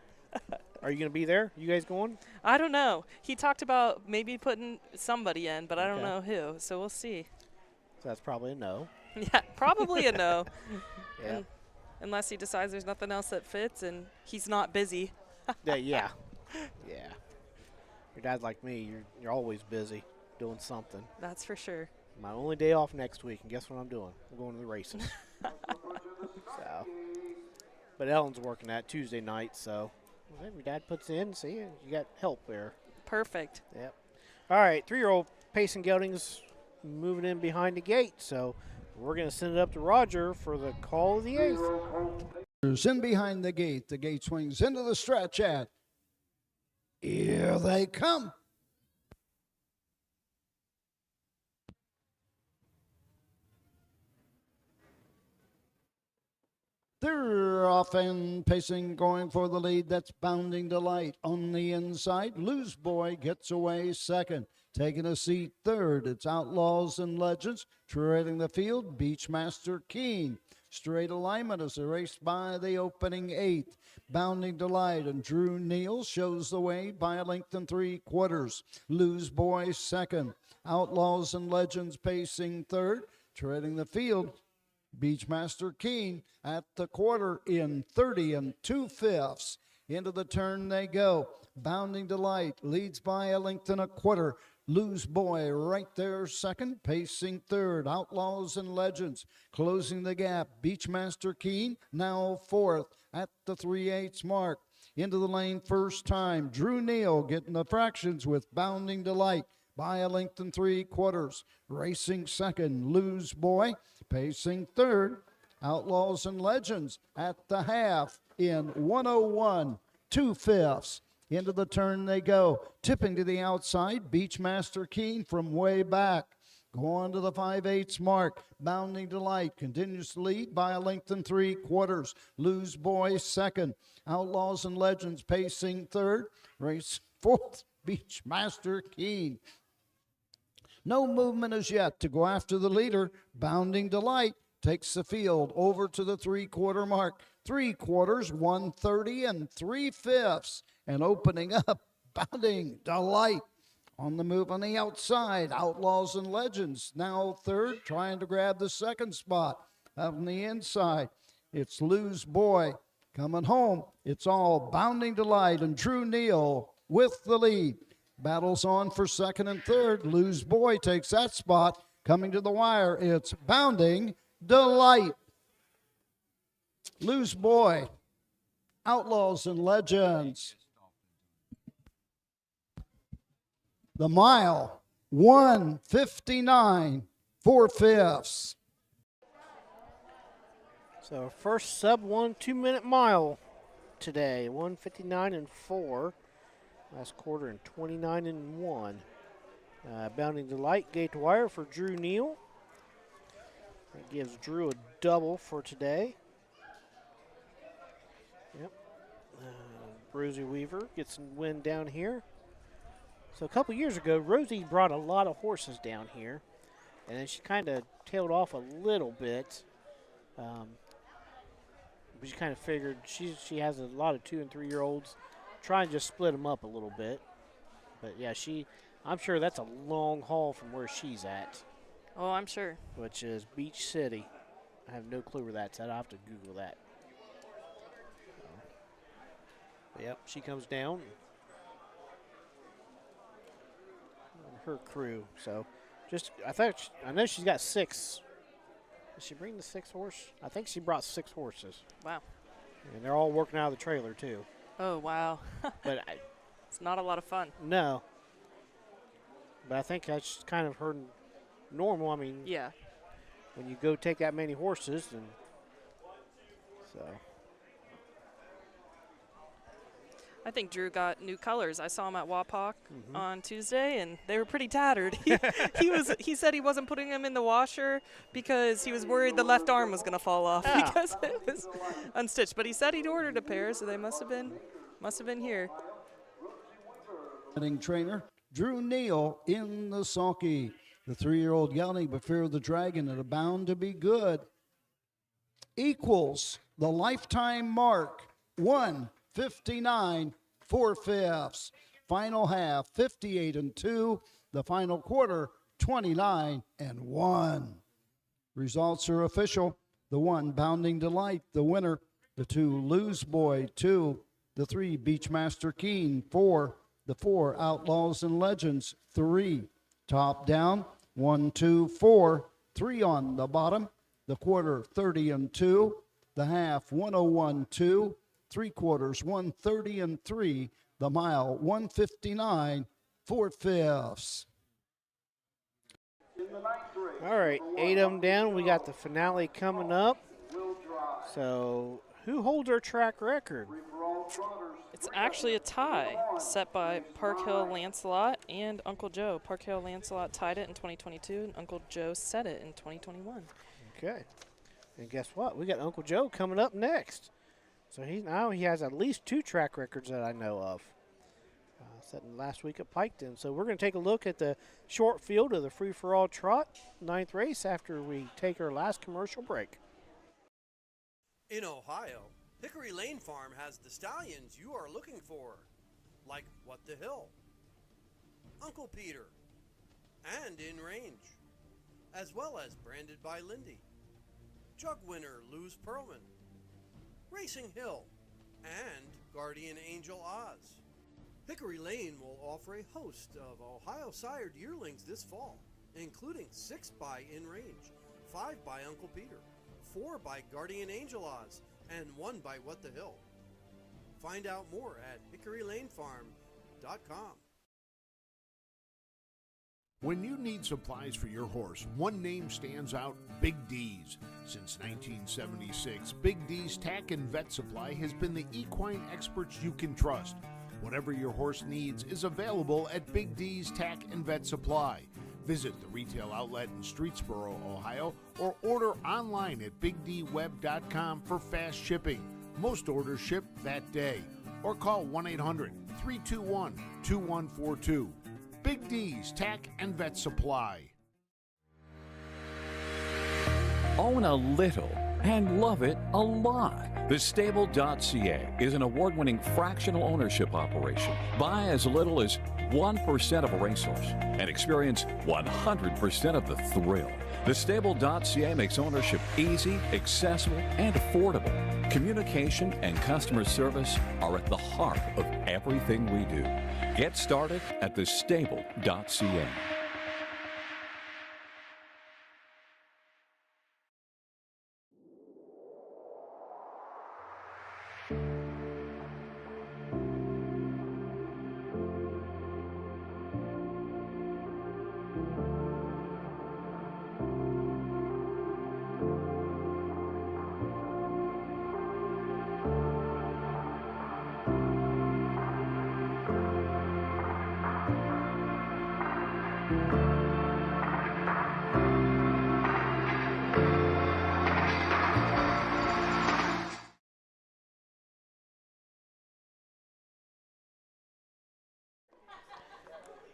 Are you going to be there? You guys going? I don't know. He talked about maybe putting somebody in, but I don't Okay. know who, so we'll see. So that's probably a no. Yeah, probably a no. Yeah. Unless he decides there's nothing else that fits and he's not busy. Yeah. Yeah. Your dad's like me. You're always busy doing something. That's for sure. My only day off next week, and guess what I'm doing? I'm going to the races. So, but Ellen's working that Tuesday night, so your dad puts in. See, you got help there. Perfect. Yep. All right, 3-year-old Payson Gelding's moving in behind the gate, so we're going to send it up to Roger for the call of the 8th. In behind the gate swings into the stretch at. Here they come. They're off and pacing, going for the lead. That's Bounding Delight on the inside. Loose Boy gets away second. Taking a seat third, it's Outlaws and Legends. Treading the field, Beachmaster Keen. Straight alignment is erased by the opening 8. Bounding Delight and Drew Neal shows the way by a length and 3/4. Loose Boy second. Outlaws and Legends pacing third. Treading the field, Beachmaster Keen at the quarter in 30 2/5. Into the turn they go. Bounding Delight leads by a length and 1/4. Loose Boy right there second, pacing third. Outlaws and Legends closing the gap. Beachmaster Keen now fourth at the 3/8 mark. Into the lane first time. Drew Neal getting the fractions with Bounding Delight by a length and 3/4. Racing second, Loose Boy. Pacing third, Outlaws and Legends at the half in 101 2/5. Into the turn they go. Tipping to the outside, Beachmaster Keen from way back. Going to the 5/8 mark. Bounding Delight continues to lead by a length and 3/4. Loose Boy second. Outlaws and Legends pacing third. Race fourth, Beachmaster Keen. No movement as yet to go after the leader. Bounding Delight takes the field over to the 3/4 mark. 3/4, 130 3/5. And opening up, Bounding Delight on the move on the outside. Outlaws and Legends now third, trying to grab the second spot. On the inside, it's Loose Boy coming home. It's all Bounding Delight and Drew Neal with the lead. Battles on for second and third. Loose Boy takes that spot. Coming to the wire, it's Bounding Delight. Loose Boy, Outlaws and Legends. The mile, 1:59 4/5. So first sub 1 2-minute mile today, 1:59 4. Last quarter in 29 1. Bounding Delight, gate to wire for Drew Neal. That gives Drew a double for today. Yep. Rosie Weaver gets a win down here. So a couple years ago, Rosie brought a lot of horses down here, and then she kind of tailed off a little bit. But she kind of figured she has a lot of 2- and 3-year-olds. Try and just split them up a little bit. But yeah, I'm sure that's a long haul from where she's at. Oh, I'm sure. Which is Beach City. I have no clue where that's at. I'll have to Google that. Yep, she comes down. Her crew. So, I know she's got 6. Did she bring the 6 horse? I think she brought 6 horses. Wow. And they're all working out of the trailer too. Oh, wow. But It's not a lot of fun. No. But I think that's kind of her normal. I mean, Yeah. when you go take that many horses, and so. I think Drew got new colors. I saw him at Wapak on Tuesday, and they were pretty tattered. He said he wasn't putting them in the washer because he was worried the left arm was going to fall off because it was unstitched. But he said he'd ordered a pair, so they must have been here. Trainer Drew Neal in the sulky. The 3-year-old gelding, but Fear of the Dragon, and a bound to be good. Equals the lifetime mark, 1:59 4/5. Final half, 58-2. The final quarter, 29-1. Results are official. The 1, Bounding Delight, the winner. The 2, Lose Boy, 2. The 3, Beachmaster Keen, 4. The 4, Outlaws and Legends, 3. Top down, 1, 2, 4. 3 on the bottom. The quarter, 30-2. The half, 101-2. 3 quarters, 130-3. The mile, 159 4/5. All right, 8 of them down. We got the finale coming up. So, who holds our track record? It's actually a tie set by Park Hill Lancelot and Uncle Joe. Park Hill Lancelot tied it in 2022, and Uncle Joe set it in 2021. Okay. And guess what? We got Uncle Joe coming up next. So he has at least 2 track records that I know of. Setting last week at Piketon. So we're going to take a look at the short field of the free-for-all trot 9th race after we take our last commercial break. In Ohio, Hickory Lane Farm has the stallions you are looking for, like What the Hill, Uncle Peter, and In Range, as well as Branded by Lindy, Jug Winner Luz Pearlman, Racing Hill, and Guardian Angel Oz. Hickory Lane will offer a host of Ohio sired yearlings this fall, including 6 by In Range, 5 by Uncle Peter, 4 by Guardian Angel Oz, and 1 by What the Hill. Find out more at hickorylanefarm.com. When you need supplies for your horse, one name stands out: Big D's. Since 1976, Big D's Tack and Vet Supply has been the equine experts you can trust. Whatever your horse needs is available at Big D's Tack and Vet Supply. Visit the retail outlet in Streetsboro, Ohio, or order online at bigdweb.com for fast shipping. Most orders ship that day. Or call 1-800-321-2142. Big D's Tack and Vet Supply. Own a little and love it a lot. TheStable.ca is an award-winning fractional ownership operation. Buy as little as 1% of a racehorse and experience 100% of the thrill. TheStable.ca makes ownership easy, accessible, and affordable. Communication and customer service are at the heart of everything we do. Get started at TheStable.ca.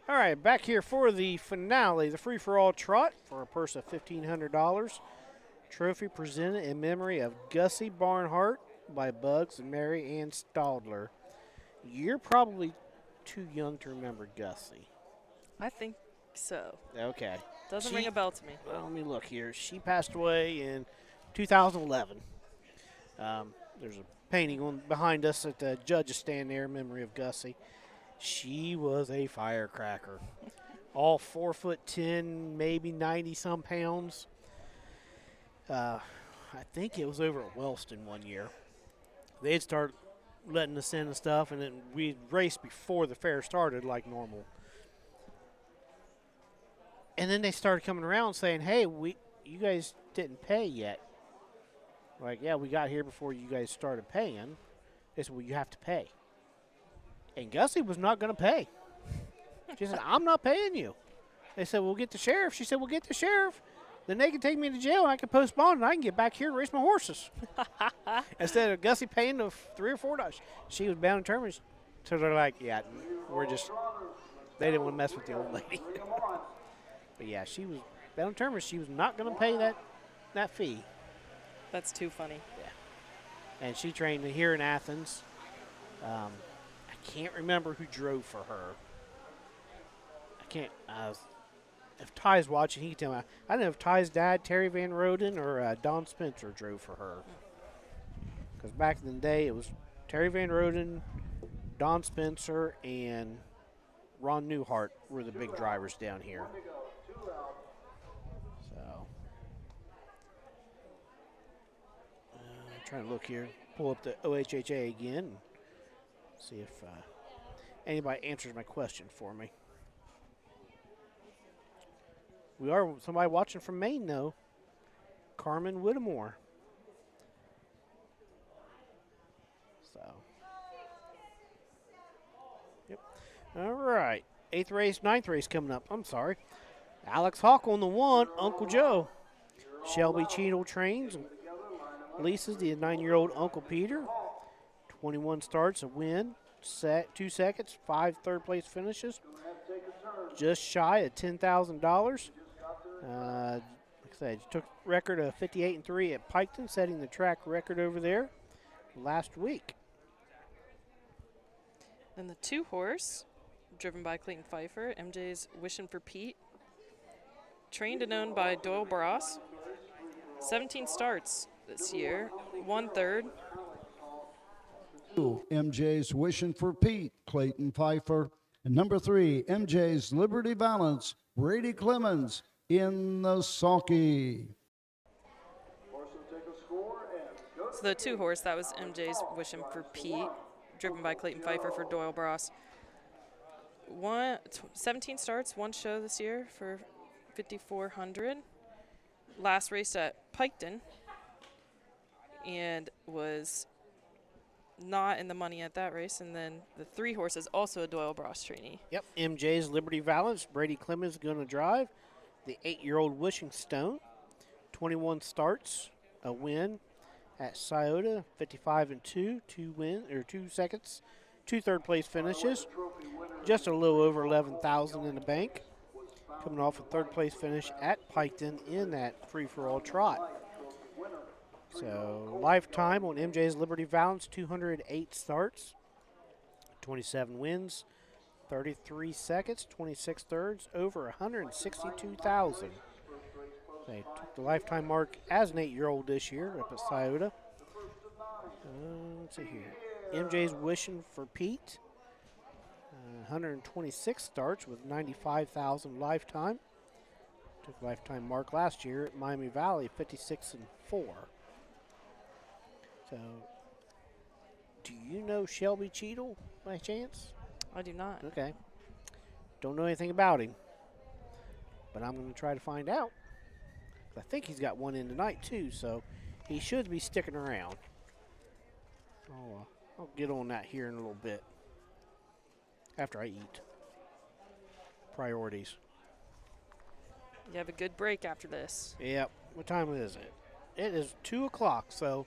All right, back here for the finale, the free-for-all trot for a purse of $1,500. Trophy presented in memory of Gussie Barnhart by Bugs and Mary Ann Stadler. You're probably too young to remember Gussie. I think so. Okay. Doesn't ring a bell to me. Well, let me look here. She passed away in 2011. There's a painting on behind us at the judges stand there in memory of Gussie. She was a firecracker. All 4'10", maybe 90-some pounds. I think it was over at Wellston one year. They had started letting us in and stuff, and then we raced before the fair started like normal. And then they started coming around saying, "Hey, you guys didn't pay yet." Like, yeah, we got here before you guys started paying. They said, "Well, you have to pay." And Gussie was not going to pay. She said, "I'm not paying you." They said, "We'll get the sheriff." She said, "We'll get the sheriff. Then they can take me to jail and I can post bond and I can get back here and race my horses." Instead of Gussie paying the $3 or $4. She was bound and determined. So they're like, yeah, they didn't want to mess with the old lady. But yeah, she was bound and determined she was not going to pay that fee. That's too funny. Yeah. And she trained here in Athens. I can't remember who drove for her. If Ty's watching, he can tell me. I don't know if Ty's dad, Terry Van Roden, or Don Spencer drove for her. Because back in the day, it was Terry Van Roden, Don Spencer, and Ron Newhart were the big drivers down here. So, I'm trying to look here, pull up the OHHA again, and see if anybody answers my question for me. We are somebody watching from Maine, though. Carmen Whittemore. So. Yep. All right. 8th race, 9th race coming up. I'm sorry. Alex Hawk on the 1, Uncle Joe. Shelby Cheadle trains. Leases the 9-year-old Uncle Peter. 21 starts, a win. 2 seconds, 5 third-place finishes. Just shy of $10,000. Like I said, took record of 58-3 at Piketon, setting the track record over there last week. Then the 2-horse, driven by Clayton Pfeiffer, MJ's Wishing for Pete, trained and owned by Doyle Barras. 17 starts this year, 1/3. MJ's Wishing for Pete, Clayton Pfeiffer. And number 3, MJ's Liberty Balance, Brady Clemens in the sulky. So the 2-horse, that was MJ's Wishing for Pete, driven by Clayton Pfeiffer for Doyle Barras. 17 starts, 1 show this year for 5,400. Last race at Piketon and was not in the money at that race. And then the 3 horses, also a Doyle Barras trainee. Yep, MJ's Liberty Valance, Brady Clemens going to drive. The 8-year-old Wishing Stone, 21 starts, a win at Scioto, 55-2, 2 seconds, 2 third-place finishes, just a little over $11,000 in the bank. Coming off a third-place finish at Piketon in that free-for-all trot. So lifetime on MJ's Liberty Valance, 208 starts, 27 wins, 33 seconds, 26 thirds, over $162,000. They took the lifetime mark as an 8-year-old this year up at Scioto. Let's see here. MJ's Wishing for Pete, 126 starts with $95,000 lifetime. Took lifetime mark last year at Miami Valley, 56-4. So, do you know Shelby Cheadle by chance? I do not. Okay. Don't know anything about him, but I'm going to try to find out. I think he's got one in tonight too, so he should be sticking around. I'll get on that here in a little bit after I eat. Priorities. You have a good break after this. Yep. What time is it? It is 2 o'clock, so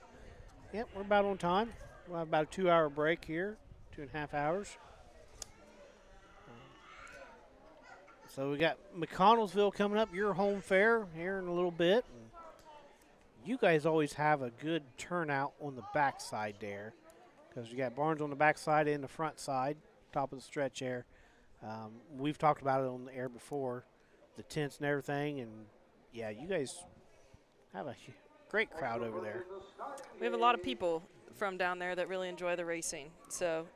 yep, we're about on time. We'll have about a 2-hour break here, 2.5 hours. So we got McConnellsville coming up, your home fair here in a little bit. And you guys always have a good turnout on the backside there because you got barns on the backside and the front side, top of the stretch there. We've talked about it on the air before, the tents and everything, and yeah, you guys have a great crowd over there. We have a lot of people from down there that really enjoy the racing, so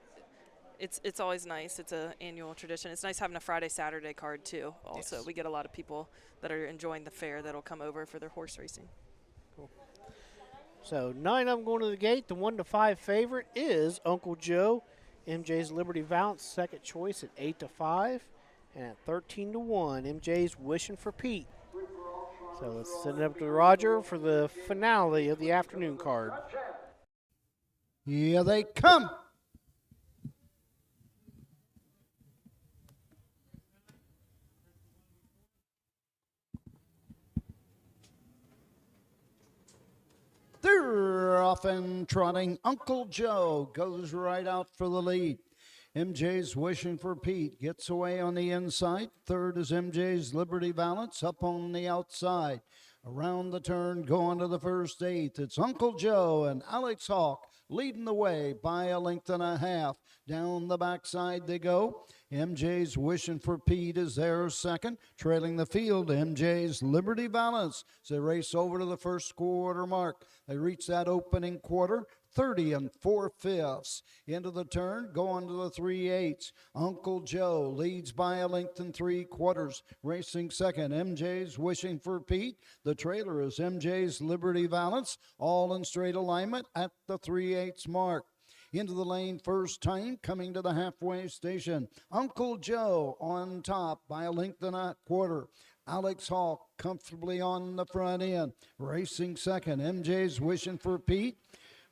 it's always nice. It's an annual tradition. It's nice having a Friday, Saturday card too. Also, yes. We get a lot of people that are enjoying the fair that'll come over for their horse racing. Cool. So 9 of them going to the gate. The 1-5 favorite is Uncle Joe. MJ's Liberty Valance, second choice at 8-5. And at 13-1, MJ's Wishing for Pete. So let's send it up to Roger for the finale of the afternoon card. Here they come. They're off and trotting. Uncle Joe goes right out for the lead. MJ's Wishing for Pete gets away on the inside. Third is MJ's Liberty Valance up on the outside. Around the turn, going to the first eighth. It's Uncle Joe and Alex Hawk leading the way by a length and a half. Down the backside they go. MJ's Wishing for Pete is there second. Trailing the field, MJ's Liberty Valance. As they race over to the first quarter mark. They reach that opening quarter. 30 4/5. Into the turn, going to the 3/8. Uncle Joe leads by a length and 3/4. Racing second, MJ's Wishing for Pete. The trailer is MJ's Liberty Valance, all in straight alignment at the 3/8 mark. Into the lane first time, coming to the halfway station. Uncle Joe on top by a length and a quarter. Alex Hawk comfortably on the front end. Racing second, MJ's Wishing for Pete.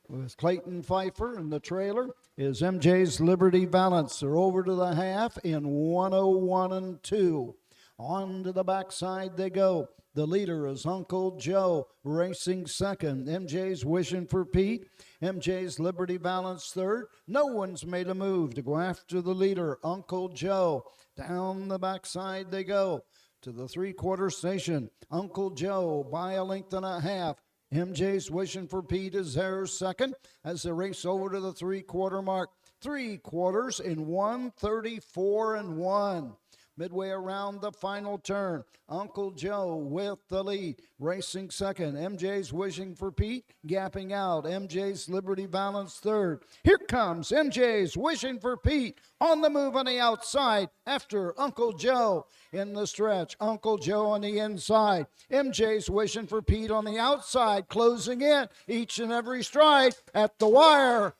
With Clayton Pfeiffer in the trailer is MJ's Liberty Valance. They're over to the half in 101 2. On to the backside they go. The leader is Uncle Joe, racing second. MJ's Wishing for Pete. MJ's Liberty Valance third. No one's made a move to go after the leader, Uncle Joe. Down the backside they go to the 3/4 station. Uncle Joe by a length and a half. MJ's Wishing for Pete is there second as they race over to the 3/4 mark. 3/4 in 1:34 and 1. Midway around the final turn, Uncle Joe with the lead. Racing second, MJ's Wishing for Pete. Gapping out, MJ's Liberty Valance third. Here comes MJ's Wishing for Pete on the move on the outside after Uncle Joe in the stretch. Uncle Joe on the inside. MJ's Wishing for Pete on the outside, closing in each and every stride at the wire.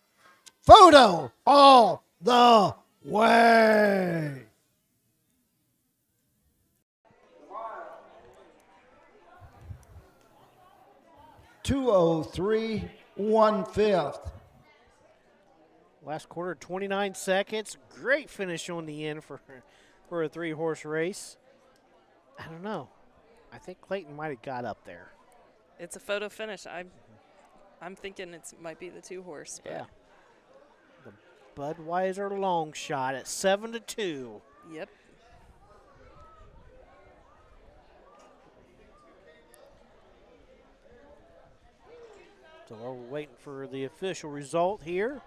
Photo all the way. 2:03 1/5. Last quarter, 29 seconds. Great finish on the end for a 3-horse race. I don't know. I think Clayton might have got up there. It's a photo finish. I'm thinking it might be the 2-horse. Yeah. The Budweiser long shot at 7-2. Yep. So we're waiting for the official result here.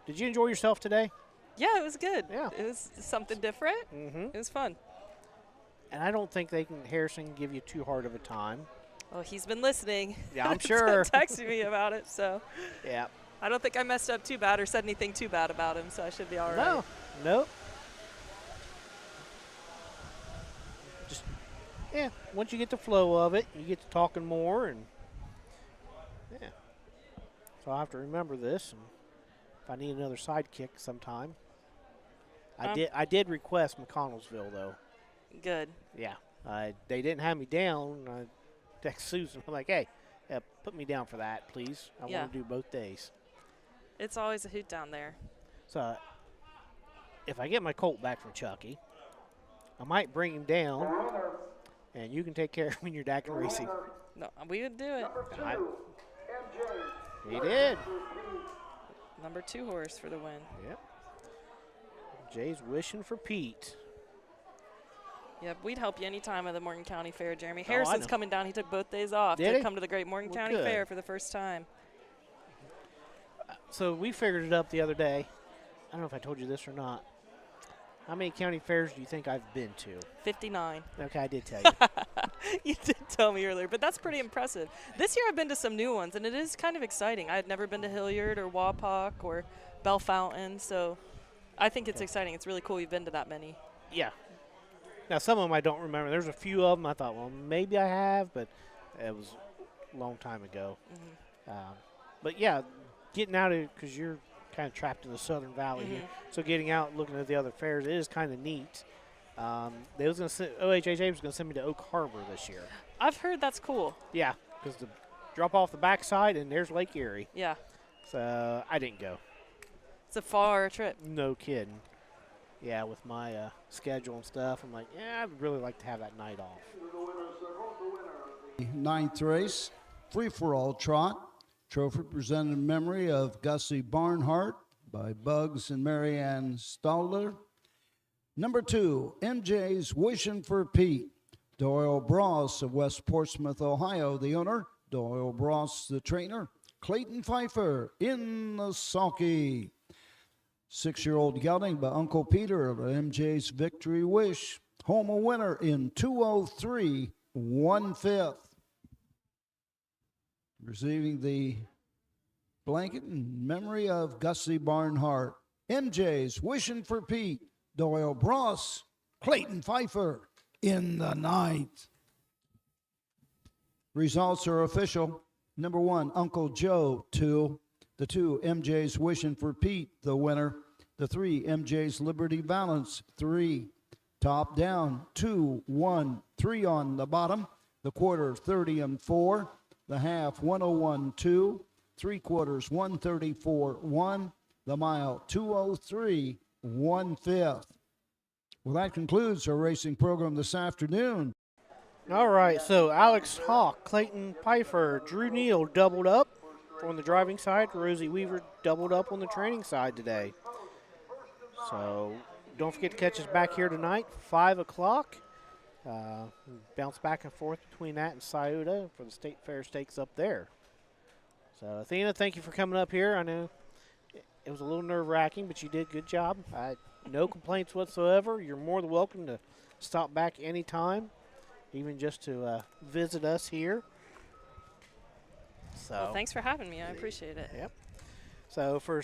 Did you enjoy yourself today? Yeah, it was good. Yeah. It was something different. It was fun. And I don't think Harrison can give you too hard of a time. Oh, he's been listening. Yeah, I'm sure. Texting me about it, so. Yeah. I don't think I messed up too bad or said anything too bad about him, so I should be all right. No. Nope. Just, yeah, once you get the flow of it, you get to talking more, and yeah. So I'll have to remember this, and if I need another sidekick sometime. I did request McConnellsville, though. Good. Yeah. They didn't have me down. I text Susan. I'm like, hey, put me down for that, please. I want to do both days. It's always a hoot down there. So if I get my colt back from Chucky, I might bring him down, and you can take care of him when you're back in racing. No, we would do it. He did. Number 2 horse for the win. Yep. Jay's Wishing for Pete. Yep, we'd help you any time at the Morgan County Fair, Jeremy. Harrison's coming down. He took both days off to come to the great Morgan County Fair for the first time. So we figured it up the other day. I don't know if I told you this or not. How many county fairs do you think I've been to? 59. Okay, I did tell you. You did tell me earlier, but that's pretty impressive. This year I've been to some new ones, and it is kind of exciting. I had never been to Hilliard or Wapak or Bell Fountain, so I think it's exciting. It's really cool you've been to that many. Yeah. Now, some of them I don't remember. There's a few of them I thought, well, maybe I have, but it was a long time ago. But yeah, getting out of, because you're kind of trapped in the Southern Valley here, so getting out and looking at the other fairs, it is kind of neat. They was going to OHHA was going to send me to Oak Harbor this year. I've heard that's cool. Yeah, because the drop off the backside and there's Lake Erie. Yeah. So I didn't go. It's a far trip. No kidding. Yeah, with my schedule and stuff, I'm like, yeah, I'd really like to have that night off. Ninth race, free-for-all trot. Trophy presented in memory of Gussie Barnhart by Bugs and Marianne Stadler. Number 2, MJ's Wishing for Pete. Doyle Bross of West Portsmouth, Ohio, the owner. Doyle Bross, the trainer. Clayton Pfeiffer in the sulky. 6-year-old gelding by Uncle Peter of MJ's Victory Wish. Home a winner in 2:03 1/5. Receiving the blanket in memory of Gussie Barnhart. MJ's Wishing for Pete. Doyle Bross, Clayton Pfeiffer in the ninth. Results are official. Number 1, Uncle Joe, 2. The 2, MJ's Wishing for Pete, the winner. The 3, MJ's Liberty Balance, 3. Top down, 2, 1, 3 on the bottom. The quarter, 30 and 4. The half, 101, 2. 3/4, 134, 1. The mile, 2:03 1/5. Well, that concludes our racing program this afternoon. All right, so Alex Hawk, Clayton Pfeiffer, Drew Neal doubled up on the driving side. Rosie Weaver doubled up on the training side today. So don't forget to catch us back here tonight, 5 o'clock. Bounce back and forth between that and Scioto for the State Fair Stakes up there. So, Athena, thank you for coming up here. I know it was a little nerve-wracking, but you did a good job. No complaints whatsoever. You're more than welcome to stop back anytime, even just to visit us here. So, Well, thanks for having me. I appreciate it. Yep. So for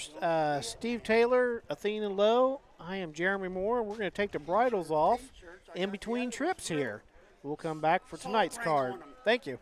Steve Taylor, Athena Lowe, I am Jeremy Moore. We're going to take the bridles off in between trips here. We'll come back for tonight's card. Thank you.